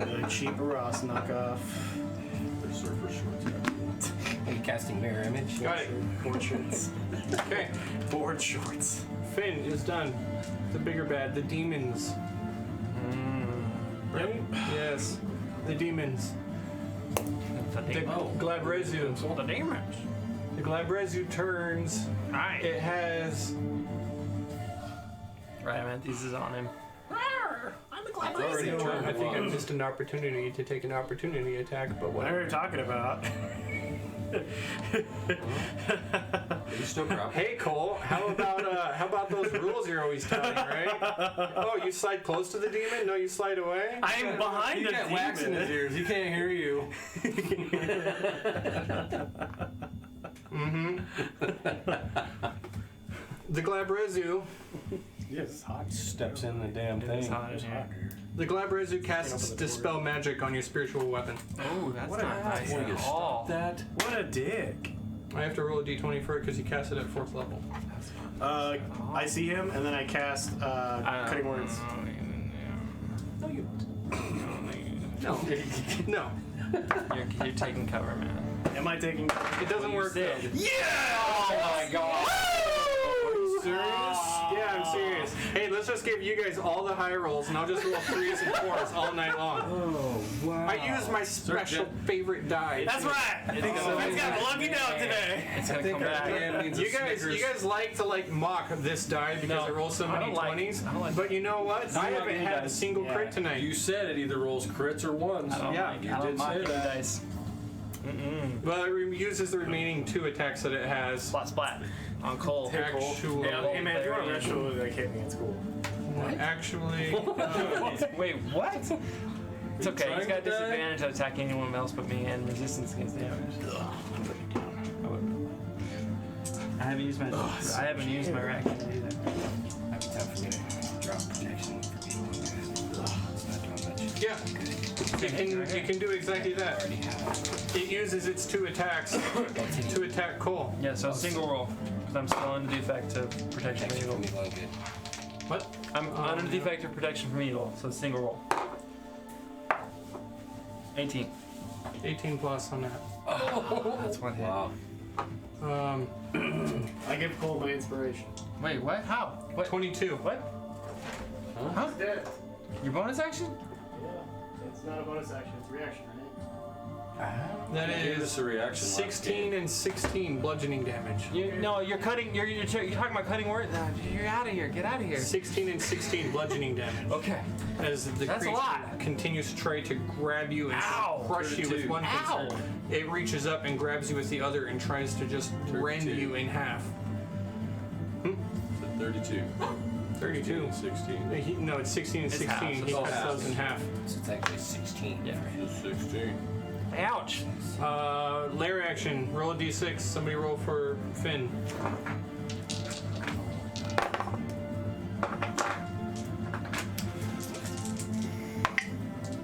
the cheap Ross knockoff. They're surfer shorts. Are you casting mirror image? Got it. Board shorts. Okay, Board shorts. Finn is done. The bigger bad, the demons. Yep. Yes, the demons. The The demon. Glabrezu. The demons. The Glabrezu turns. Alright. It has Right, Manthys is on him. It's already turned I think I on. missed an opportunity to take an opportunity attack, but What are whatever. you talking about? you still grapple? Hey Cole, how about those rules you're always telling, right? Oh, you slide close to the demon? No, you slide away? I'm behind You the got wax in his demon. ears. He can't hear you. The Glabrezu. Yes, it's hot. Steps in the damn It's thing. hot in here. The Glabrezu casts Dispel Magic on your spiritual weapon. Oh, that's What a not nice Will you at stop all. that? What a dick. I have to roll a d20 for it because you cast it at 4th level. I see him, and then I cast Cutting Words. No. No. You're taking cover, man. Am I taking? It doesn't work though. Yeah! Oh my god. Serious? Yeah, I'm serious. Hey, let's just give you guys all the high rolls, and I'll just roll 3s and 4s all night long. Oh, wow. I use my special favorite die. That's right. It's got lucky out today. It's gonna come back. You guys like to mock this die because it rolls so I many don't like 20s. it. I don't like But you know what? I haven't any had a dice. single crit Yeah. tonight. You said it either rolls crits or ones. I don't Yeah, like it. you I don't did like say any that. dice. Well, it uses the remaining 2 attacks that it has. Splat splat. On Cole. Actual. Hey man, if you want to retro like hit me, it's cool. Actually. Wait, what? It's okay. He's trying got to die? disadvantage to attack anyone else but me and resistance against damage. I haven't used my rack yet either. Might be time for me to drop protection for people. It's not doing much. Yeah. You can do exactly that. Already have. It uses its 2 attacks to attack Cole. Yeah, so single roll. Because I'm still under the effect of protection from Protection evil. from evil and good. What? I'm under the effect of protection from evil, so single roll. 18. 18 plus on that. That's one hit. Wow. I give Cole my inspiration. Wait, what? How? What? 22. What? Huh? Dead. Your bonus action? Yeah. It's not a bonus action. It's a reaction, right? That Gave us is a reaction. last 16 game. and 16 bludgeoning damage. No, you're cutting. You're talking about cutting words. You're out of here. Get out of here. 16 and 16 bludgeoning damage. Okay. As the That's a creature lot. continues to try to grab you and Ow. crush you with 32. one Ow. pincer, it reaches up and grabs you with the other and tries to just rend 32. you in half. So 32. 32. 16. No, it's 16 and It's 16. half, so He it's cuts half. those in half. So it's actually 16. Yeah. So 16. Ouch. Lair action. Roll a d6. Somebody roll for Finn.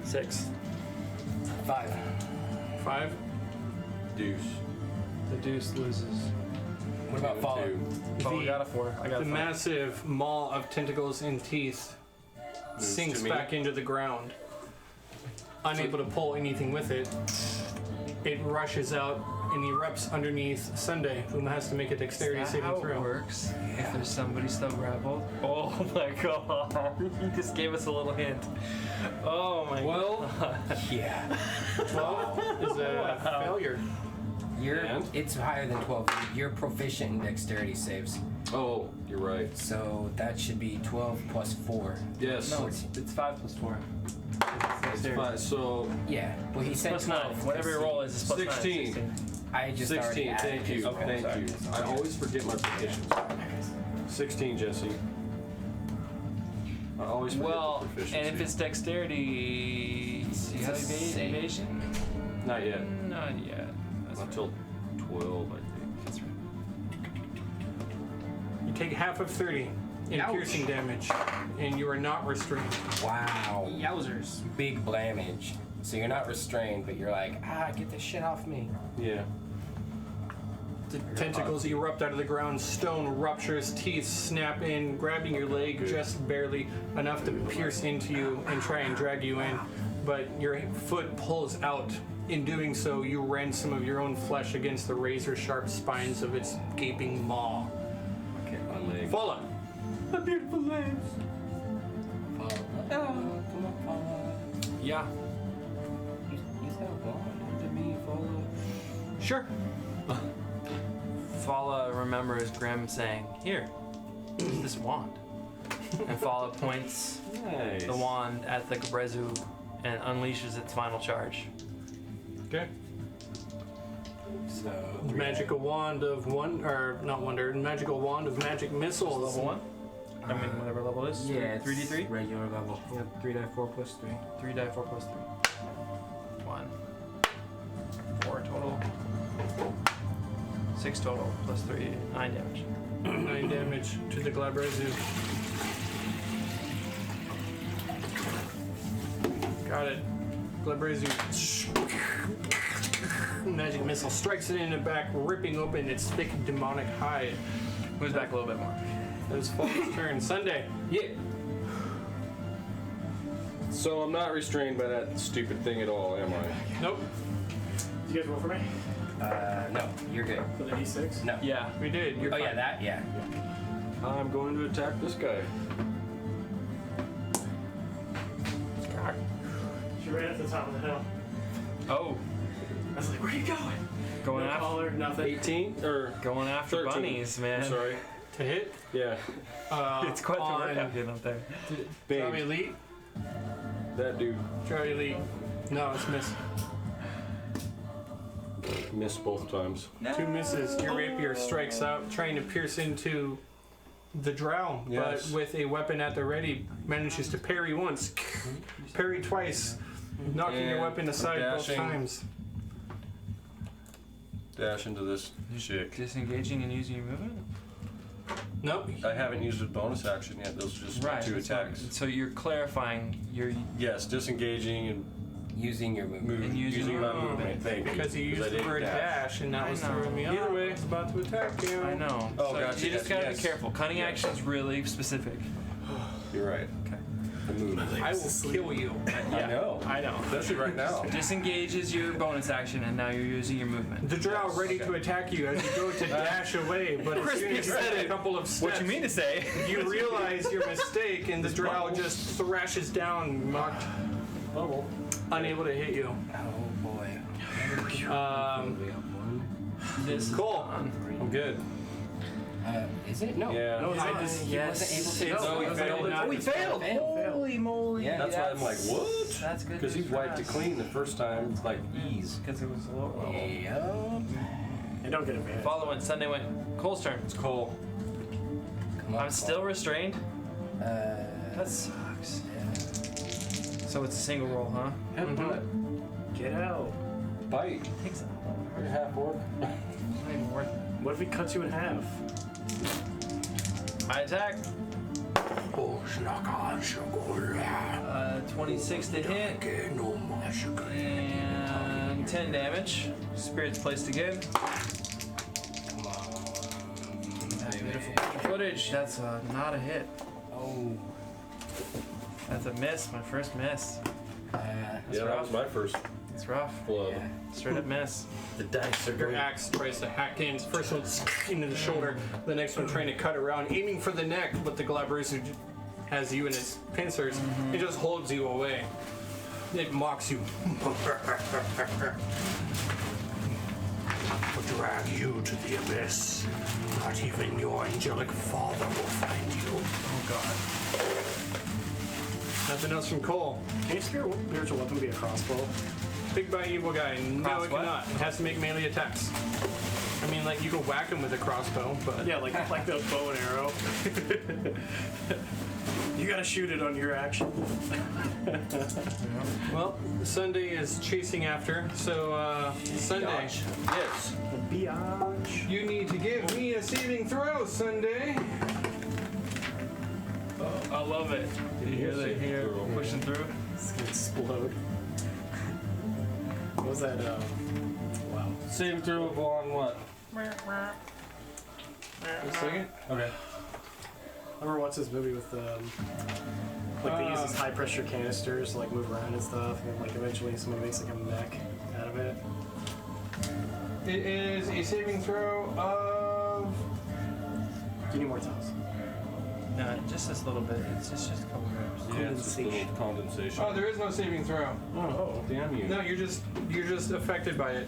Six. 5. 5. Deuce. The deuce loses. What about follow? 2. Oh, I got a 4. I got The a 5. massive maw of tentacles and teeth sinks to me. back into the ground. Unable to pull anything with it, it rushes out and erupts underneath Sunday, whom has to make a dexterity Is that saving how it throw. works? If there's somebody still grappled? Oh my god. You just gave us a little hint. Oh my Well, Yeah. 12 is a failure. And? It's higher than 12. You're proficient in dexterity saves. oh, you're right. So that should be 12 plus 4. Yes. No, it's 5 plus 4. It's fine. So Yeah. Well, he said Plus 12. 9. Whatever your roll is plus 16. 9. I just already 16. added Thank his you. roll. Thank Sorry. you. I always forget my proficiency. 16, Jesse. I always forget Well, the proficiency. and if it's dexterity, do you have save. evasion? Not yet. Not yet. That's Not till 12, I think. That's right. You take half of 30 in Ouch. piercing damage, and you are not restrained. Wow. Yowzers. Big blamage. So you're not restrained, but you're like, get this shit off me. Yeah. The tentacles erupt out of the ground, stone ruptures, teeth snap in, grabbing your leg just barely enough to pierce into you and try and drag you in. But your foot pulls out. In doing so, you rend some of your own flesh against the razor-sharp spines of its gaping maw. Okay, my leg. Voila! The beautiful legs. Come on, Yeah. Use that wand to me, follow. Sure. Fala remembers Grim saying, "Here, use this wand." And Fala points Nice. the wand at the Gabrezu and unleashes its final charge. Okay. So Magical wand of magical wand of magic missiles. Level 1? I mean, whatever level it is. yeah, 3d3? regular level. Yeah, 3 die 4 plus 3. 3 die 4 plus 3. 1. 4 total. 6 total plus 3. 9 damage. 9 damage to the Glabrezu. Got it. Glabrezu. Magic missile strikes it in the back, ripping open its thick demonic hide. Moves back a little bit more. That was Falk's turn. Sunday. Yeah. So I'm not restrained by that stupid thing at all, am I? Nope. Did you guys roll for me? No, you're good. For the D6? No. Yeah. We did. You're Oh fine. yeah, that yeah. I'm going to attack this guy. She ran at the top of the hill. Oh, I was like, where are you going? going No after collar, nothing. 18 or going after 13. bunnies, man. I'm sorry. To hit. Yeah. It's quite the on workout getting up there. Draw Bang. elite. That dude Draw elite. No, it's miss. missed both times. 2 misses. Your rapier strikes out, trying to pierce into the drow, Yes. but with a weapon at the ready, manages to parry once, parry twice, knocking your And weapon aside both dashing. times. Dash into this chick. Disengaging and using your movement? Nope. I haven't used a bonus action yet. Those are just my 2 that's fine. attacks. So you're clarifying your. Yes, disengaging and Using your movement. And using my your movement. Thank you. Because he used I the didn't word dash, and that I was know. throwing me off. Either way. I was about to attack you. I know. Oh, so gotcha, you just yes, gotta yes. be careful. Cunning action's really specific. You're right. Okay. The move. I will kill you. I know. I know. Especially right now. Disengage is your bonus action, and now you're using your movement. The drow ready to attack you as you go to dash away, but as soon as you said take a it. couple of steps, What you mean to say? you realize your mistake, and the drow just thrashes down, knocked, unable to hit you. Oh boy. This is Cool. on. I'm good. Is it? No. Yeah. No, I just- he wasn't able to. No, we failed. not- We failed! Holy moly! Yeah. That's why I'm like, what? That's good. Because he wiped it clean the first time. It's like ease. Because it was a low level. Yep. And don't get advantage. Follow went. Sunday went. Cole's turn. It's Cole. Come on. I'm still restrained. Uh, That sucks. So it's a single roll, huh? Headbutt. Get out. Bite. Takes a You're half orc. not even worth it. What if he cuts you in half? I attack. 26 to hit. And 10 damage. Spirit's placed again. come on. Beautiful footage. That's not a hit. Oh. That's a miss. My first miss. Yeah, that was my first It's rough. blow. Yeah. Straight up miss. The dice are Your great. axe tries to hack in. First one's into the shoulder, the next one trying to cut around, aiming for the neck, but the Glabrezu has you in its pincers. It just holds you away. It mocks you. Will drag you to the abyss. Not even your angelic father will find you. Oh god. Nothing else from Cole. Can your spiritual weapon be a crossbow? Big by evil guy. No, Cross it what? cannot. It has to make melee attacks. I mean, like, you can whack him with a crossbow, but Yeah, like the bow and arrow. You gotta shoot it on your action. well, Sunday is chasing after. So, Sunday, Yes. Biatch. you need to give me a saving throw, Sunday. I love it. Did you hear the hair pushing through? It's gonna explode. What was that? Wow. Saving throw on what? A second. Okay. I remember watching this movie with like they use these high pressure canisters to like move around and stuff, and then like eventually somebody makes like a mech out of it. It is a saving throw of. Do you need more tiles? No, just this little bit. It's just a couple grams. Yeah, it's just a little condensation. Oh, there is no saving throw. Oh, damn you. No, you're just affected by it.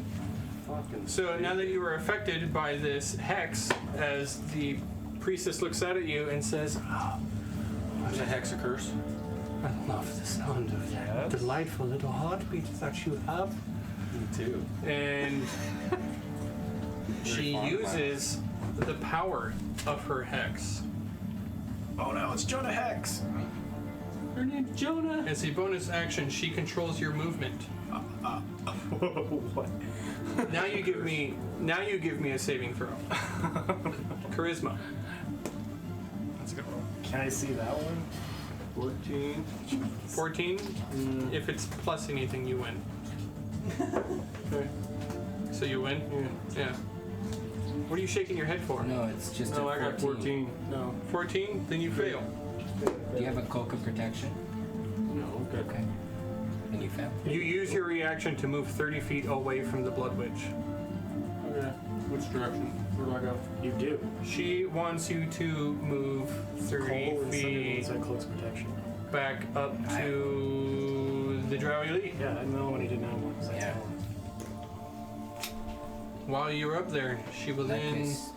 Fucking So now that you were affected by this hex, as the priestess looks out at you and says, "Oh, There's a hex a curse. I love the sound of that Yes. delightful little heartbeat that you have." Me too. And She uses the power of her hex. Oh no, it's Jonah Hex. Her name's Jonah. As a bonus action, she controls your movement. What? Now you give me a saving throw. Charisma. That's a good roll. Can I see that one? 14. 14. If it's plus anything, you win. Okay. So you win? Yeah. What are you shaking your head for? No, it's just No, a I got 14. No. 14? Then you fail. Do you have a cloak of protection? No, okay. Okay. And you fail. You use your reaction to move 30 feet away from the Blood Witch. Okay. Which direction? Where do I go? You do. She wants you to move 30 Cole and Sunday feet inside close protection. back up to the Drow Elite. Yeah, I know when he didn't have one. So Yeah. While you're up there, she will In that then... case,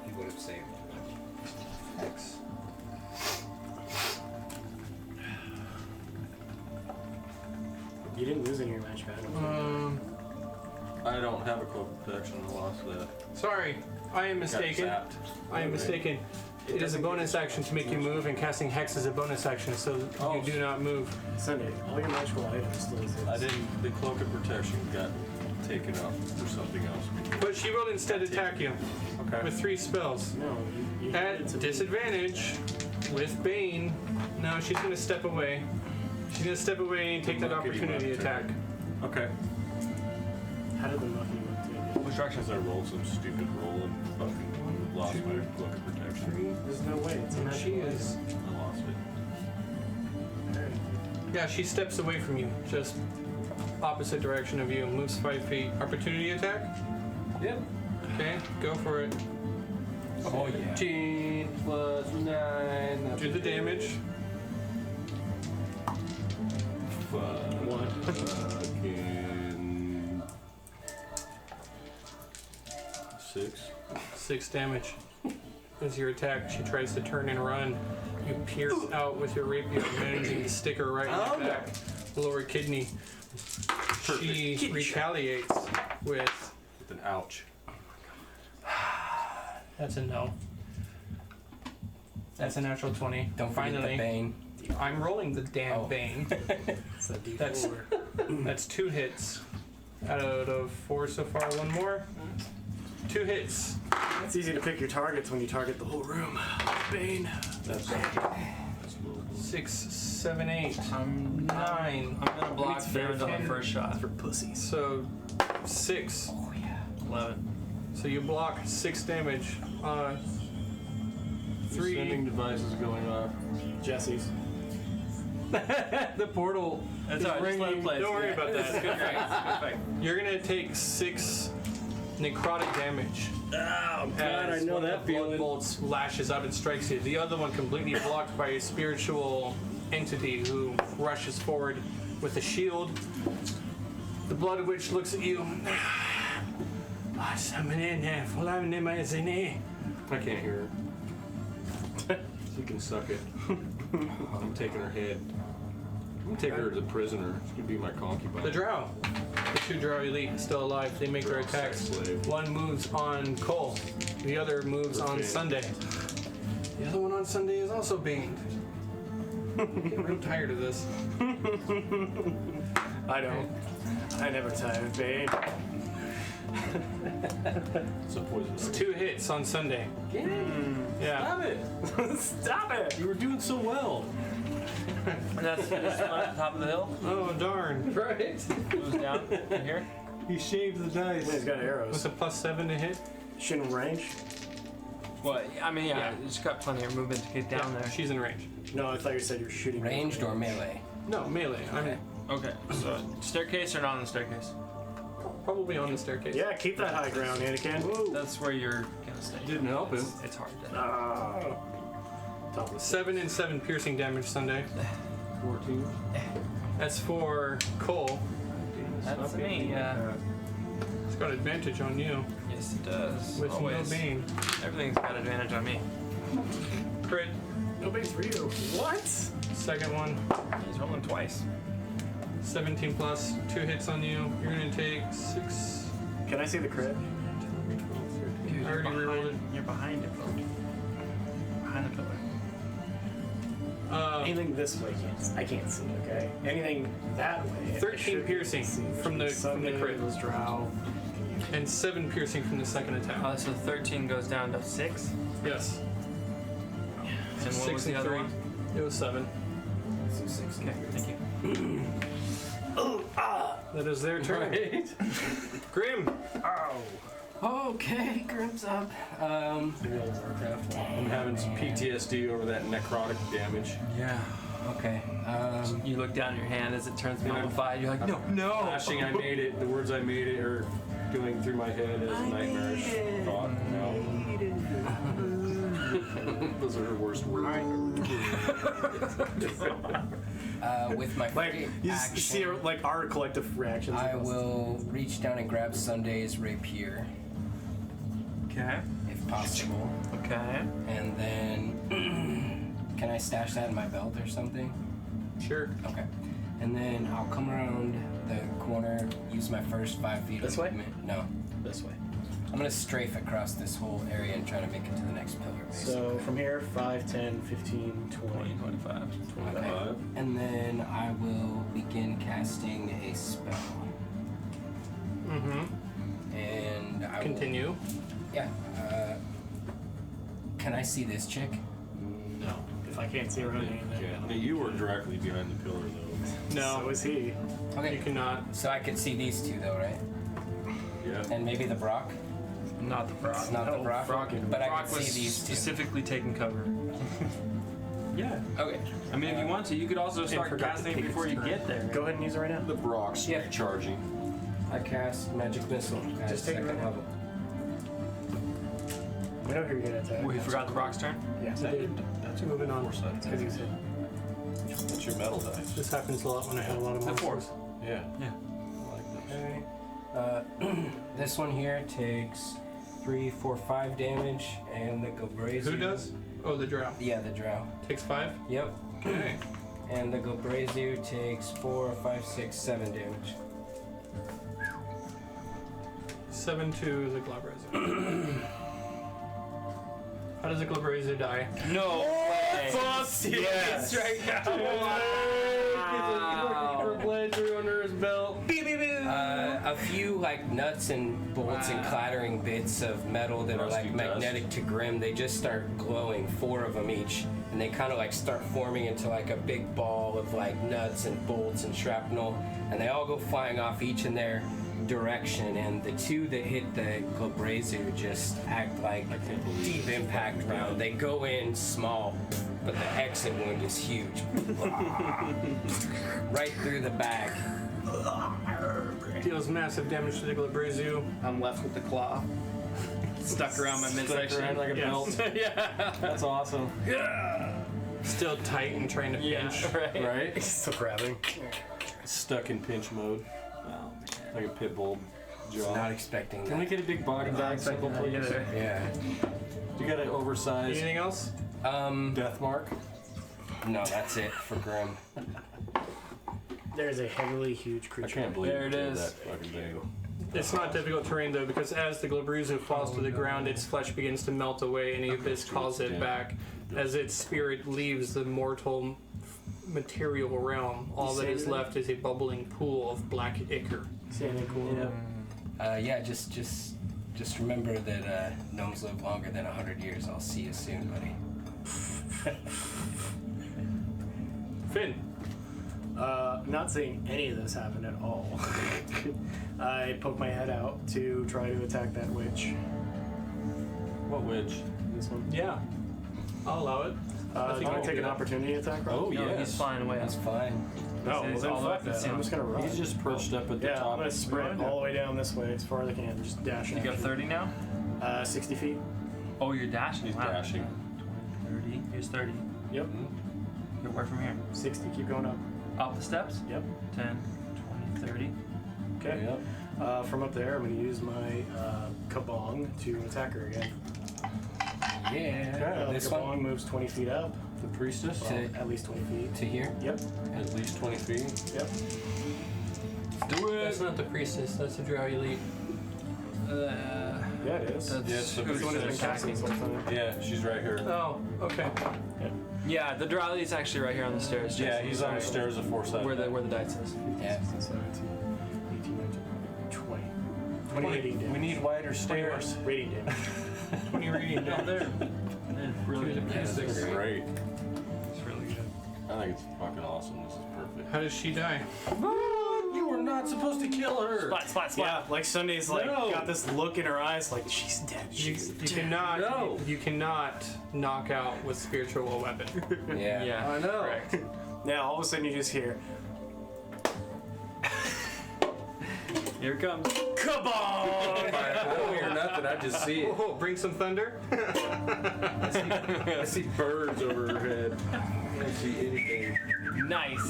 he would have saved. Hex. You didn't lose any of your match battles. I don't have a cloak of protection. I lost that. Sorry, I am mistaken. Got zapped. I am mistaken. It is a bonus action to make you move, and casting Hex is a bonus action, so you do not move. Sunday, all your magical items still exist. I didn't. The cloak of protection got taken up for something else. But she will instead attack you Okay. with 3 spells. No, you At disadvantage, with Bane. No, she's going to step away. She's going to step away and take that opportunity attack. Okay. How did the muffin look to Which direction? Because I rolled some stupid roll and fucking lost my cloak of protection. There's no way. It's a And magical she item. is... I lost it. Yeah, she steps away from you, just opposite direction of you, moves 5 feet. Opportunity attack? Yep. Okay, go for it. Oh yeah. 15 plus 9. Do the damage. Fucking 6. 6 damage. As your attack, she tries to turn and run. You pierce out with your rapier, managing to stick her right in the back, lower kidney. She retaliates with... With an ouch. That's a no. That's a natural 20. Don't forget Finally, the Bane. I'm rolling the damn Oh. Bane. It's a D4. That's 2 hits out of 4 so far. 1 more. 2 hits. It's easy to pick your targets when you target the whole room. Bane. That's 6, 7, 8, I'm 9. I'm gonna block It's very damage on the fun. first shot. For pussies. So 6. 11. So you block 6 damage. 3. Sending devices going off. Jesse's. The portal. That's alright. Just let it play. Don't worry about that. Good fight. You're gonna take 6 necrotic damage. Oh As one of the blood bolts lashes out and strikes you. The other one completely blocked by a spiritual entity who rushes forward with a shield. The Blood Witch looks at you. I can't hear her. She can suck it. I'm taking her head. I'm gonna take her as a prisoner. She's gonna be my concubine. The Drow. The 2 Drow Elite still alive. They make their Drow attacks. sex slave. One moves on Cole. The other moves on Okay. Sunday. The other one on Sunday is also baned. I'm getting real tired of this. I don't. I never tire of Bane. It's a poison. It's 2 hits on Sunday. Yeah. Stop it! Stop it! You were doing so well. And that's just at the top of the hill. Oh darn. Right? Moves down in here. He shaved the dice. He's got What's arrows. a +7 to hit? Shooting range? Well, I mean, yeah, it's got plenty of movement to get down there. She's in range. No, I thought you said you're shooting. Ranged or melee? No, melee. I'm Okay, so staircase or not on the staircase? probably on the staircase. Yeah, keep that high ground, Anakin. That's where you're gonna stay. Didn't help him. It's hard to. Top of the 7 and 7 piercing damage Sunday. 14. That's for Cole. That's me, yeah. It's got advantage on you Yes, it does. with Always. no bane. Everything's got advantage on me. Crit. No base for you. What? Second one. He's rolling twice. 17 plus. 2 hits on you. You're gonna take 6. Can I see the crit? 12, 13, already rerolled it. You're behind it, bro. Behind the pillar. Anything this way, I can't see. Okay. Anything that way. I 13 should piercing see. from the Sunday, crit. those drow. And 7 piercing from the second attack. So 13 goes down to 6. Yes. And what 6 was the and other 3. one? It was 7. So 6 Okay, thank you. That is their turn. Grim. Okay, Grim's up. I'm having some PTSD over that necrotic damage. Yeah. Okay. You look down your hand as it turns mummified. You're like, no, no. Flashing, I made it. The words I made it are going through my head as nightmarish thought. No. Those are her worst words. With my Like free you action, see, like our collective reactions. I will reach down and grab Sunday's rapier, Okay. if possible, Okay. and then can I stash that in my belt or something? Sure. Okay. And then I'll come around the corner, use my first 5 feet This of way? movement. No, this way. I'm gonna strafe across this whole area and try to make it to the next pillar. Basically. So from here, 5, 10, 15, 20. 25. Okay. And then I will begin casting a spell. Mm-hmm. And I Continue. Will, yeah. Can I see this chick? No. If I can't see around anything. Yeah, you were directly behind the pillar, though. No. So is he. Okay. You cannot. So I could see these two though, right? Yeah. And maybe the Brock. Not the Brock. It's not the Brock. But I Brock can was see these two. specifically taking cover. Yeah. Okay. I mean, if you want to, you could also start forgot to casting it take before its you turn. get there. Go ahead and use it right now. The Brock's Yeah. charging. I cast magic missile at Just take it second right now. level. We know who you're gonna attack. We forgot the Brock's turn? Yeah. That's moving on. Because he's hit. That's your metal dice. This happens a lot when I have a lot of The monsters. fourth. Yeah. Yeah. I like those. Okay. This one here takes 3, 4, 5 damage, and the Gobrazier. Who does? Oh, the drow. Yeah, the drow. Takes 5. Yep. Okay. And the Gobrazier takes 4, 5, 6, 7 damage. 7 to the Glabrazier. How does the Glabrazier die? No way. Fuck yes! right Glabrazier under his belt. A few like nuts and bolts and clattering bits of metal that are Rusty like dust. magnetic to Grim. They just start glowing, 4 of them each, and they kind of like start forming into like a big ball of like nuts and bolts and shrapnel, and they all go flying off each in their direction. And the 2 that hit the Glabrazier just act like deep impact round. They go in small, but the exit wound is huge. Right through the bag. Deals massive damage to the Glabrazier. I'm left with the claw. Stuck around my Stuck midsection. around like a Yes. belt. Yeah. That's awesome. Still tight and trying to pinch. Right. Right? Still grabbing. Stuck in pinch mode. Like a pit bull jaw. Not expecting Can we that. get a big body bag symbol, please? Yeah. You got an oversized Anything else? death mark? No, that's it for Grim. There's a heavily huge I creature. can't believe There you it did is. that fucking thing. It's not difficult terrain though, because as the Glabrazier falls to the ground, its flesh begins to melt away, and the abyss calls it back. As its spirit leaves the mortal material realm, all that is left is a bubbling pool of black ichor. See anything cool? Yeah, just remember that gnomes live longer than 100 years. I'll see you soon, buddy. Finn. Not seeing any of this happen at all. I poke my head out to try to attack that witch. What witch? This one. Yeah. I'll allow it. Do you want to take an opportunity attack? Rob? Oh, No, yes. he's flying away. That's fine. No, well He's then all fuck up and that. down. I'm just gonna run. He's just perched up at the yeah, top. I'm gonna sprint all the way down this way as far as I can. Just dash. You got action. 30 now? 60 feet. Oh, you're dashing. He's Wow. dashing. 30. Here's 30. Yep. You're where from here? 60. Keep going up. Up the steps? Yep. 10, 20, 30. Okay. Yep. From up there, I'm gonna use my kabong to attack her again. Yeah. This kabong one moves 20 feet up. The priestess? Well, at least 20 feet. to here. Yep. At least 20 feet. Yep. Do That's not the priestess, that's the drow elite. Yeah, it is. That's Yeah, so This one has been casting this whole time. Yeah, she's right here. Oh, okay. Yeah, the Drolley's actually right here on the stairs. Yeah, Jason. he's on the stairs of 4 Where the dice is. Yeah. 17, 18, 19, 20. 20 rating damage. We need wider stairs. Rating damage. 20 reading down there. Really good. Yeah, This is great. It's really good. I think it's fucking awesome. This is perfect. How does she die? You were not supposed to kill her. Splat, splat, Yeah, splat. like Sunday's like No. got this look in her eyes like she's dead. You, She's you cannot. No. You cannot knock out with spiritual weapon. Yeah. Yeah. I know. Correct. Now all of a sudden you just hear Here it comes. Kabong! I don't hear nothing. I just see it. Oh, bring some thunder. I see birds over her head. I don't see anything. Nice.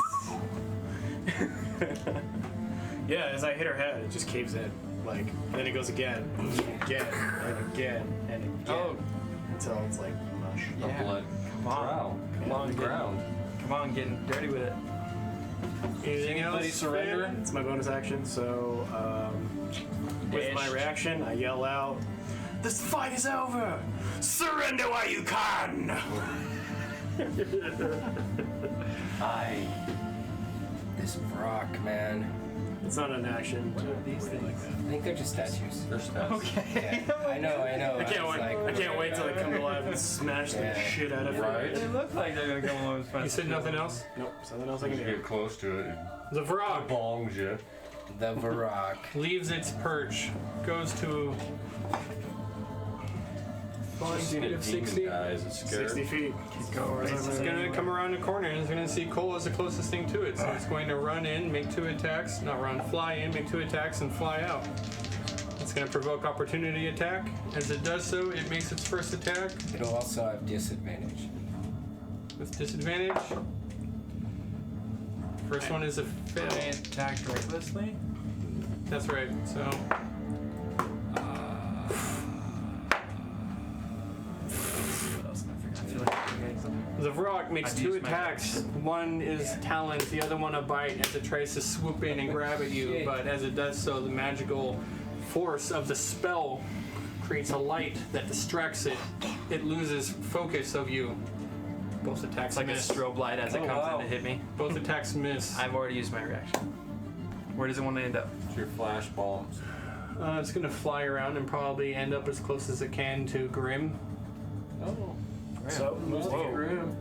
Yeah, as I hit her head, it just caves in. Like, then it goes again, and again, and again, and again. Oh. Until it's like mush. Yeah. A blood Come on. drow. Come on, The get- ground. Come on, getting dirty with it. Anything Anybody else? surrender? Finn? It's my bonus action, so with my Ish. reaction, I yell out, "This fight is over! Surrender while you can!" This rock, man. It's not an action. What are these things? I think they're just statues. They're stats. Okay. Yeah. I know. I can't was wait. like, I can't wait till they come alive and smash the Yeah. shit out of it. Right? They look like they're gonna come along with You said nothing else? Nope, something else I can You do. get close to it, The it Varrock bongs you. the Varrock. leaves its perch, goes to I've seen a speed of demon 60. guys. It's scary. 60 feet. It's gonna come around the corner and it's gonna see Cole as the closest thing to it. So it's going to run in, make 2 attacks, not run, fly in, make 2 attacks, and fly out. It's gonna provoke opportunity attack. As it does so, it makes its first attack It'll also have disadvantage. with disadvantage. First one is a They fail. attacked recklessly. That's right. So What else am I forgetting? I feel like I'm forgetting something. the Varrock makes I've 2 used my attacks. One is talons, the other one a bite as it tries to swoop in and grab at you. Shit. But as it does so, the magical force of the spell creates a light that distracts it. It loses focus of you. Both attacks It's like a miss. strobe light as it Oh, comes wow. in to hit me. Both attacks miss. I've already used my reaction. Where does it want to end up? It's your flash bombs. It's gonna fly around and probably end up as close as it can to Grim. Oh. So, moves to Whoa. Grim.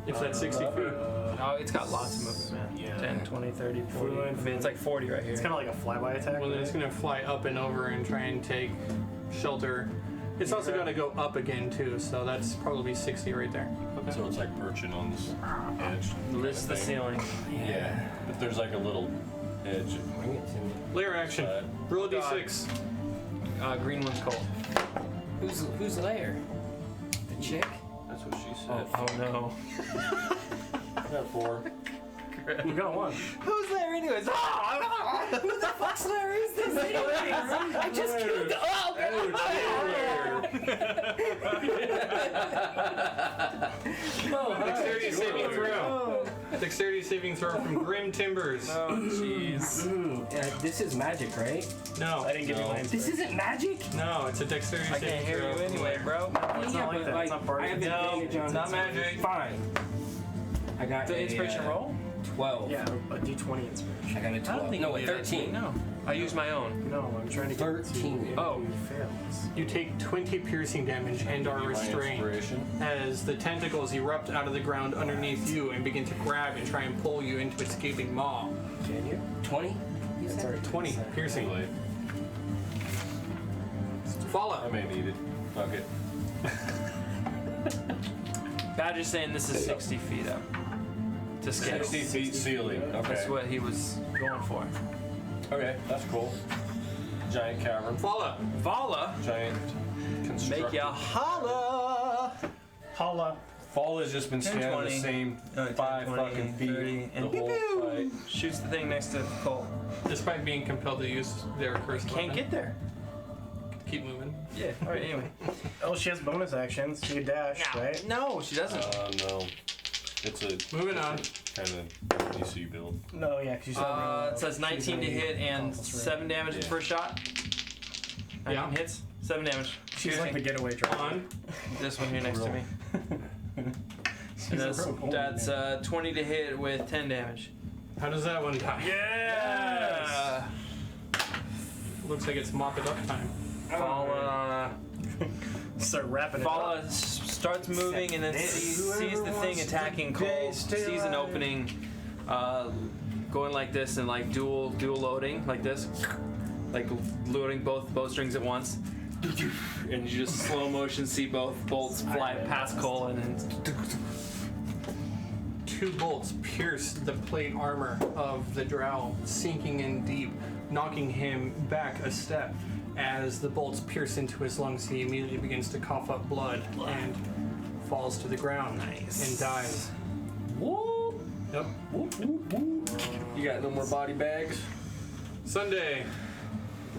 If that's 60 feet. Oh, it's got lots of movement, man. Yeah. 10, 20, 30, 40. I Fluid. mean, it's like 40 right here. It's kind of like a flyby attack. Well, then it's gonna fly up and over and try and take shelter. It's also gotta go up again too, so that's probably 60 right there. So it's like perching on this edge. Lifts the thing. ceiling. Yeah. If there's like a little edge. Bring it to me. Layer action. Side. Roll a d6. Green one's cold. Who's layer? The chick? That's what she said. Oh no. I got 4. You got one. Who's there anyways? Who the fuck's layer is this? I just killed the. Dexterity saving throw. Dexterity saving throw from Grim Timbers. Oh jeez. This is magic, right? No, I didn't give you No. my This isn't magic. no, it's a dexterity I saving can't hear throw. you anyway, bro. It's not like that. It's not part I of have it. advantage on it's not magic. Fine. I got The a, inspiration roll? 12. Yeah, a D20 inspiration. I got a 12. No, a 13. No. I used my own. No, I'm trying to get 13. Oh. You fails. You take 20 piercing damage and are My restrained inspiration. as the tentacles erupt out of the ground underneath you and begin to grab and try and pull you into its gaping maw. Can you? 20? You That's said? already 20 Too piercing. late. I Follow. may need it. Fuck it. Badger's saying this is 60 feet up. To scale. 60 feet ceiling. Okay. That's what he was going for. Okay, that's cool. Giant cavern. Follow. Vala, Giant construction. make ya holla. Holla. Fall has just been 10, standing 20, the same 10, 5 20, fucking feet 30, and the whole pew-pew. fight. Shoots the thing next to Cole. Despite being compelled to use their cursed Can't weapon. get there. Keep moving. Yeah. All right. Anyway. Oh, she has bonus actions. She can dash, right? No, she doesn't. No. It's a Moving on. kind of DC build. No, yeah, because you said It says 19 to hit and 7 damage Yeah. per shot. Yeah. hits. 7 damage. She's like the getaway driver. On. This one here next to me. And that's 20 to hit with 10 damage. How does that one die? Yeah! Looks like it's mop it up time. Fala, Start wrapping it up. Fala starts moving and then sees the thing attacking Cole. Sees an opening, going like this and like dual loading like this, like loading both bowstrings at once. And you just slow motion see both bolts fly past Cole and then 2 bolts pierce the plate armor of the drow, sinking in deep, knocking him back a step. As the bolts pierce into his lungs, he immediately begins to cough up blood and falls to the ground and dies. Whoop. Yep. Whoop, whoop, whoop. You got no more body bags? Sunday.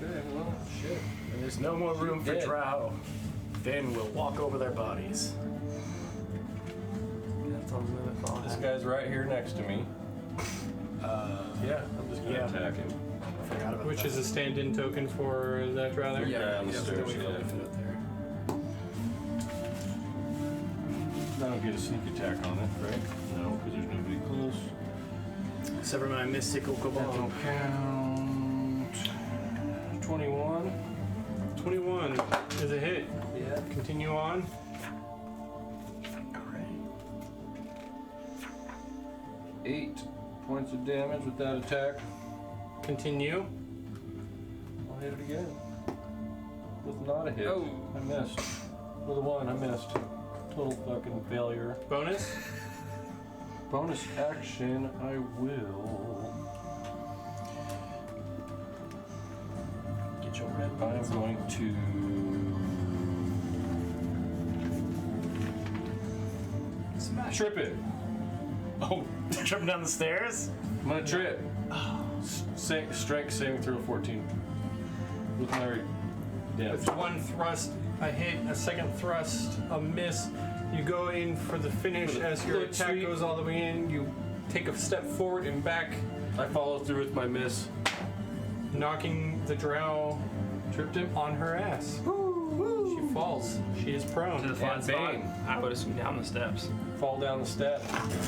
Okay, well, shit. And there's no more room for Dead. drow. Then we'll walk over their bodies. that's all the movement Fala This has. guy's right here next to me. Yeah, I'm just gonna yeah. attack him. I forgot about Which that. is a stand-in token for that drow there? Yeah, on the Yeah, stairs, we yeah. fit it there. I don't get a sneak attack on it, right? No, because there's nobody close. Except for my mystical cabal. Count 21. 21 is a hit. Yeah. Continue on. 8 points of damage with that attack. Continue. I'll hit it again. With not a hit. Oh. I missed. With a 1, I missed. Total fucking failure. Bonus. Bonus action, I will. Get your red I'm buttons. going to. Trip it. Oh, tripping down the stairs? I'm gonna trip. Strength saving throw 14. With my damage. With 1 thrust, a hit, a second thrust, a miss. You go in for the finish For the as your foot attack sweep. goes all the way in. You take a step forward and back, I follow through with my miss. knocking the drow Tripped him. on her ass. She falls. She is To the prone. flat spot. Bane. I would assume down the steps. Fall down the step.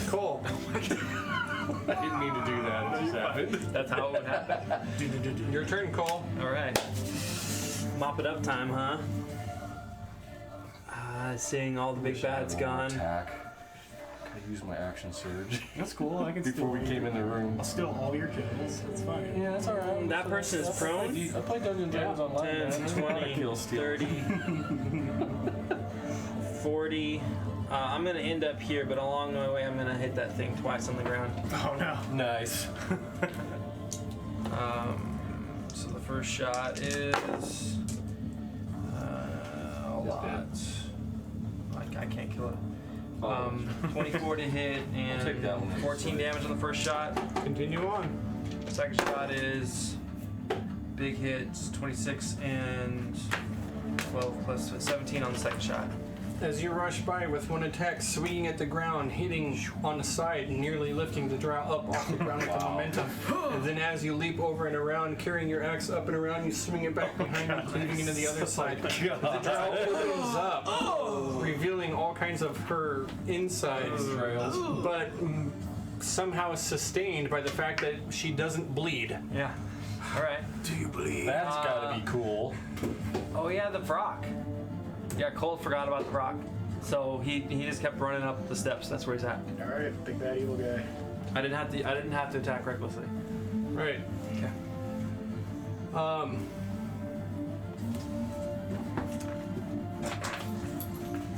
Cole. I didn't mean to do that. It just happened. That's how it would happen. Your turn, Cole. Alright. Mop it up time, huh? Seeing all the big bad's gone. Attack. I used my action surge That's cool. I can before we steal came in the room. I'll steal all your kills. That's fine. Yeah, that's alright. That person is prone. I play Dungeons and Dragons online. 10, man. I know how to 20, kill steal. 30, 40. I'm gonna end up here, but along my way, I'm gonna hit that thing twice on the ground. Oh no. Nice. So the first shot is a lot. I can't kill it. 24 to hit I'll take that one. and 14 damage on the first shot. Continue on. Second shot is big hits, 26 and 12 plus 17 on the second shot. As you rush by with 1 attack, swinging at the ground, hitting on the side, nearly lifting the drow up off the ground with the momentum. And then as you leap over and around, carrying your axe up and around, you swing it back behind you, cleaving into the other side. The drow opens up, revealing all kinds of her insides, Trails. but somehow sustained by the fact that she doesn't bleed. Yeah. All right. Do you bleed? That's gotta be cool. Oh yeah, the Brock. Yeah, Cole forgot about the Brock. So he just kept running up the steps. That's where he's at. Alright, big bad evil guy. I didn't have to attack recklessly. Right. Okay.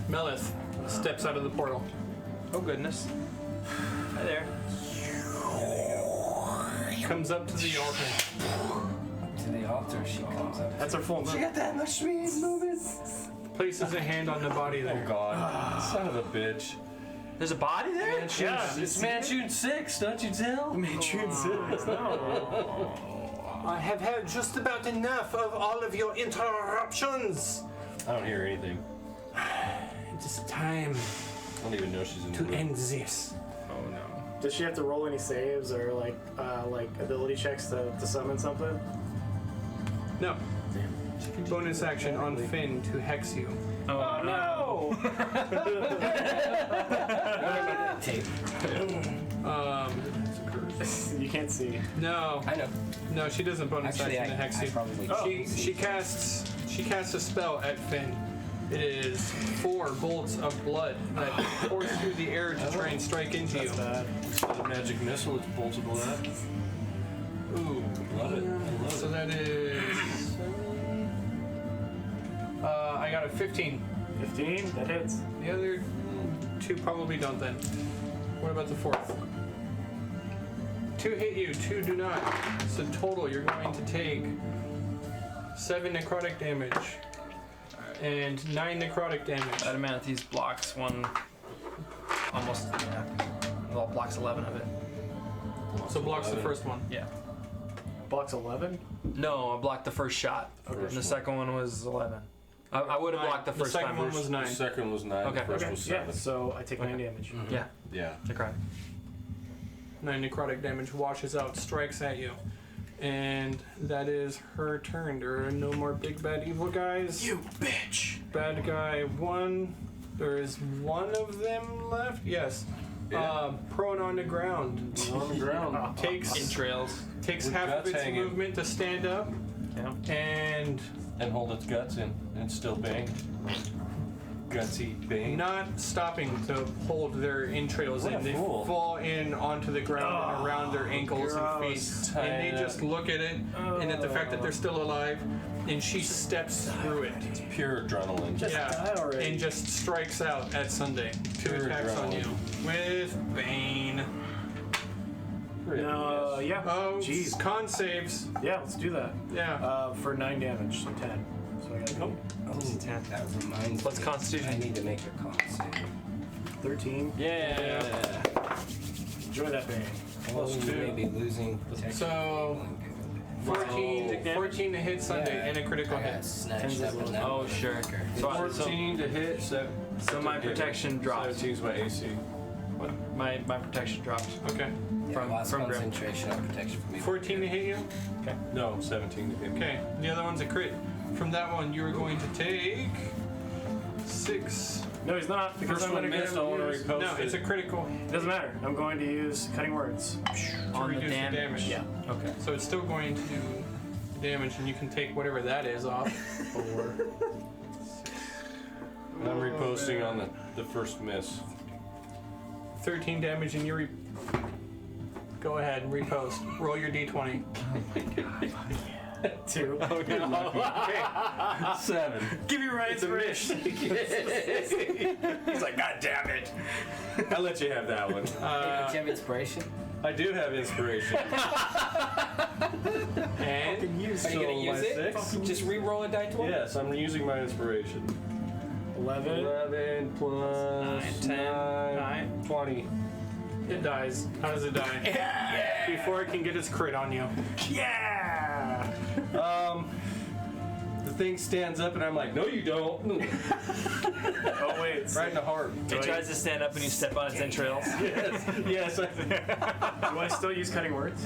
Melith steps out of the portal. Oh goodness. Hi there. Comes up to the altar. To the altar she comes up. That's our full move. got that much speed moving. Places a hand on the body Oh there. god. Son of a bitch. There's a body there? Yeah, This man shooting 6, don't you tell? No. I have had just about enough of all of your interruptions. I don't hear anything. It is time I don't even know she's in the to room. end this. Oh no. Does she have to roll any saves or like ability checks to summon something? No. bonus action on Finn to hex you. Oh, no! Tape. You can't see. No, I know. no, she doesn't bonus Actually, action to hex I you. probably She casts a spell at Finn. It is 4 bolts of blood that course through the air to try and strike into you. That's bad. It's not a magic missile, it's bolts of blood. Ooh. Love it. I love So it. that is. I got a 15. 15? That hits. The other 2 probably don't then. What about the 4th? 2 hit you, 2 do not. So total, you're going to take 7 necrotic damage and 9 necrotic damage. Adamanthes blocks one. Almost. Yeah. Well, blocks 11 of it. So blocks the first one. Yeah. Blocks 11? No, I blocked the first shot. And the second one was 11. I would have blocked the The first second time. one was 9. The second was 9, Okay. the first Okay, was yeah. 7. So I take 9 damage. Yeah, Yeah. you're correct. 9 necrotic damage washes out, strikes at you. And that is her turn. There are no more big bad evil guys. You bitch! Bad guy 1. There is 1 of them left. Yes. Yeah. Prone on the ground. On the ground. Takes Entrails. takes With half of guts its hanging. movement to stand up Yeah. and And hold its guts in and still bang. Gutsy bang. not stopping to hold their entrails What in. a They fool. fall in onto the ground and around their ankles and gross. feet. And they just look at it and at the fact that they're still alive. And she steps through it. It's pure adrenaline. Yeah. And just strikes out at Sunday. 2 Pure attacks on you. With Bane. No, yeah. Oh, Jeez. con saves. Yeah, let's do that. Yeah. For 9 damage, so 10. So I got Nope. Oh, that reminds What's me. Constitution? I need to make a con save. 13. Yeah. Enjoy that bang. Plus 2. Maybe losing protection. So 14 to hit Sunday and a critical I hit. got snatched Tens up is in that. Oh, sure. So, 14 to hit, so my protection dropped. 17 is my AC. My protection dropped. Okay. Yeah, from- lost from Grim. concentration on protection for me. 14 to hit you? No, 17 to hit. Okay. The other one's a crit. From that one, you are going to take 6. No, he's not, because First I'm one going to missed, I want to use... repost No, it's a it. critical It doesn't matter. I'm going to use cutting words. to On the reduce the damage. damage. Yeah. Okay. So it's still going to do damage, and you can take whatever that is off. 4. I'm reposting on the first miss. 13 damage, and you go ahead and repost. Roll your d20. 2. Okay. 7. Give me right It's a miss. He's like, God damn it. I'll let you have that one. Hey, don't you have inspiration? I do have inspiration. And Are you gonna So use my it? 6? Just re-roll a die 20? Yes, I'm using my inspiration. 11. 11 plus 9, 10, 9, 20. it dies. How does it die? Before it can get its crit on you. Yeah! The thing stands up and I'm like, no you don't. Oh, wait. Right in the heart. It tries to stand up and you step on its entrails. Yes. Do I still use cutting words?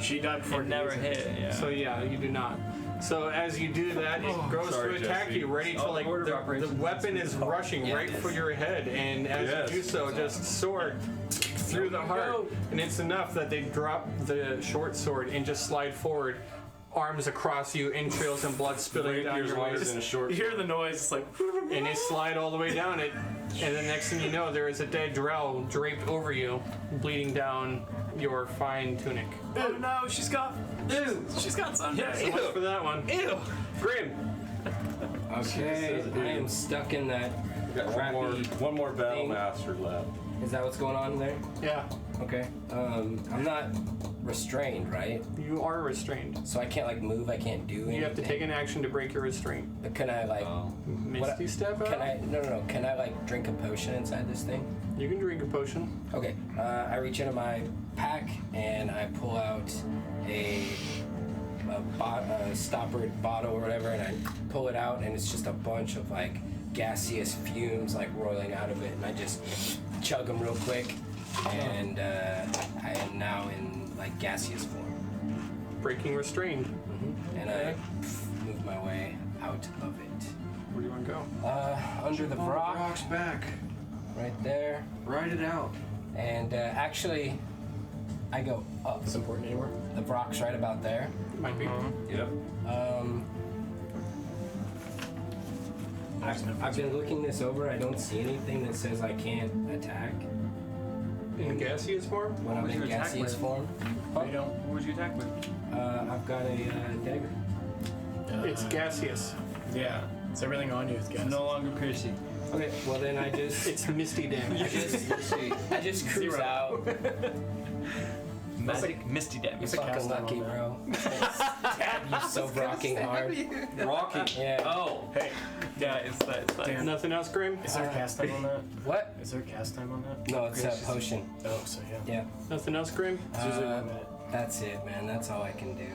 She died before It never hit. Yeah. So yeah, you do not. So as you do that, it goes sorry, to attack Jesse. you, ready to like order of the operations. weapon is rushing Yeah, right it is. for your head, and as Yes. you do so, just sword through the heart, and it's enough that they drop the short sword and just slide forward, arms across you, entrails and blood spilling down Rapier's your longer waist, than a short. You hear the noise, it's like... and they slide all the way down it, and the next thing you know, there is a dead drow draped over you, bleeding down your fine tunic. Oh no, she's got... She's got Sunday. So much for that one. Ew. Grim. Okay, I am stuck in that Got crappy... one more battle thing. master left. Is that what's going on there? Yeah, Okay. I'm not restrained, right? you are restrained. So I can't like move, I can't do anything. You have to take an action to break your restraint. But can I like... Misty step out? Can I... No. Can I like drink a potion inside this thing? You can drink a potion. Okay. I reach into my pack and I pull out a stoppered bottle or whatever, and I pull it out, and it's just a bunch of like gaseous fumes like roiling out of it, and I just chug them real quick, and I am now in like gaseous form. Breaking restrained. And I move move my way out of it. Where do you want to go? Under the rock, Rock's back. right there. Ride it out. And actually, I go up. It's important anymore. The rock's right about there. Might be. Yep. I've been looking this over. I don't see anything that says I can't attack In gaseous form? when I'm would in you attack gaseous with? form. What would you attack with? I've got a dagger. It's gaseous. Yeah. It's everything on you is gas. No longer piercing. Okay, well then I just It's misty damage. I just cruise out. Magic misty You're damage. fucking cast time lucky, on bro. Stab you so rocking hard. Rocky. Yeah. Oh. Hey, Yeah, it's that. Damn. Nothing else, Grim? is there cast time on that? What? Is there cast time on that? No, it's a potion. Oh, so yeah. Yeah. Nothing else, Grim? It's usually 1 minute. That's it, man. That's all I can do.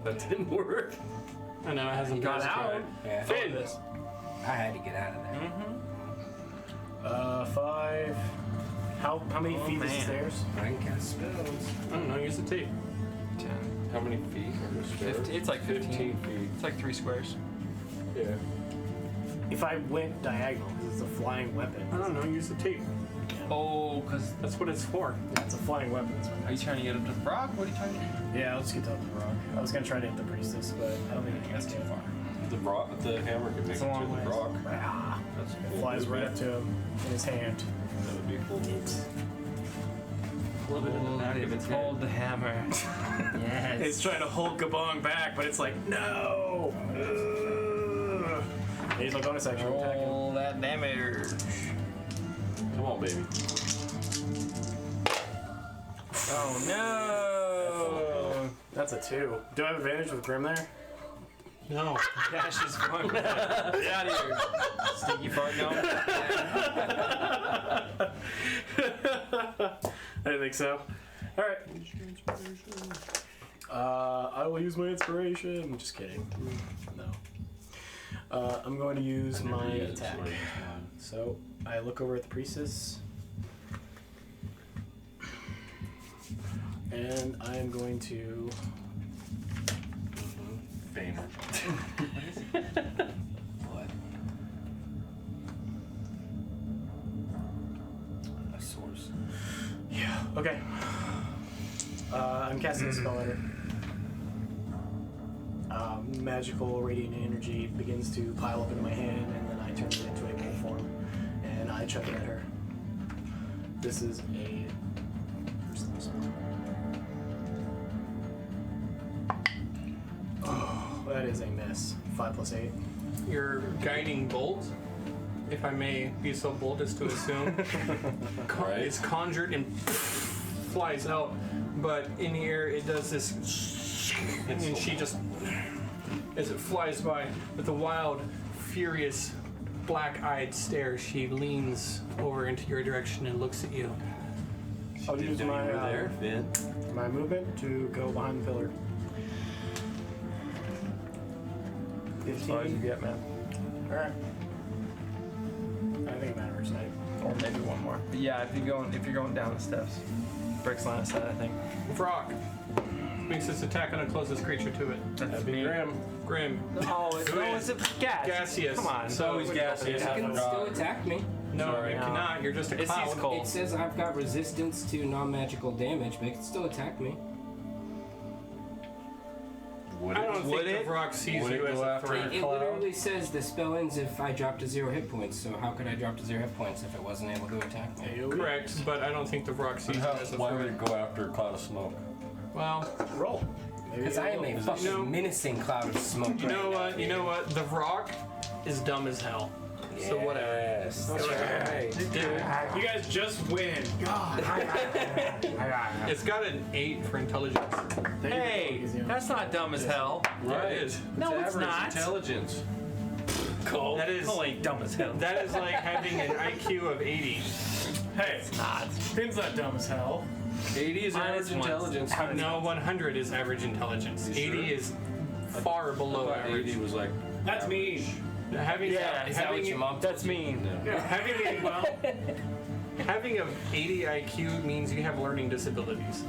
That didn't work. I know, it hasn't Got been out. tried. Yeah. Finn! I had to get out of there. 5. How many feet is the man. stairs? I can cast spells. I don't know, use the tape. 10. How many feet are the stairs? 50. It's like 15. 15 feet. It's like 3 squares. Yeah. If I went diagonal, because it's a flying weapon. I don't know, use the tape. Oh, because That's what it's for. It's a flying weapon. That's are you trying to get up to the rock? What are you trying to do? Yeah, let's get to the rock. I was gonna try to hit the priestess, but I don't think That's too far. The hammer can make It's it a to long the ways. rock. Ah, That's it cool. flies right up to him in his hand. That would be cool. Hold it in the back of its head. Hold the hammer. Yes. It's trying to hold Gabong back, but it's like, no! Ugh. He's my bonus action. Attack him. Roll that damage. Come on, baby. Oh no! That's a 2. Do I have advantage with Grim there? No. Dash is fun. Get out of here. Stinky fart gnome. I didn't think so. Alright. I will use my inspiration. Just kidding. No. I'm going to use my attack. So I look over at the priestess. And I am going to. Fame. What? A source. Yeah, okay. I'm casting a spell at her. Magical radiant energy begins to pile up into my hand, and then I turn it into a pole form, and I chuck it at her. This is a. Oh, that is a miss. 5 plus 8. Your guiding bolt, if I may be so bold as to assume, is conjured and flies out, but in the air it does this, and she just, as it flies by, with a wild, furious, black-eyed stare, she leans over into your direction and looks at you. I'll use my, there, Finn. my movement to go behind the pillar. As far as you 15. get, man. Alright. I think it matters, right? Or maybe one more. But yeah, if you're going down the steps. Breaks line of sight, I think. Vrock makes its attack on a closest creature to it. That'd be Grim. Oh, it's gas. Gaseous. Come on. So always gaseous. You can still attack me. No, Sorry. it No. cannot. You're just a It sees cloud. cold. It says I've got resistance to non-magical damage, but it can still attack me. Would I it? don't Would think it? the Vrock sees Would it you as go a after threat. It literally says the spell ends if I drop to 0 hit points, so how could I drop to 0 hit points if it wasn't able to attack me? Correct, but I don't think the Vrock sees you as a Why would threat. it go after a cloud of smoke? Well, Roll. Because I am a fucking You know- menacing cloud of smoke. you know what? You know what? The Vrock is dumb as hell. So whatever. Yes. That's right. You guys just win. It's got an 8 for intelligence. Hey, that's not dumb as hell. Yeah, it is. No, it's average not. Intelligence. Cool. That is- Cole ain't dumb as hell. That is like having an IQ of 80. Hey, Not. Finn's not dumb as hell. 80 is Mine average is one. intelligence. No, 100 is average intelligence. You 80 sure? is far below average. 80 was like. That's me. Having Yeah, Is that what having your mom That's mean. having a having a 80 IQ means you have learning disabilities.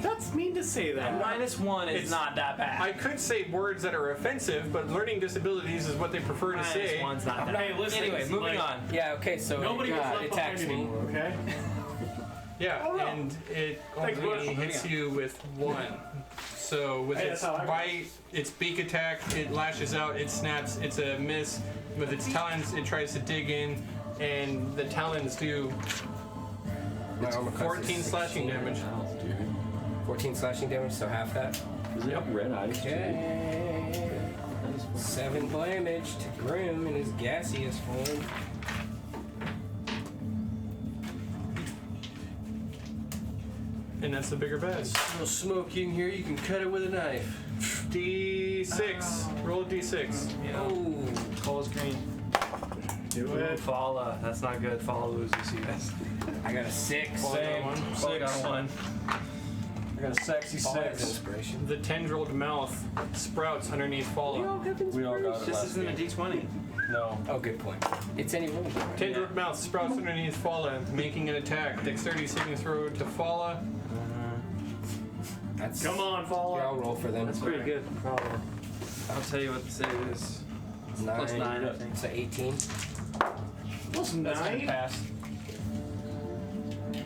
That's mean to say that. -1 is It's- not that bad. I could say words that are offensive, but learning disabilities is what they prefer to say. -1's not that Hey, bad. listen, Anyway, moving like- on. Yeah, okay, so Nobody it gets left attacks behind me. anymore, okay? Yeah, Oh, no. and it Thanks, only Bush. hits you with 1. So with Hey, its that's how I bite, its beak attack, it lashes out, it snaps, it's a miss. With its talons, it tries to dig in, and the talons do My armor class is 14 slashing 16. damage. 14 slashing damage, so half that. Does it have red eyes too? Okay. 7 damage to Grim in his gaseous form. And that's the bigger bad. No smoky in here. You can cut it with a knife. D6. Roll a D6. Oh, Cole's green. Do Ooh, it. Fala. That's not good. Fala loses, you guys. I got a 6. Same. Fala got a 1. I got a sexy Fall has 6. inspiration. The tendrilled mouth sprouts underneath Fala. We all got it This last isn't a game. D20. No. Oh, good point. It's any room. Tendrilled mouth sprouts underneath Fala, making an attack. Dexterity saving throw to Fala. That's, Come on, fall Yeah, I'll out. roll for them. That's pretty good. I'll tell you what the save is. 9. Plus 9, I think. So 18. Plus 9? Pass.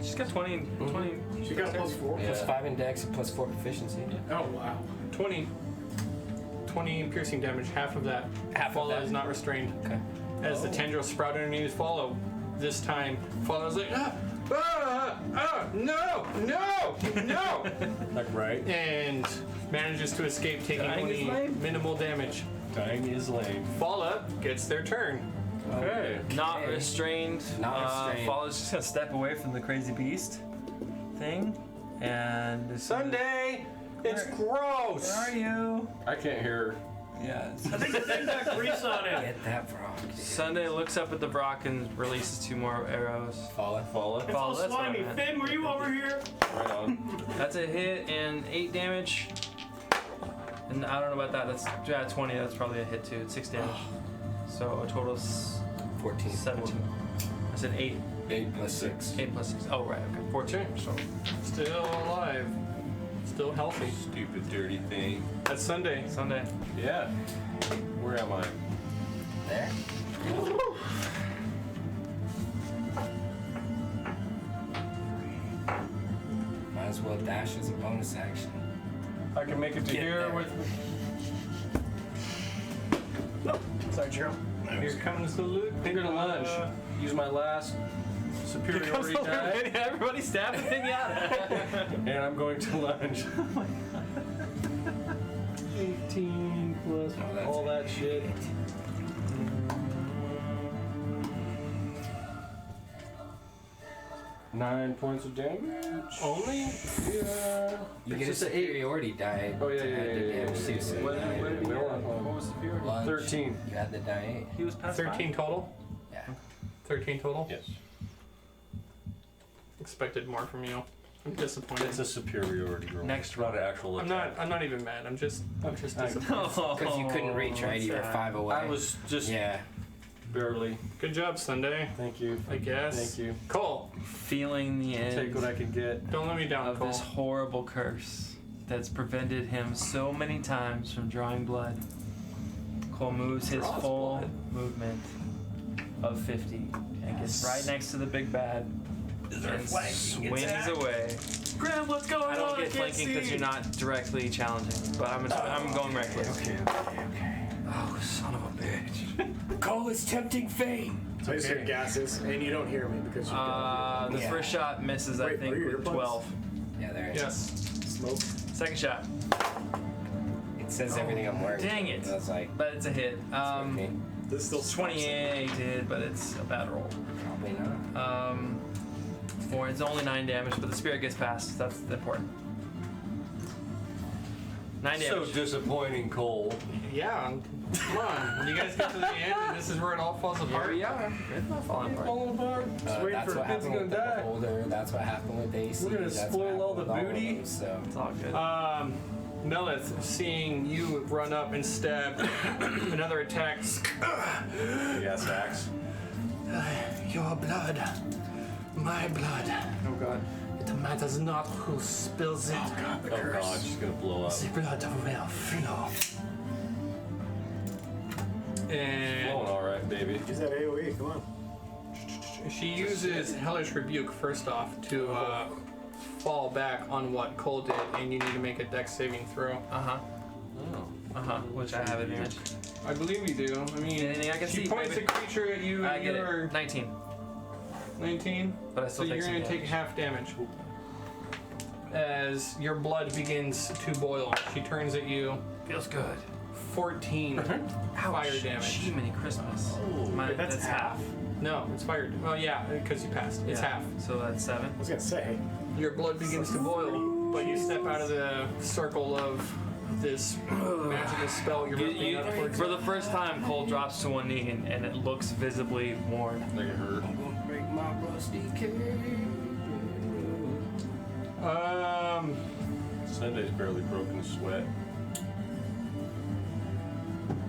She's got 20. 20. She got plus 4. Plus 5 in dex and plus 4 proficiency. Oh, wow. 20 piercing damage, half of that. Half of Fala that. is not restrained. Okay. As the tendril sprout underneath Fala, this time Fala's like, no, Like right. and manages to escape, taking Dying is only lame. minimal damage. Dying is lame. Fala gets their turn. Okay. Not restrained. Not restrained. Fala's just gonna step away from the crazy beast thing. And this Sunday, it's gross. Where are you? I can't hear. Yeah. Thing got grease on it. Get that frog. Sunday looks up at the Brock and releases 2 more arrows. Fall. Fall It's it. all that's what I slimy. meant. Finn, were you over here? Right on. That's a hit and 8 damage. And I don't know about that. That's 20. That's probably a hit too. It's 6 damage. So a total of 14. 17. I said 8. 8 plus 6. 8 plus 6. Oh right. Okay. 14. So Still alive. Still healthy. Stupid dirty thing. That's Sunday. Sunday. Yeah. Where am I? There. Might as well dash as a bonus action. I can make it to Get here there. with. Sorry, Gerald. Here comes the loot. I'm gonna lunge. Use my last superiority die, Everybody stabbing Pinata. and I'm going to lunge. 18 plus Oh, that's all that shit. Nine points of damage. Only? Yeah. You It's get a just an 8. superiority die. Oh, yeah, to yeah, add the yeah, damage yeah, too, yeah. so What you did add we the get? damage. What was the superiority? Lunge, 13. You add the die 8. He was past 13 total? Yeah. 13 total? Yes. Expected more from you. I'm disappointed. It's a superiority roll. Next not an actual I'm attack. not even mad. I'm just disappointed. Because you couldn't reach, right? You were 5 away. I was just Yeah. barely. Good job, Sunday. Thank you. I guess. Thank you. Cole, Feeling the end Take what I can get. don't let me down, of Cole. this horrible curse that's prevented him so many times from drawing blood. Cole moves his Draws full blood. movement of 50 and gets right next to the big bad and swings away. Graham, what's going on? I don't get can't flanking because see. you're not directly challenging, but I'm going reckless. Okay. Oh, son of a bitch. Cole is tempting fate. So I said gases, and you don't hear me because you The Yeah. first shot misses, I Wait, think, are your with earbuds? 12. Yeah, there it is. Yes. smoke. Second shot, It says everything I'm wearing. dang it. I was like, but it's a hit. okay, This still 28 did, but it's a bad roll. probably not. It's only 9 damage, but the spirit gets past. That's important. 9 So damage. disappointing, Cole. Yeah. Come on. When you guys get to the end, and this is where it all falls Here apart. we are. It's not falling apart. Falling apart. Just waiting That's for what Finn's happened gonna with the die. beholder. That's what happened with AC. We're gonna that's spoil what all the happened with booty. of them, so. It's all good. Melith, seeing you run up and stab another attack. Yes, axe. Your blood. My blood. Oh god. It It matters not who spills it. Oh god, she's gonna blow up. The blood will flow. And Blowing alright, baby. Use that AoE, come on. she uses Hellish Rebuke first off to fall back on what Cole did, and you need to make a Dex saving throw. Which I have advantage. I believe you do. I mean, Anything I can she see, points baby. a creature at you, I and get you're it. 19. 19. But I So still you're take some going to take damage. half damage. As your blood begins to boil, she turns at you. Feels good. 14 fire damage. Jiminy Christmas. that's half. No, it's fire. Well, yeah, because you passed. It's half. So that's 7. I was gonna say. Your blood begins to boil, but you step out of the circle of this magical spell you're ripping up towards. For the first time, Cole drops to one knee and it looks visibly worn. Like it hurt. Break my rusty cage. Sunday's barely broken a sweat.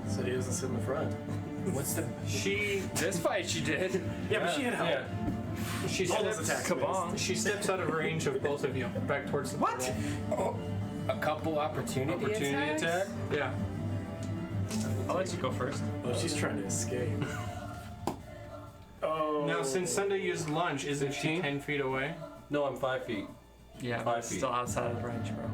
So he doesn't sit in the front. What's the? She This fight she did. Yeah, but she had help. she All those steps attacks. Kabong. she steps out of range of both of you, back towards the portal. Oh, a couple opportunity attacks? attack? Yeah. I'll let you go first. Oh, she's trying to escape. Oh. Now, since Sunday used lunge, isn't she 15? 10 feet away? No, I'm 5 feet. Yeah, 5 but it's feet. still outside of range, bro.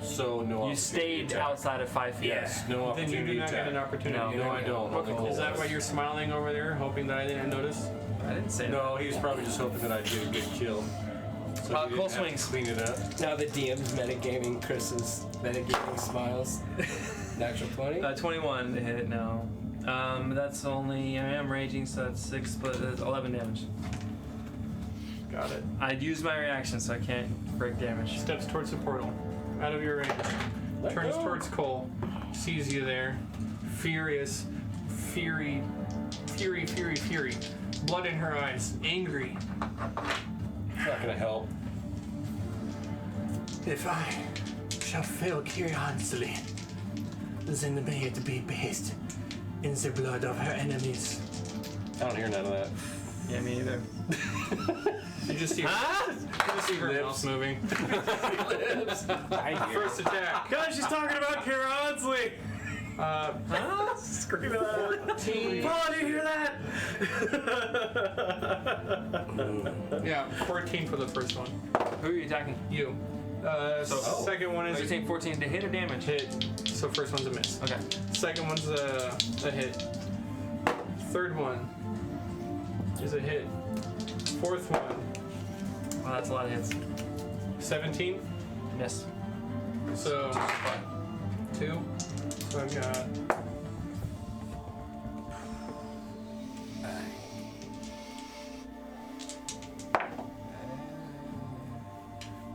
So no. You stayed outside of 5 feet. Yes, no Then you opportunity do not get an attack. opportunity. No, I don't. Okay. Is that why you're smiling over there, hoping that I didn't notice? I didn't say No, he was probably just hoping that I'd get a good kill. So he didn't Cole have to swings. Clean it up. Now the DM's metagaming Chris's metagaming smiles. Natural 20? 21 to hit, no. That's only, I am raging, so that's 6, but that's 11 damage. Got it. I'd use my reaction, so I can't break damage. Steps towards the portal, out of your range. Turns towards Cole, sees you there, furious, fury. Blood in her eyes, angry. It's not gonna help. If I shall fail curiously, then may it be bathed in the blood of her enemies. I don't hear none of that. Yeah, me either. You just see her, you just see her mouth moving. First attack. God, she's talking about Kara Honsley. Screaming at her. 14. Paul, do you hear that? Yeah, 14 for the first one. Who are you attacking? You. Second one Oh, you is take 14 to hit or damage? hit. So first one's a miss. Okay. Second one's a hit. Third one is a hit. Fourth one, Well, that's a lot of hits. 17. Miss. So 2. So I've got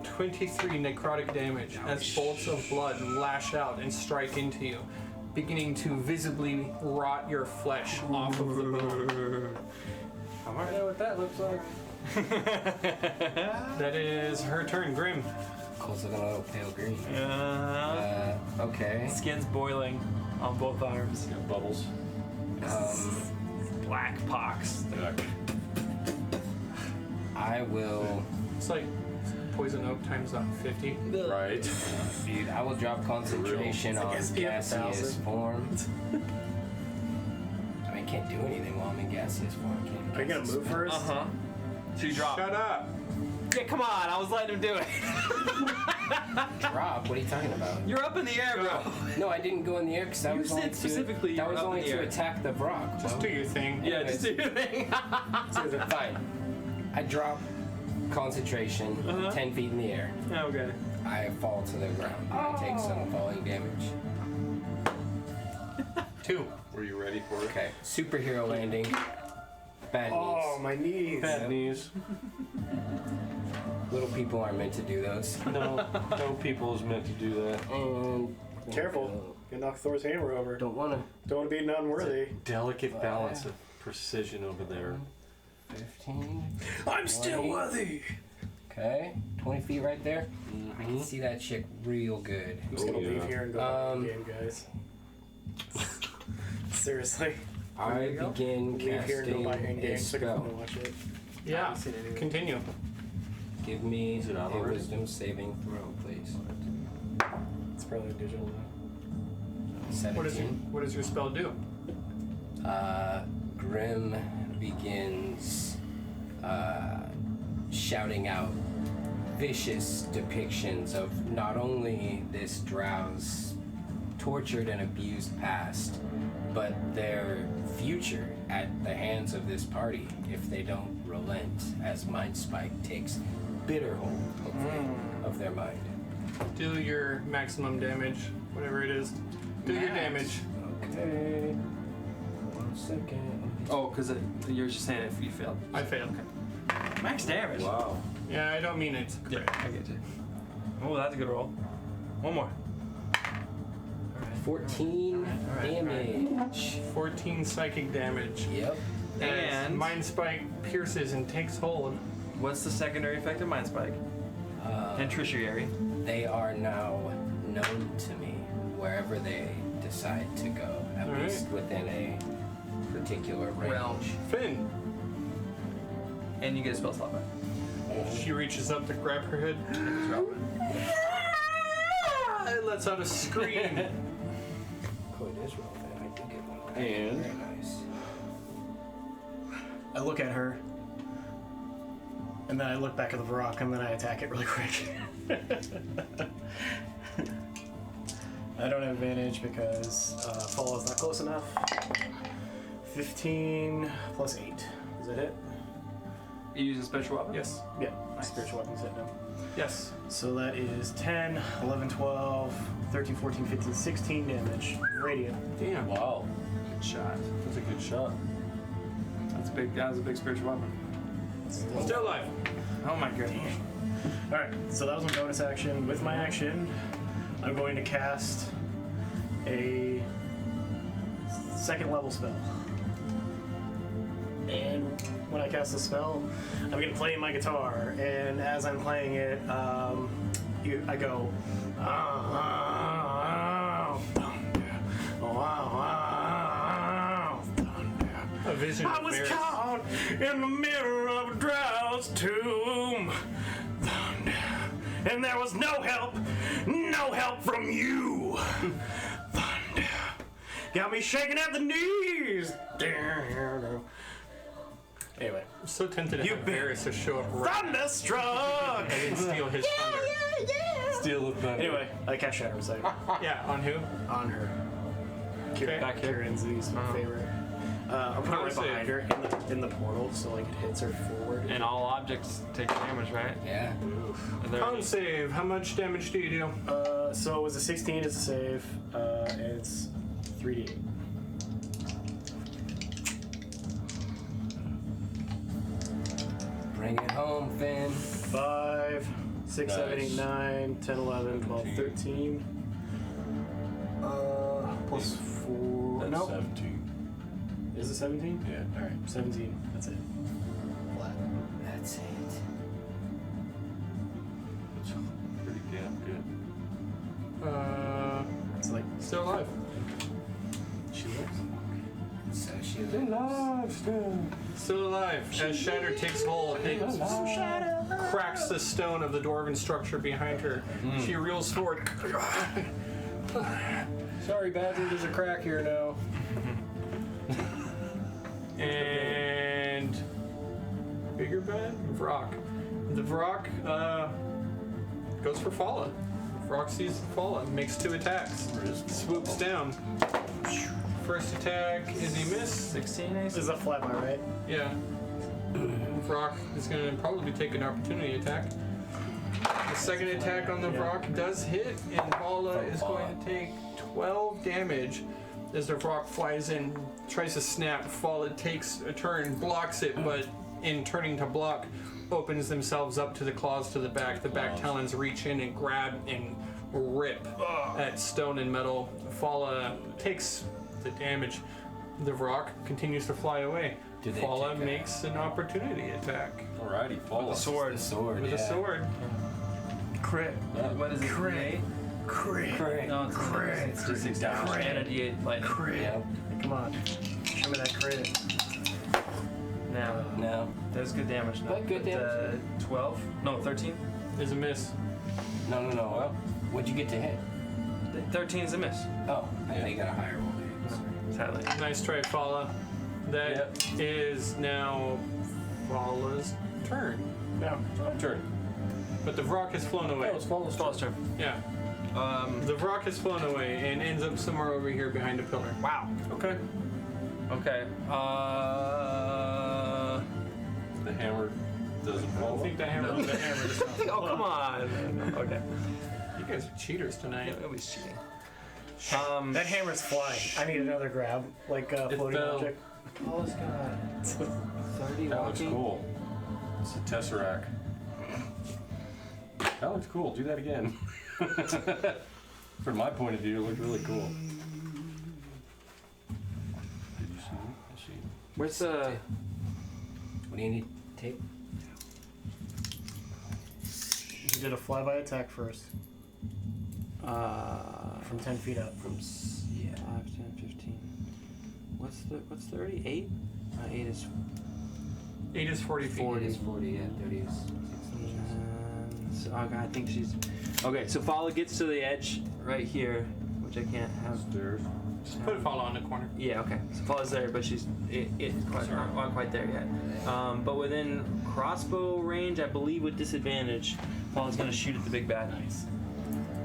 23 necrotic damage as bolts of blood lash out and strike into you, beginning to visibly rot your flesh off of the bone. I might know what that looks like. That is her turn, Grim. Cole's looking a little pale green. Okay. Skin's boiling on both arms. Got bubbles. Black pox. I will. It's like poison oak times 50. Right. Dude, I will drop concentration on SPF gaseous 1000. form. I mean, I can't do anything while I'm in gaseous form. Are you gonna move first? Uh-huh. So you drop. Shut up! Yeah, come on, I was letting him do it. Drop? What are you talking about? You're up in the air, bro. No, I didn't go in the air because that You was said only specifically you that were was up in only the to air. attack the rock. Just do your thing. Yeah, just do your thing. Fine. I drop concentration 10 feet in the air. Okay. I fall to the ground. I take some falling damage. 2. Were you ready for it? Okay. Superhero landing. Bad Oh, knees. my knees. Bad knees. Little people aren't meant to do those. No people is meant to do that. And Careful. You knock Thor's hammer over. don't wanna. Don't want to be unworthy. Delicate balance of precision over there. 15. I'm still worthy. Okay. 20 feet right there. I can see that chick real good. I'm just gonna leave here and go back to the game, guys. Seriously. I begin Leave here and go buy casting in game a so I can spell. watch it. Yeah, Haven't seen anything. continue. Give me Is it out a already? wisdom saving throw, please. It's probably digital. 17. What does your spell do? Grim begins shouting out vicious depictions of not only this drow's tortured and abused past, but their future at the hands of this party if they don't relent, as Mind Spike takes bitter hold, hopefully, of their mind. Do your maximum damage, whatever it is. Do your damage. Okay. 1 second. Oh, because you're just saying if you failed. I failed. Max damage. Wow. Yeah, I don't mean it. Yeah, I get you. Oh, that's a good roll. One more. 14 damage. 14 psychic damage. Yep. As And Mind Spike pierces and takes hold. what's the secondary effect of Mind Spike? And tertiary. They are now known to me wherever they decide to go, at All least right. within a particular range. Realm. Finn. And you get a spell slot back. She reaches up to grab her head. If it's relevant. It lets out a scream. Oh, it is relevant. I do get one. And Very nice. I look at her, and then I look back at the Varrock, and then I attack it really quick. I don't have advantage because fall is not close enough. 15 plus 8. Does that hit? You use a special weapon? Yes. Yeah, my spiritual weapons hit now. Yes. So that is 10, 11, 12, 13, 14, 15, 16 damage. Radiant. Damn. wow, Good shot. that's a good shot. That's big. That was a big spiritual weapon. Still alive. Oh my goodness. Alright, so that was my bonus action. With my action, I'm going to cast a 2nd level spell. And when I cast the spell, I'm going to play my guitar. And as I'm playing it, I go, A vision I of was Varys. caught in the middle of a drow's tomb. Thunder. And there was no help from you. Thunder. Got me shaking at the knees. Anyway, I'm so tempted to You have bet. Varys to show up right thunderstruck. and steal his thunder. Steal the thunder. Anyway, I cast Shatter Sight Yeah, on who? on her. Okay. Back here. Kieran's my favorite. I'll put it right Con behind her in the portal, so like it hits her forward. And all objects take damage, right? Yeah. Are there Con any- save. How much damage do you do? So it was a 16 as a save, and it's 3d8. Bring it home, Finn. 5, 6, 7, 8, Nice. 9, 10, 11, 12, 13. Plus 4. That's No. 17. Is it 17? Yeah. Alright, 17. That's it. Flat. That's it. That's pretty damn good. It's like Still alive. she lives. So she Still alive. As Shatter takes hold, it cracks the stone of the dwarven structure behind her. She reels forward. Sorry, Badger, there's a crack here now. And bigger bad Vrock. The Vrock goes for Falla. Vrock sees Falla, makes 2 attacks, swoops down. First attack is a miss. 16 This AC? is a flatline, right? Yeah. Vrock is going to probably take an opportunity attack. The second attack on the Vrock does hit, and Falla is going to take 12 damage as the Vrock flies in, tries to snap. Falla takes a turn, blocks it, but in turning to block, opens themselves up to the claws to the back. The back talons reach in and grab and rip at stone and metal. Falla takes the damage. The Vrock continues to fly away. Do they Falla take a- makes an opportunity attack Alrighty, fall. The sword. The sword. with yeah. a sword. Crit. What is it? Crit. Crit. Crit. No, it's Crit. It's just 6 damage. Crit. And a D8 lightning. Crit. Yep. Come on. Show me that crit. Now, No. there's good damage now. But good damage. 12? No, 13? Is a miss. No. What'd you get to hit? 13 is a miss. Oh, I think you got a higher roll. Sadly. Nice try, Fala. That is now Fala's turn. Yeah, it's my turn. But the Vrock has flown away. Oh, it's Paul's Paul's turn. Yeah. The Vrock has flown away and ends up somewhere over here behind a pillar. Wow. Okay. Okay. The hammer doesn't I don't fall. think the hammer. No. The hammer does not Oh, fall. come on. Okay. You guys are cheaters tonight. Nobody's cheating. That hammer's flying. I need another grab, like floating fell. object. Paul's got 30 That looks walking. cool. It's a tesseract. That looks cool. Do that again. From my point of view, it looked really cool. Did you see it? I see it. Where's the... What do you need? Tape? You did a flyby attack first, from 10 feet up. From 5, 10, 15. What's 30? 8? 8 is 8 is 40 feet. 40 is 40, yeah, 30 is 6 So, okay, I think she's... Okay, so Fala gets to the edge right here, which I can't have... Stairs. Just put Fala in the corner. Yeah, okay. So Fala's there, but she's not quite there yet. But within crossbow range, I believe with disadvantage, Fala's going to shoot at the big bad. Nice.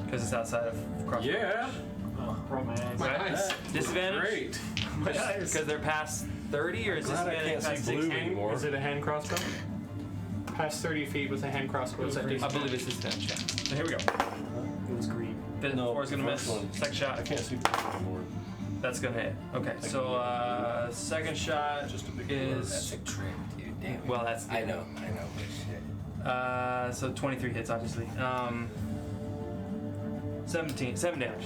Because it's outside of crossbow Yeah. range. Oh, roll my eyes. My eyes. Disadvantage? Great. My eyes. Because they're past 30, or is Glad I disadvantage can't past see blue 16? anymore. Is it a hand crossbow? Past 30 feet with a hand crossbow. Is that I decent? believe it's disadvantage, yeah. So here we go. It was green. Fifth No, four's gonna the miss. first one. Second I shot. can't see blue anymore. That's gonna hit. Okay, so second shot Just a big That's is a trick, dude. Damn it. well, that's I know, but shit. so 23 hits obviously. 7 damage.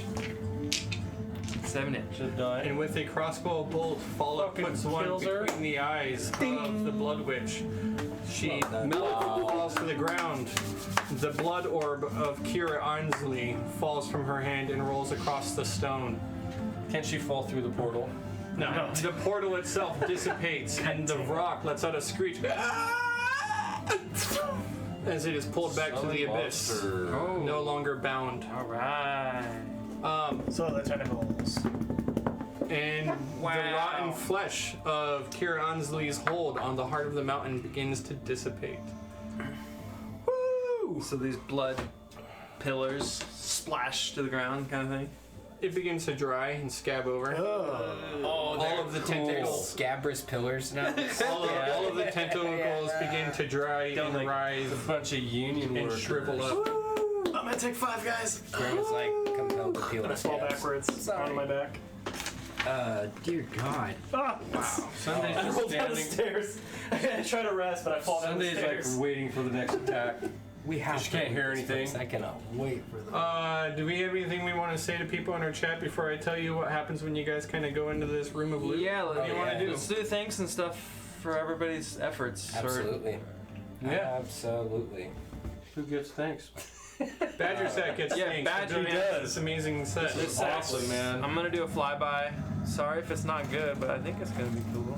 7 damage. Should die. And with a crossbow bolt, Fala puts one kills her. between the eyes of the Blood Witch. She Well done. falls to the ground. The blood orb of Kira Ainsley falls from her hand and rolls across the stone. Can't she fall through the portal? No, the portal itself dissipates, and the rock lets out a screech as it is pulled back to the abyss. Monster. Oh. No longer bound. All right. So the tentacles. And Wow. the rotten flesh of Kira Ainsley's hold on the heart of the mountain begins to dissipate. Woo! So these blood pillars splash to the ground, kind of thing. It begins to dry and scab over. All of the tentacles. Scabrous pillars now. All of the tentacles begin to dry and like rise a bunch of union and workers. shrivel up. I'm gonna take 5, guys. Grandma's like compelled to peel I the fall scabs. backwards Sorry. onto my back. Dear God. Ah! Wow. Sunday's I just rolled down the standing. stairs. I try to rest, but I fall down the Sunday's stairs. like waiting for the next attack. We have She can't to hear do this anything. first. I cannot wait for the. Do we have anything we want to say to people in our chat before I tell you what happens when you guys kind of go into this room of loot? Yeah, What do you want to do? let's do thanks and stuff for everybody's efforts. Absolutely. Yeah. Absolutely. Who gives thanks? Badger set gets Yeah, thanks for Badger doing does. this amazing set. This Awesome, man. I'm gonna do a flyby. Sorry if it's not good, but I think it's gonna be cool.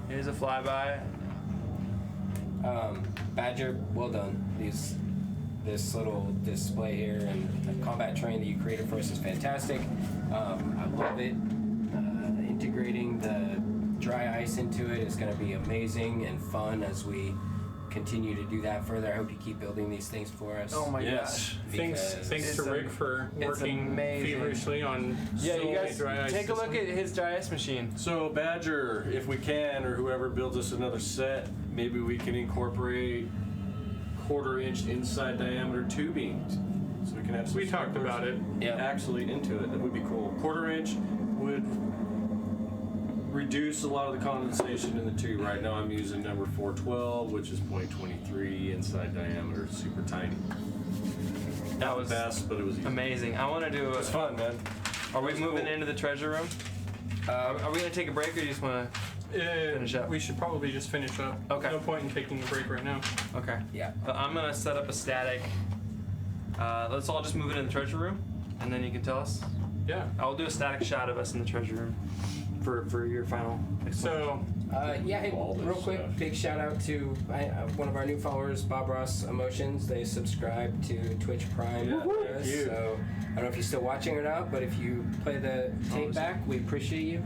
Here's a flyby. Badger, well done. This little display here and the combat terrain that you created for us is fantastic. I love it. Integrating the dry ice into it is going to be amazing and fun as we continue to do that further. I hope you keep building these things for us. Oh my Yes. Thanks Because to Rick for it's working amazing. feverishly on Yeah, so you many guys dry ice take a look systems. at his dry ice machine. So Badger, if we can, or whoever builds us another set, maybe we can incorporate 1/4-inch inside diameter tubing, so we can have some We talked sprinklers about it. Yeah. actually into it. That would be cool. 1/4-inch would reduce a lot of the condensation in the tube. Right now I'm using number 412, which is 0.23 inside diameter, super tiny. That was Fast, but it was easy. amazing. I want to do. It's fun, man. Are we moving into the treasure room? Are we gonna take a break, or do you just want to? Finish up. We should probably just finish up. Okay. No point in taking a break right now. Okay. Yeah. I'm gonna set up a static. Let's all just move it in the treasure room, and then you can tell us. Yeah. I'll do a static shot of us in the treasure room for your final. So, Hey, All this real quick, stuff. big shout out to one of our new followers, Bob Ross Emotions. They subscribe to Twitch Prime. Yeah, for thank us, you. So I don't know if you're still watching or not, but if you play the tape back, we appreciate you.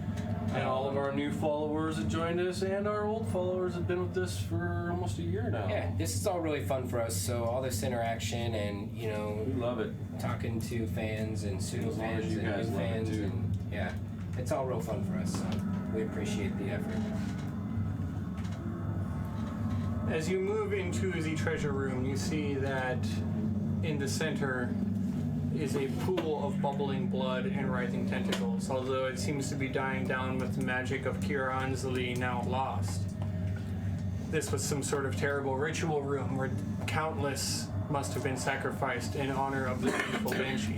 And all of our new followers that joined us and our old followers have been with us for almost a year now. Yeah, this is all really fun for us. So all this interaction and We love it. talking to fans and pseudo As long as fans you and guys new love it, fans too. and yeah, it's all real fun for us. So we appreciate the effort. As you move into the treasure room, you see that in the center is a pool of bubbling blood and writhing tentacles, although it seems to be dying down with the magic of Kira Anzali now lost. This was some sort of terrible ritual room where countless must have been sacrificed in honor of the beautiful Banshee.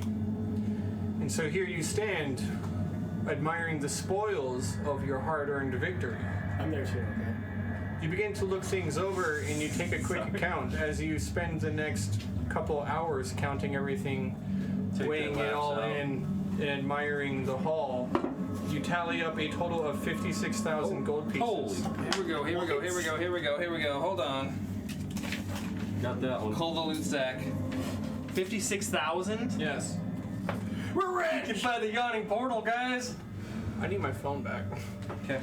And so here you stand, admiring the spoils of your hard-earned victory. I'm there too, okay? You begin to look things over and you take a quick account as you spend the next couple hours counting everything, Take weighing that it all lapse out. in, and admiring the haul. You tally up a total of 56,000 gold pieces. Holy. Here we go. Hold on. Got that one. Call the loot stack. 56,000? Yes. We're rich! By the yawning portal, guys! I need my phone back. Okay.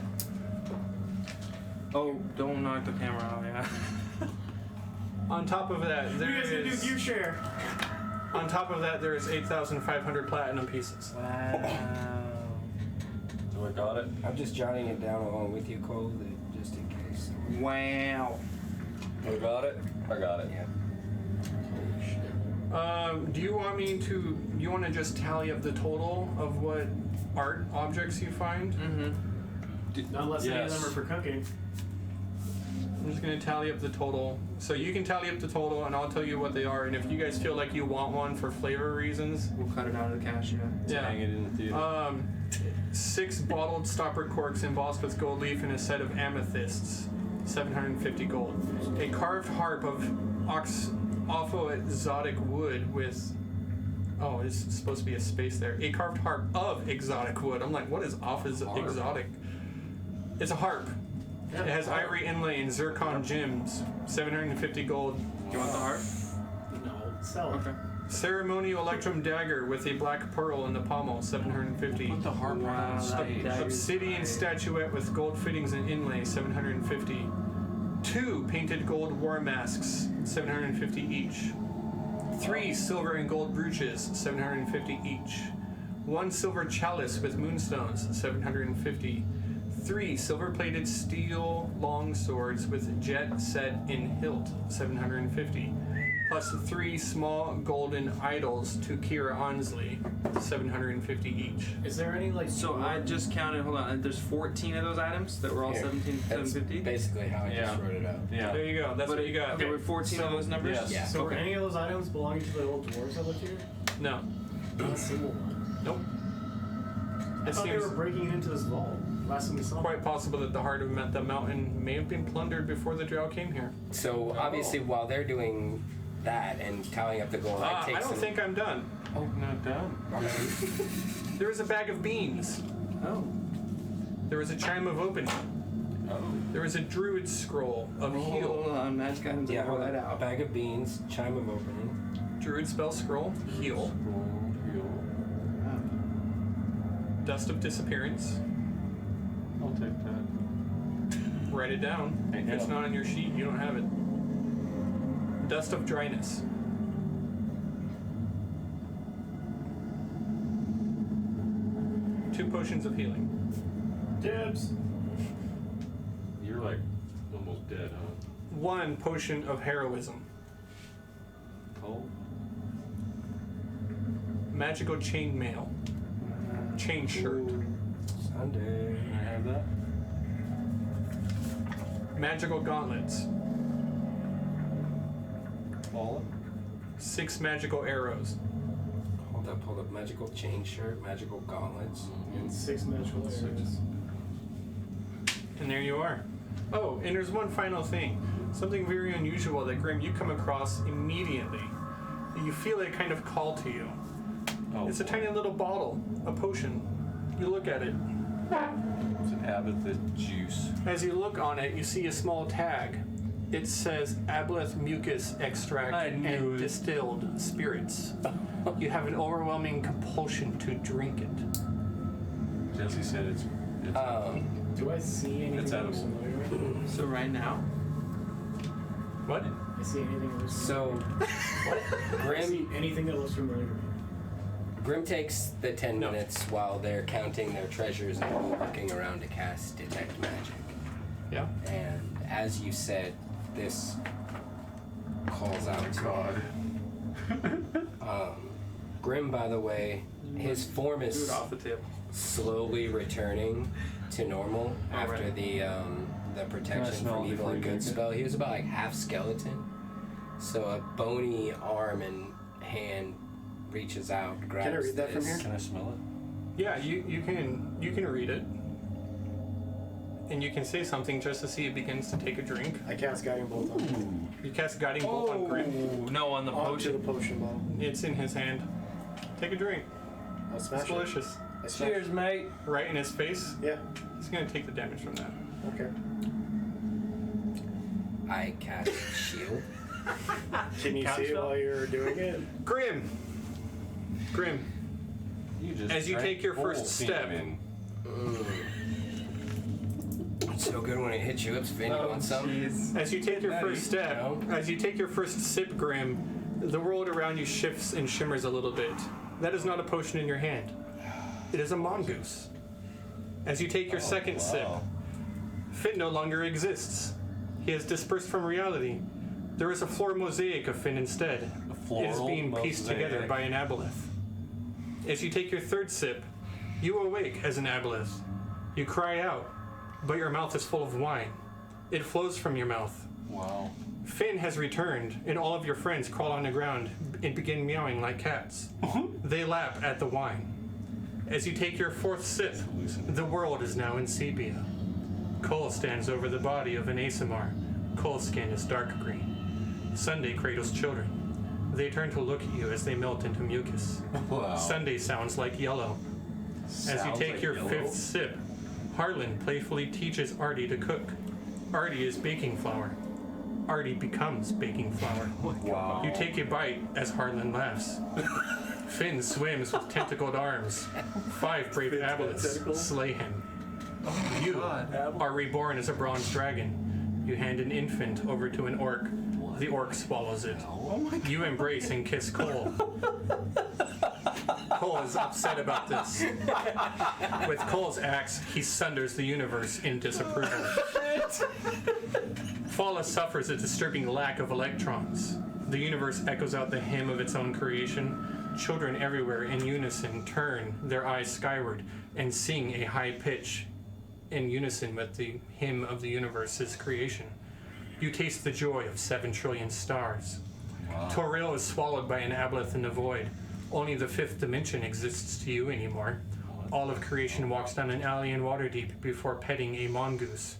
Oh, don't knock the camera out, yeah. On top of that, there You guys gonna do is view share. on top of that there is 8,500 platinum pieces. Wow. So I got it. I'm just jotting it down along with you, Cole, just in case. Wow. I got it. I got it. Yeah. Do you want me to? You want to just tally up the total of what art objects you find? Mm-hmm. Unless any of Yes. them are for cooking. I'm just gonna tally up the total. So you can tally up the total, and I'll tell you what they are. And if you guys feel like you want one for flavor reasons, We'll cut it out of the cash, yeah. Hang it in the theater. 6 bottled stopper corks embossed with gold leaf and a set of amethysts, 750 gold. A carved harp of exotic wood with. Oh, it's supposed to be a space there. A carved harp of exotic wood. I'm like, what is exotic? It's a harp. It has ivory inlay and zircon gems, 750 gold. Do you want the heart? No, sell it. Okay. Ceremonial electrum dagger with a black pearl in the pommel, 750. Put the harp on stage. Obsidian statuette with gold fittings and inlay, 750. 2 painted gold war masks, 750 each. 3 silver and gold brooches, 750 each. 1 silver chalice with moonstones, 750. 3 silver-plated steel long swords with jet set in hilt, 750. Plus 3 small golden idols to Kira Ansley, 750 each. Is there any like? So I just counted, hold on, there's 14 of those items that were all Here. 750? Basically how I just wrote it out. Yeah. There you go. That's what you got. There were 14 of those numbers? Yes. Yeah. So were any of those items belonging to the old dwarves that lived here? No. Not a single one. Nope. I It thought they seems were breaking into this vault last time we saw them. quite possible that the heart of the mountain may have been plundered before the drow came here. So obviously, while they're doing that and tallying up the gold, I take I don't some. think I'm done. Oh, not done. There is a bag of beans. Oh. There is a chime of opening. Oh. There is a druid scroll of Hold heal. on, Mage got him to Yeah, roll hold that on. A out. bag of beans, chime of opening. Druid spell scroll, heal. Dust of disappearance. I'll take that. Write it down. If it's not on your sheet, you don't have it. Dust of dryness. Two potions of healing. Dibs. You're like almost dead, huh? 1 potion of heroism. Oh. Magical chainmail. Chain shirt. Sunday. Can I have that? Magical gauntlets. Wallet? 6 magical arrows. Hold up. Magical chain shirt, magical gauntlets. And 6 magical arrows. And there you are. Oh, and there's one final thing. Something very unusual that, Grim, you come across immediately. You feel it kind of call to you. Oh. It's a tiny little bottle, a potion. You look at it. It's an amethyst juice. As you look on it, you see a small tag. It says aboleth mucus extract I knew and it. distilled spirits. You have an overwhelming compulsion to drink it. Jesse said it's Do I see anything It's that looks edible. familiar? So right now, What? I see anything that looks So, familiar. I see Grim anything that looks familiar to me. Grim takes the 10 No. minutes while they're counting their treasures and looking around to cast Detect Magic. Yeah. And as you said, this calls out to Grim, by the way, his form do is it off the table. slowly returning to normal after right. the protection smell from it evil before and you good drink it? spell. He was about like half skeleton. So a bony arm and hand reaches out, grabs Can I read that from this. here? Can I smell it? Yeah, you can read it. And you can say something just to see it begins to take a drink. I cast Guiding Bolt on him. You cast Guiding Bolt on Grim. Ooh, no, on the Onto the potion. potion bottle. It's in his hand. Take a drink. I'll It's smash it. delicious. I smash Cheers, mate. Right in his face. it. Yeah. He's gonna take the damage from that. Okay. I cast Shield. Can you Couch see it spell? while you're doing it? Grim. You just As you drank take your full first step. semen. It's so good when it hits your lips. Vin, you want some? As you take your Maddie, first step, no. as you take your first sip, Grim, the world around you shifts and shimmers a little bit. That is not a potion in your hand. It is a mongoose. As you take your second sip, Finn no longer exists. He has dispersed from reality. There is a floor mosaic of Finn instead. It is floral being pieced together mosaic. by an aboleth. As you take your third sip, you awake as an aboleth. You cry out, but your mouth is full of wine. It flows from your mouth. Wow. Finn has returned, and all of your friends crawl on the ground and begin meowing like cats. They lap at the wine. As you take your fourth sip, the world is now in sepia. Cole stands over the body of an Asimar. Cole's skin is dark green. Sunday cradles children. They turn to look at you as they melt into mucus. Wow. Sunday sounds like yellow. As you Sounds take like your yellow. fifth sip, Harlan playfully teaches Artie to cook. Artie is baking flour. Artie becomes baking flour. Wow. You take a bite as Harlan laughs. Finn swims with tentacled arms. 5 brave aboleths slay him. You are reborn as a bronze dragon. You hand an infant over to an orc. The orc swallows it. You embrace and kiss Cole. Cole is upset about this. With Cole's axe, he sunders the universe in disapproval. Fala suffers a disturbing lack of electrons. The universe echoes out the hymn of its own creation. Children everywhere in unison turn their eyes skyward and sing a high pitch in unison with the hymn of the universe's creation. You taste the joy of 7 trillion stars. Toril is swallowed by an aboleth in the void. Only the 5th dimension exists to you anymore. All of creation walks down an alley in Waterdeep before petting a mongoose.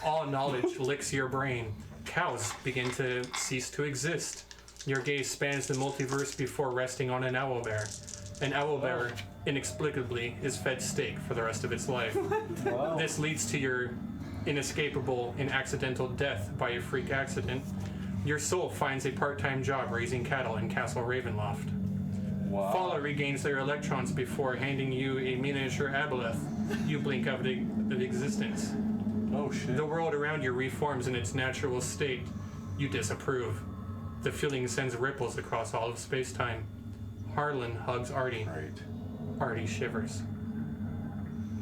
All knowledge licks your brain. Cows begin to cease to exist. Your gaze spans the multiverse before resting on an owlbear. An owlbear, inexplicably, is fed steak for the rest of its life. This leads to your inescapable and accidental death by a freak accident. Your soul finds a part-time job raising cattle in Castle Ravenloft. Wow. Fala regains their electrons before handing you a miniature aboleth. You blink out of existence. Oh shit. The world around you reforms in its natural state. You disapprove. The feeling sends ripples across all of space-time. Harlan hugs Artie. Right. Artie shivers.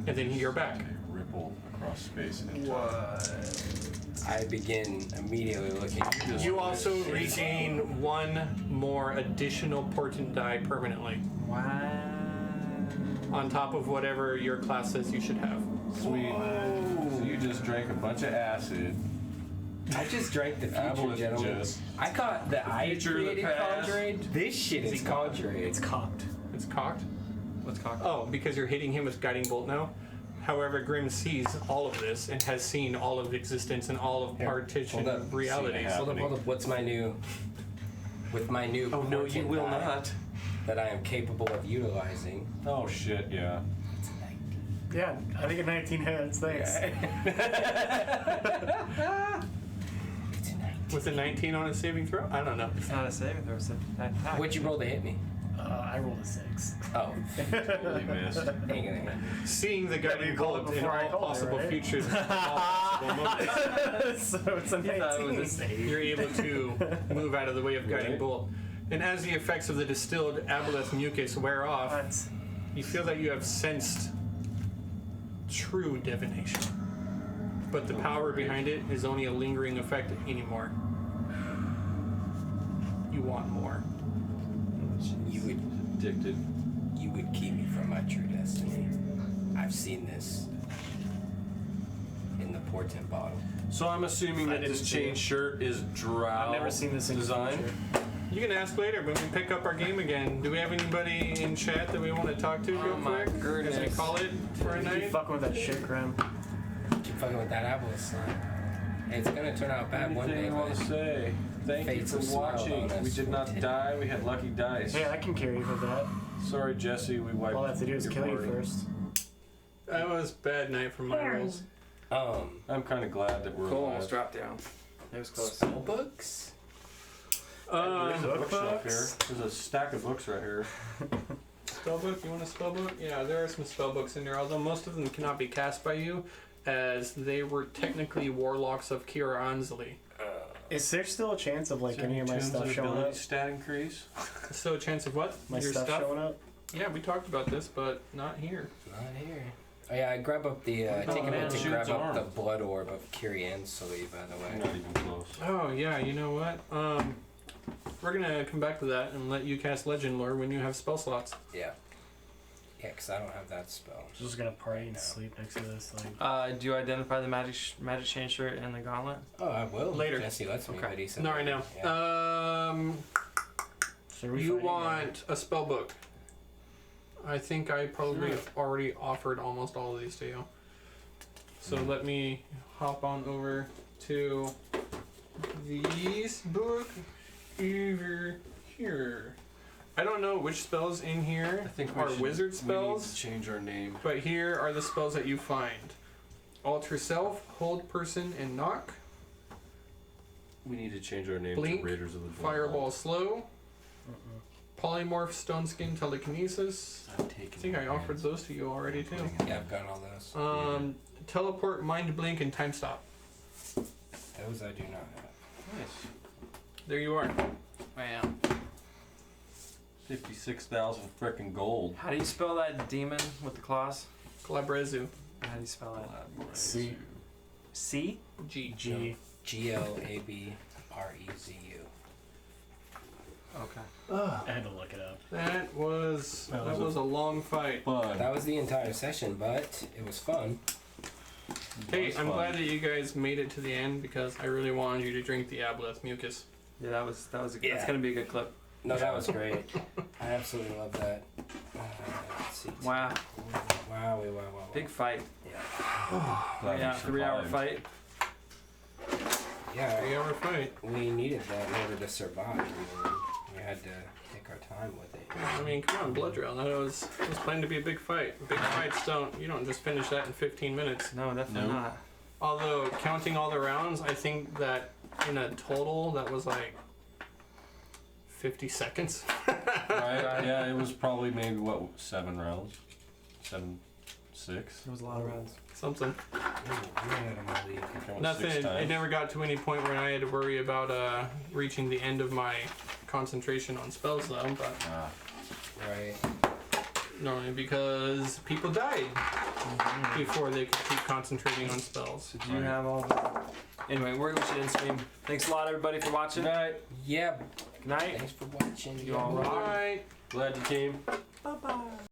And then you're back. Ripple across space and time. What? I begin immediately looking. You also regain 1 more additional portent die permanently, Wow. on top of whatever your class says you should have. Sweet. So you just drank a bunch of acid. I just drank the future, Aboleth gentlemen. just- I caught the I future, the created past. Condrade. This shit is Condrade. It's cocked. It's cocked. What's cocked? Oh, because you're hitting him with Guiding Bolt now? However, Grim sees all of this and has seen all of existence and all of partition hold up. realities. Seen it Hold up. What's my new? With my new. Oh no, you portent will die not. That I am capable of utilizing. Oh shit, yeah. Yeah, I think a 19 hits. Thanks. With a 19 on a saving throw? I don't know. It's not a saving throw. It's an attack. What'd you roll to hit me? I rolled a 6. Oh, Totally missed. ain't gonna happen. Seeing the guiding you called it bolt in before I all called it, possible right? futures, all possible moments, So it's a 19. thought it was a save. you're able to move out of the way of guiding Right. bolt. And as the effects of the distilled aboleth mucus wear off, What? you feel that you have sensed true divination. But the power behind it is only a lingering effect anymore. You want more. Addicted. You would keep me from my true destiny. I've seen this in the portent bottle. So I'm assuming I that this didn't see chain it. shirt is drow I've never seen this in design. Future. You can ask later when we pick up our game again. Do we have anybody in chat that we want to talk to real Oh my quick? As we goodness. call it for a Keep night? fucking with that shit, Grim. Keep fucking with that aboleth slime. Hey, it's gonna turn out bad one Anything day, you want but to say? Thank you Fates for will smile watching. on us. We did not die. We had lucky dice. Hey, I can carry you with that. Sorry, Jesse. We wiped. All I have to do is your kill you party. first. That was a bad night for my rolls. I'm kind of glad that we're Cole alive. almost dropped down. It was close. spell books? There's a Um, bookshelf here. There's a stack of books right here. spellbook? You want a spellbook? Yeah, there are some spellbooks in there, although most of them cannot be cast by you, as they were technically warlocks of Kira Ansley. Is there still a chance of like any of my Tunes stuff and showing ability up? stat increase. So a chance of what? My Your stuff showing up? Yeah, we talked about this, but not here. Not here. Oh yeah, I grab up the. I take a man, minute to shoot grab its up arm. the blood orb of Kyrian Soli, by the way. Not even close. Oh yeah, you know what? We're gonna come back to that and let you cast Legend Lore when you have spell slots. Yeah. Yeah, because I don't have that spell. Just gonna party and No. sleep next to this. Like, Do you identify the magic chain shirt and the gauntlet? Oh, I will. Later. Jesse lets me, Okay. but he said Not right now. Yeah. so are we You fighting, want a spell book? I think I probably have already offered almost all of these to you. So let me hop on over to these book over here. I don't know which spells in here I think we are should- wizard We need spells, to change our name. but here are the spells that you find. Alter Self, Hold Person, and Knock. We need to change our name Blink, to Raiders of the Fireball Slow. Polymorph, Stone Skin, Telekinesis. I'm I taking think I offered those to you already too. Yeah, I've got all those. Teleport, Mind Blink, and Time Stop. Those I do not have. Nice. There you are. Wow. 56,000 frickin' gold. How do you spell that demon with the claws? Calabrezu. How do you spell that? C C? G. G. GLABREZU. Okay. I had to look it up. That was That a long fight. But That was the entire session, but it was fun. Hey, was I'm fun. glad that you guys made it to the end because I really wanted you to drink the aboleth mucus. Yeah, that's Yeah. gonna be a good clip. No, that was great. I absolutely love that. Let's see. Wow. Wow. Big fight. Yeah. glad we Yeah, 3-hour survived. fight. Yeah, 3-hour fight. we needed that in order to survive. Really. We had to take our time with it. I mean, come on, Blood Drill. That was planned to be a big fight. Big fights you don't just finish that in 15 minutes. No, definitely Nope. not. Although counting all the rounds, I think that in a total that was like 50 seconds. Right? Yeah, it was probably maybe, 7 rounds? 7, 6? It was a lot of rounds. Something. Ooh, we had a Malik. Count Nothing. 6 It times. never got to any point where I had to worry about reaching the end of my concentration on spells, though. But Ah, Right. normally because people died before they could keep concentrating on spells. So do you have all the... Anyway, we should end stream. Thanks a lot, everybody, for watching. good night. Yeah. Good night. Thanks for watching. You all rock. Right. Glad you came. Bye-bye.